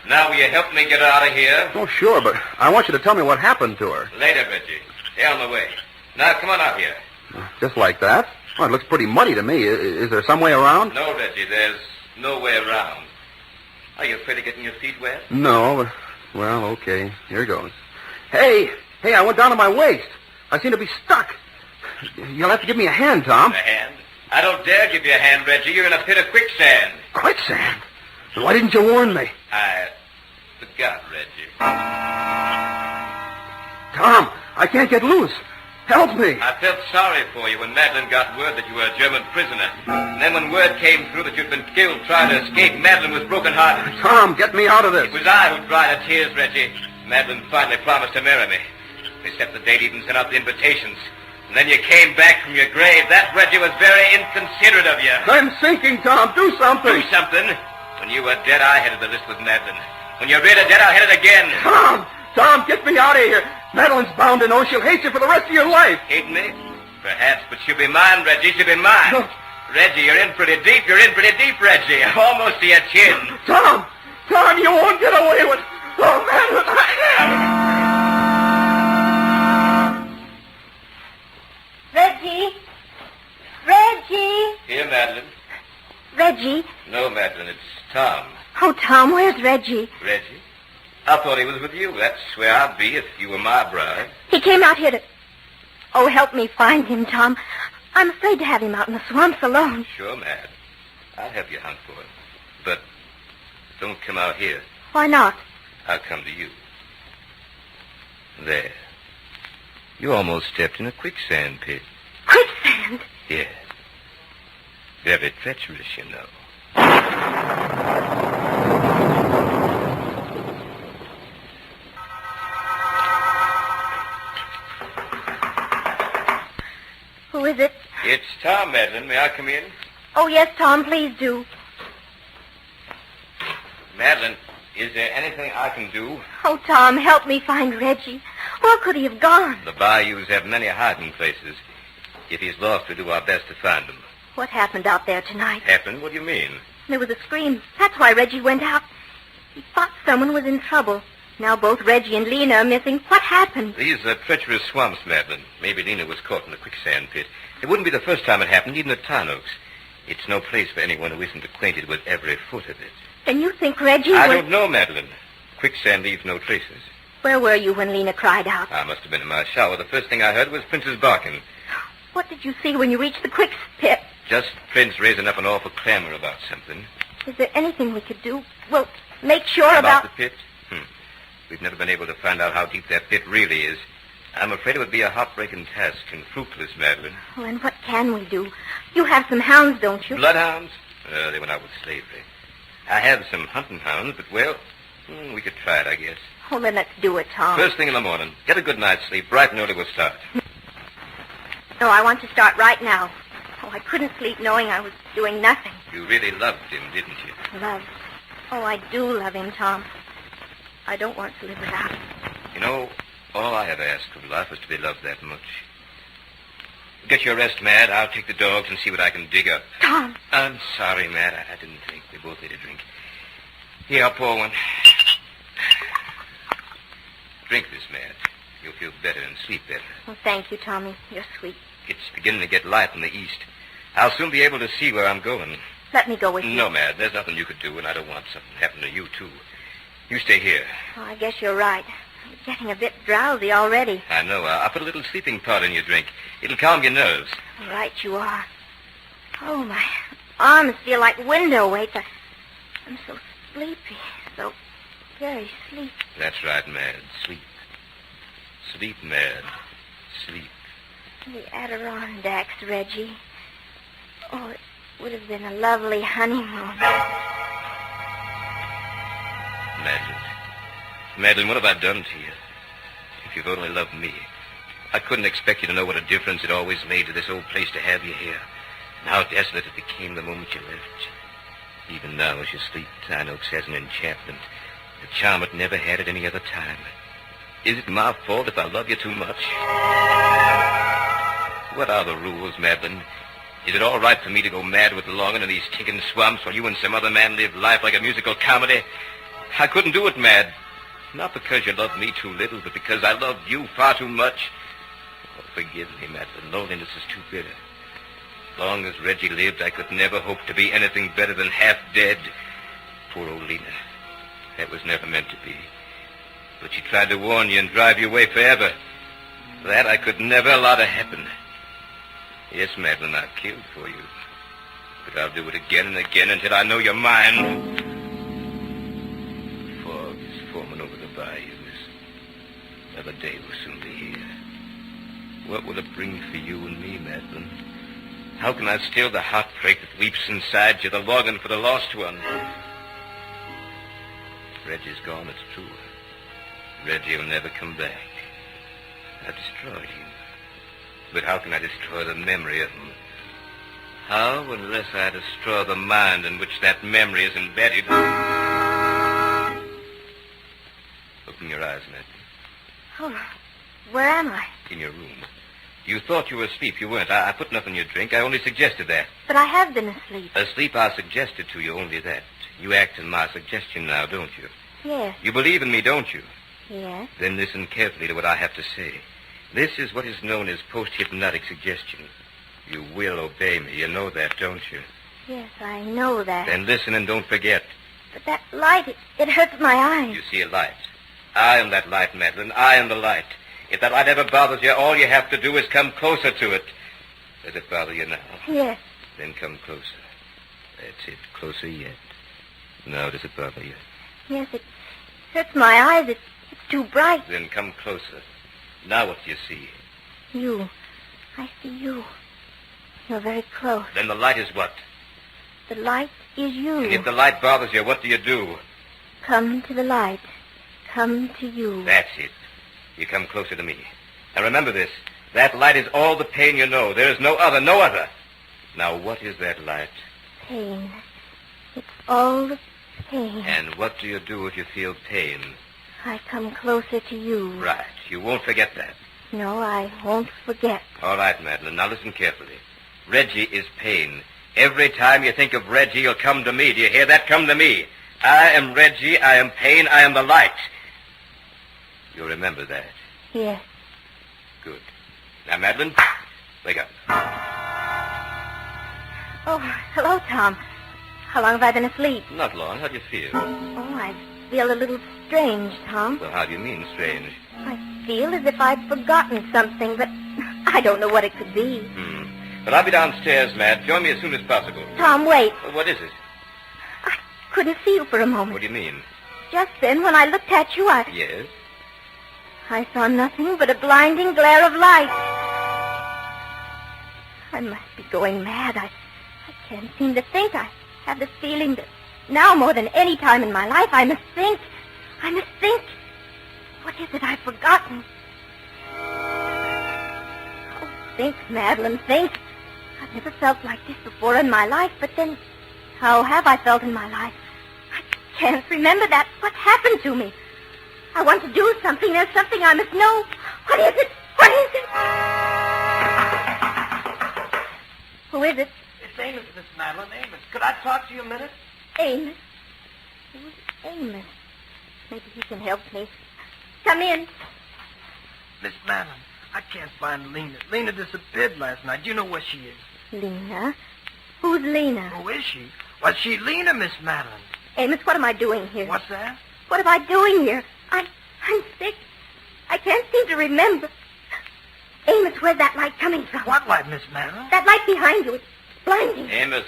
Now will you help me get her out of here? Oh, sure, but I want you to tell me what happened to her. Later, Reggie. They're on the way. Now, come on out here. Just like that? Well, it looks pretty muddy to me. Is there some way around? No, Reggie, there's no way around. Are you afraid of getting your feet wet? No, but... Well, okay. Here goes. Hey, I went down to my waist. I seem to be stuck. You'll have to give me a hand, Tom. A hand? I don't dare give you a hand, Reggie. You're in a pit of quicksand. Quicksand? Why didn't you warn me? I forgot, Reggie. Tom, I can't get loose. Help me. I felt sorry for you when Madeline got word that you were a German prisoner. And then when word came through that you'd been killed trying to escape, Madeline was broken-hearted. Tom, get me out of this. It was I who dried her tears, Reggie. Madeline finally promised to marry me. We set the date, even sent out the invitations. And then you came back from your grave. That, Reggie, was very inconsiderate of you. I'm sinking, Tom. Do something. Do something? When you were dead, I headed the list with Madeline. When you're really dead, I'll head it again. Tom, get me out of here. Madeline's bound to know. She'll hate you for the rest of your life. Hate me? Perhaps, but she'll be mine, Reggie. She'll be mine. No. Reggie, you're in pretty deep. You're in pretty deep, Reggie. Almost to your chin. Tom, you won't get away with... Oh, Madeline. Reggie? Here, Madeline. Reggie? No, Madeline, it's Tom. Oh, Tom, where's Reggie? Reggie? I thought he was with you. That's where I'd be if you were my bride. He came out here to... Oh, help me find him, Tom. I'm afraid to have him out in the swamps alone. Sure, Mad. I'll help you hunt for him. But don't come out here. Why not? I'll come to you. There. You almost stepped in a quicksand pit. Quicksand? Yes. Very treacherous, you know. Who is it? It's Tom, Madeline. May I come in? Oh, yes, Tom, please do. Madeline, is there anything I can do? Oh, Tom, help me find Reggie. Where could he have gone? The bayous have many hiding places. If he's lost, we'll do our best to find him. What happened out there tonight? Happened? What do you mean? There was a scream. That's why Reggie went out. He thought someone was in trouble. Now both Reggie and Lena are missing. What happened? These are treacherous swamps, Madeline. Maybe Lena was caught in the quicksand pit. It wouldn't be the first time it happened, even at Tarn Oaks. It's no place for anyone who isn't acquainted with every foot of it. And you think Reggie I was... don't know, Madeline. Quicksand leaves no traces. Where were you when Lena cried out? I must have been in my shower. The first thing I heard was Prince's barking. What did you see when you reached the quick pit? Just Prince raising up an awful clamor about something. Is there anything we could do? Well, make sure About the pit? We've never been able to find out how deep that pit really is. I'm afraid it would be a heartbreaking task and fruitless, Madeline. Oh, and what can we do? You have some hounds, don't you? Bloodhounds? They went out with slavery. I have some hunting hounds, but, well, we could try it, I guess. Oh, then let's do it, Tom. First thing in the morning. Get a good night's sleep. Bright and early we'll start. No, I want to start right now. Oh, I couldn't sleep knowing I was doing nothing. You really loved him, didn't you? Love. Oh, I do love him, Tom. I don't want to live without him. You know, All I ever asked of life was to be loved that much. Get your rest, Mad. I'll take the dogs and see what I can dig up. Tom. I'm sorry, Mad. I didn't think. We both need a drink. Here, I'll pour one. Drink this, Mad. You'll feel better and sleep better. Well, thank you, Tommy. You're sweet. It's beginning to get light in the east. I'll soon be able to see where I'm going. Let me go with you. No, Mad. There's nothing you could do, and I don't want something to happen to you, too. You stay here. Oh, I guess you're right. I'm getting a bit drowsy already. I know. I'll put a little sleeping powder in your drink. It'll calm your nerves. Right you are. Oh, my arms feel like window weights. I'm so sleepy. So very sleepy. That's right, Mad. Sleep. Sleep, Mad. Sleep. The Adirondacks, Reggie. Oh, it would have been a lovely honeymoon. Madeline, what have I done to you? If you've only loved me. I couldn't expect you to know what a difference it always made to this old place to have you here. And how desolate it became the moment you left. Even now, as you sleep, Pine Oaks has an enchantment, a charm it never had at any other time. Is it my fault if I love you too much? What are the rules, Madeline? Is it all right for me to go mad with longing in these stinking swamps while you and some other man live life like a musical comedy? I couldn't do it, Mad. Not because you loved me too little, but because I loved you far too much. Oh, forgive me, Madeline. Loneliness is too bitter. As long as Reggie lived, I could never hope to be anything better than half dead. Poor old Lena. That was never meant to be. But she tried to warn you and drive you away forever. That I could never allow to happen. Yes, Madeline, I've killed for you. But I'll do it again and again until I know you're mine. Fog is forming over the bayous. Another day will soon be here. What will it bring for you and me, Madeline? How can I still the heartbreak that weeps inside you, the longing for the lost one? Reggie's gone, it's true. Reggie will never come back. I've destroyed him. But how can I destroy the memory of him? How, unless I destroy the mind in which that memory is embedded? Open your eyes, Madeline. Oh, where am I? In your room. You thought you were asleep. You weren't. I put nothing in your drink. I only suggested that. But I have been asleep. Asleep, I suggested to you only that. You act in my suggestion now, don't you? Yes. You believe in me, don't you? Yes. Then listen carefully to what I have to say. This is what is known as post-hypnotic suggestion. You will obey me. You know that, don't you? Yes, I know that. Then listen and don't forget. But that light, it hurts my eyes. You see a light. I am that light, Madeline. I am the light. If that light ever bothers you, all you have to do is come closer to it. Does it bother you now? Yes. Then come closer. That's it. Closer yet. Now, does it bother you? Yes, it hurts my eyes. It's too bright. Then come closer. Now what do you see? You. I see you. You're very close. Then the light is what? The light is you. And if the light bothers you, what do you do? Come to the light. Come to you. That's it. You come closer to me. Now remember this. That light is all the pain you know. There is no other, no other. Now what is that light? Pain. It's all the pain. And what do you do if you feel pain? I come closer to you. Right. You won't forget that. No, I won't forget. All right, Madeline. Now listen carefully. Reggie is pain. Every time you think of Reggie, you'll come to me. Do you hear that? Come to me. I am Reggie. I am pain. I am the light. You'll remember that. Yes. Good. Now, Madeline, wake up. Oh, hello, Tom. How long have I been asleep? Not long. How do you feel? Oh, I feel a little strange, Tom. Well, how do you mean, strange? I feel as if I'd forgotten something, but I don't know what it could be. But I'll be downstairs, Mad. Join me as soon as possible. Tom, wait. What is it? I couldn't see you for a moment. What do you mean? Just then, when I looked at you, Yes? I saw nothing but a blinding glare of light. I must be going mad. I can't seem to think. I have the feeling that now more than any time in my life, I must think. I must think. What is it I've forgotten? Oh, think, Madeline, think. I've never felt like this before in my life, but then how have I felt in my life? I can't remember that. What happened to me? I want to do something. There's something I must know. What is it? What is it? Who is it? It's Amos, Miss Madeline. Amos. Could I talk to you a minute? Amos. Who's Amos? Maybe he can help me. Come in. Miss Madeline, I can't find Lena. Lena disappeared last night. Do you know where she is? Lena? Who's Lena? Who is she? Why, she's Lena, Miss Madeline. Amos, what am I doing here? What's that? What am I doing here? I'm sick. I can't seem to remember. Amos, where's that light coming from? What light, Miss Madeline? That light behind you. It's blinding. Amos,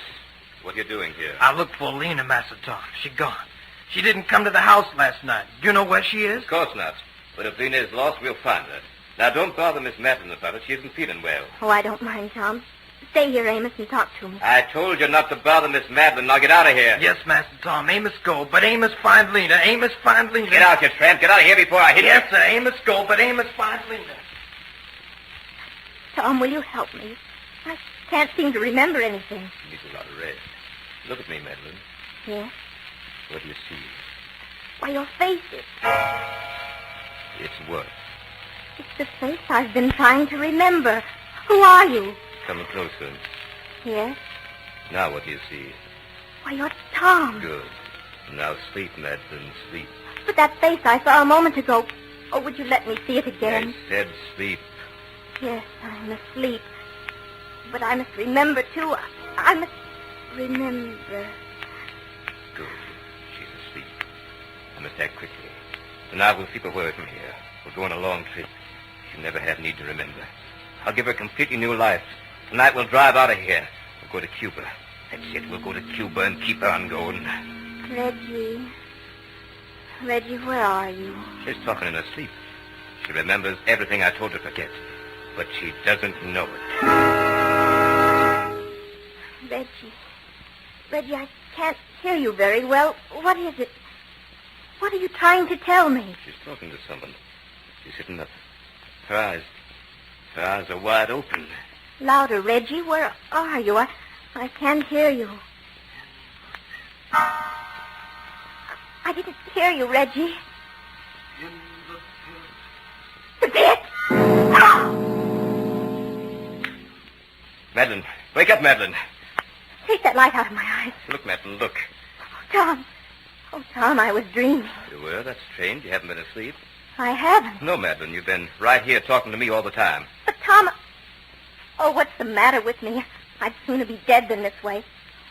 what are you doing here? I looked for Lena, Master Tom. She gone. She didn't come to the house last night. Do you know where she is? Of course not. But if Lena is lost, we'll find her. Now, don't bother Miss Madeline about it. She isn't feeling well. Oh, I don't mind, Tom. Stay here, Amos, and talk to me. I told you not to bother Miss Madeline. Now get out of here. Yes, Master Tom. Amos go, but Amos find Lena. Amos find Lena. Get out, you tramp. Get out of here before I hit you. Yes, sir. Amos go, but Amos find Lena. Tom, will you help me? I can't seem to remember anything. You need a lot of rest. Look at me, Madeline. Yes? What do you see? Why, your face is... It's what? It's the face I've been trying to remember. Who are you? Come closer. Yes? Now what do you see? Why, you're Tom. Good. Now sleep, Madeline, sleep. But that face I saw a moment ago. Oh, would you let me see it again? I said sleep. Yes, I'm asleep. But I must remember, too. I must remember. Good. She's asleep. I must act quickly. Tonight we'll keep away from here. We'll go on a long trip. She'll never have need to remember. I'll give her a completely new life. Tonight we'll drive out of here. We'll go to Cuba. That's it. We'll go to Cuba and keep on going. Reggie. Reggie, where are you? She's talking in her sleep. She remembers everything I told her to forget. But she doesn't know it. Reggie. Reggie, I can't hear you very well. What is it? What are you trying to tell me? She's talking to someone. She's sitting up. Her eyes are wide open. Louder, Reggie. Where are you? I can't hear you. I didn't hear you, Reggie. The pit! Madeline, wake up, Madeline. Take that light out of my eyes. Look, Madeline, look. Tom. Oh, Tom, I was dreaming. You were? That's strange. You haven't been asleep. I haven't. No, Madeline, you've been right here talking to me all the time. But, Tom... Oh, what's the matter with me? I'd sooner be dead than this way.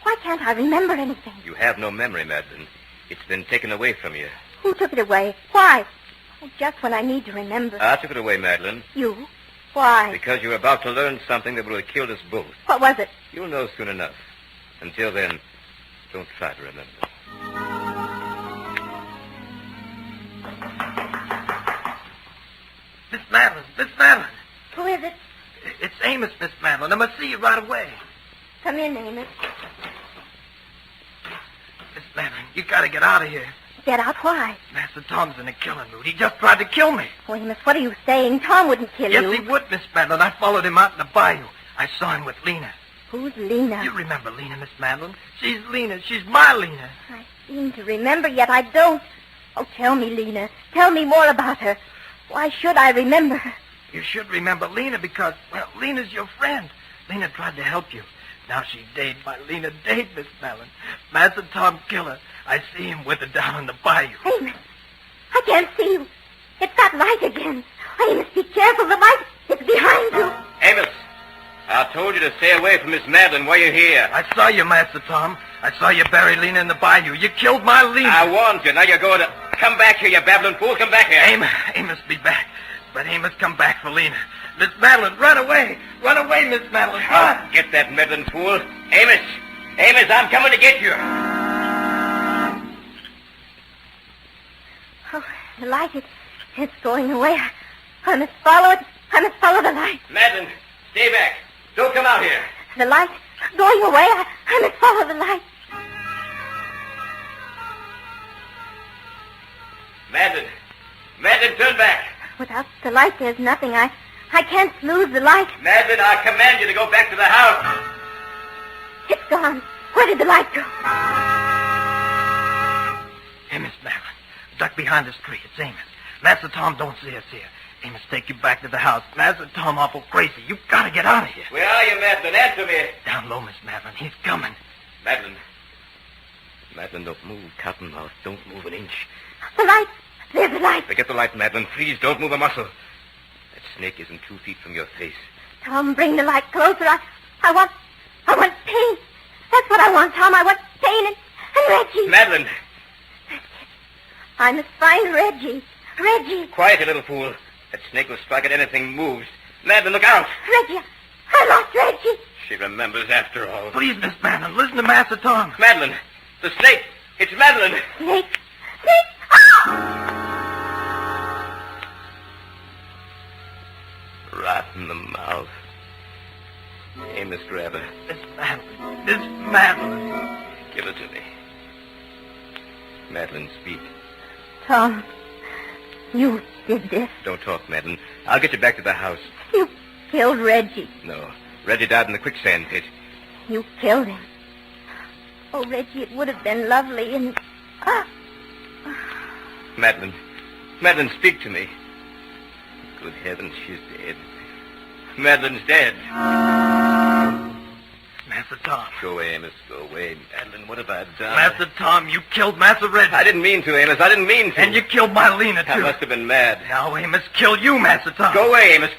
Why can't I remember anything? You have no memory, Madeline. It's been taken away from you. Who took it away? Why? Oh, just when I need to remember. I took it away, Madeline. You? Why? Because you're about to learn something that will have killed us both. What was it? You'll know soon enough. Until then, don't try to remember. Miss Madeline, Miss Madeline. Who is it? It's Amos, Miss Madeline. I must see you right away. Come in, Amos. Miss Madeline, you gotta get out of here. Get out? Why? Master Tom's in a killing mood. He just tried to kill me. Oh, Amos, what are you saying? Tom wouldn't kill you. Yes, he would, Miss Madeline. I followed him out in the bayou. I saw him with Lena. Who's Lena? You remember Lena, Miss Madeline? She's Lena. She's my Lena. I seem to remember, yet I don't. Oh, tell me, Lena. Tell me more about her. Why should I remember her? You should remember Lena because, well, Lena's your friend. Lena tried to help you. Now she's dead. My Lena dead, Miss Madeline. Master Tom killed her. I see him with her down in the bayou. Amos, I can't see you. It's that light again. Amos, be careful. The light is behind you. Amos, I told you to stay away from Miss Madeline while you're here. I saw you, Master Tom. I saw you bury Lena in the bayou. You killed my Lena. I warned you. Now you're going to... Come back here, you babbling fool. Come back here. Amos, be back. But Amos, come back for Lena. Miss Madeline, run away. Run away, Miss Madeline. Run. Get that meddling fool. Amos, I'm coming to get you. Oh, the light, it's going away. I must follow it. I must follow the light. Madeline, stay back. Don't come out here. The light going away. I must follow the light. Madeline, turn back. Without the light, there's nothing. I can't lose the light. Madeline, I command you to go back to the house. It's gone. Where did the light go? Hey, Miss Madeline, duck behind this tree. It's Amos. Master Tom don't see us here. Amos, take you back to the house. Master Tom awful crazy. You gotta get out of here. Where are you, Madeline? Answer me. Down low, Miss Madeline. He's coming. Madeline. Madeline, don't move. Cottonmouth, don't move an inch. The light. There's the light. Forget the light, Madeline. Please don't move a muscle. That snake isn't 2 feet from your face. Tom, bring the light closer. I want pain. That's what I want, Tom. I want pain and Reggie. Madeline. I must find Reggie. Reggie. Quiet, you little fool. That snake will strike at anything moves. Madeline, look out. Reggie. I lost Reggie. She remembers after all. Please, Miss Madeline, listen to Master Tom. Madeline. The snake. It's Madeline. Snake. Snake. Ah! Right in the mouth. Amos, grab her. Miss Madeline. Miss Madeline. Give her to me. Madeline, speak. Tom, you did this. Don't talk, Madeline. I'll get you back to the house. You killed Reggie. No. Reggie died in the quicksand pit. You killed him. Oh, Reggie, it would have been lovely and... Madeline. Madeline, speak to me. Good heavens, she's dead. Madeline's dead. Master Tom. Go away, Amos. Go away. Madeline, what have I done? Master Tom, you killed Master Reggie. I didn't mean to, Amos. I didn't mean to. And you killed my Lena, too. I must have been mad. Now Amos killed you, Master Tom. Go away, Amos.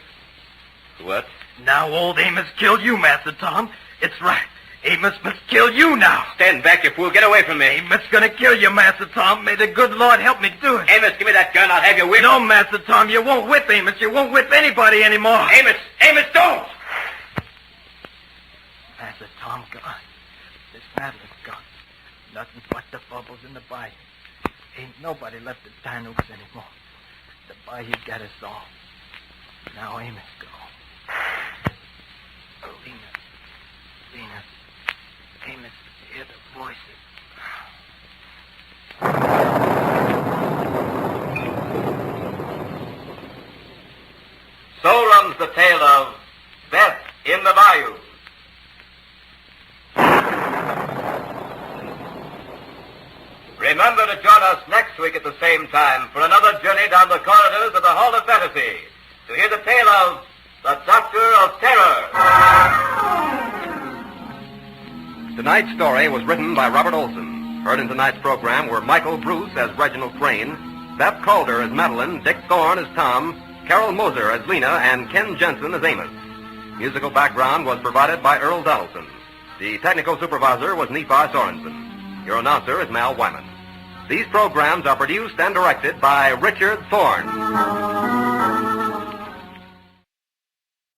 What? Now old Amos killed you, Master Tom. It's right. Amos must kill you now. Stand back, you fool. Get away from me. Amos gonna kill you, Master Tom. May the good Lord help me do it. Amos, give me that gun. I'll have you whipped. No, Master Tom, you won't whip Amos. You won't whip anybody anymore. Amos! Amos, don't! Master Tom gone. Miss Madeline's gone. Nothing but the bubbles in the bayou. Ain't nobody left at Tynooks anymore. The bayou got us all. Now Amos gone. Lena. Amos, hear the voices. So runs the tale of Death in the Bayou. Remember to join us next week at the same time for another journey down the corridors of the Hall of Fantasy to hear the tale of the Doctor of Terror. Tonight's story was written by Robert Olson. Heard in tonight's program were Michael Bruce as Reginald Crane, Beth Calder as Madeline, Dick Thorne as Tom, Carol Moser as Lena, and Ken Jensen as Amos. Musical background was provided by Earl Donaldson. The technical supervisor was Nephi Sorensen. Your announcer is Mal Wyman. These programs are produced and directed by Richard Thorne.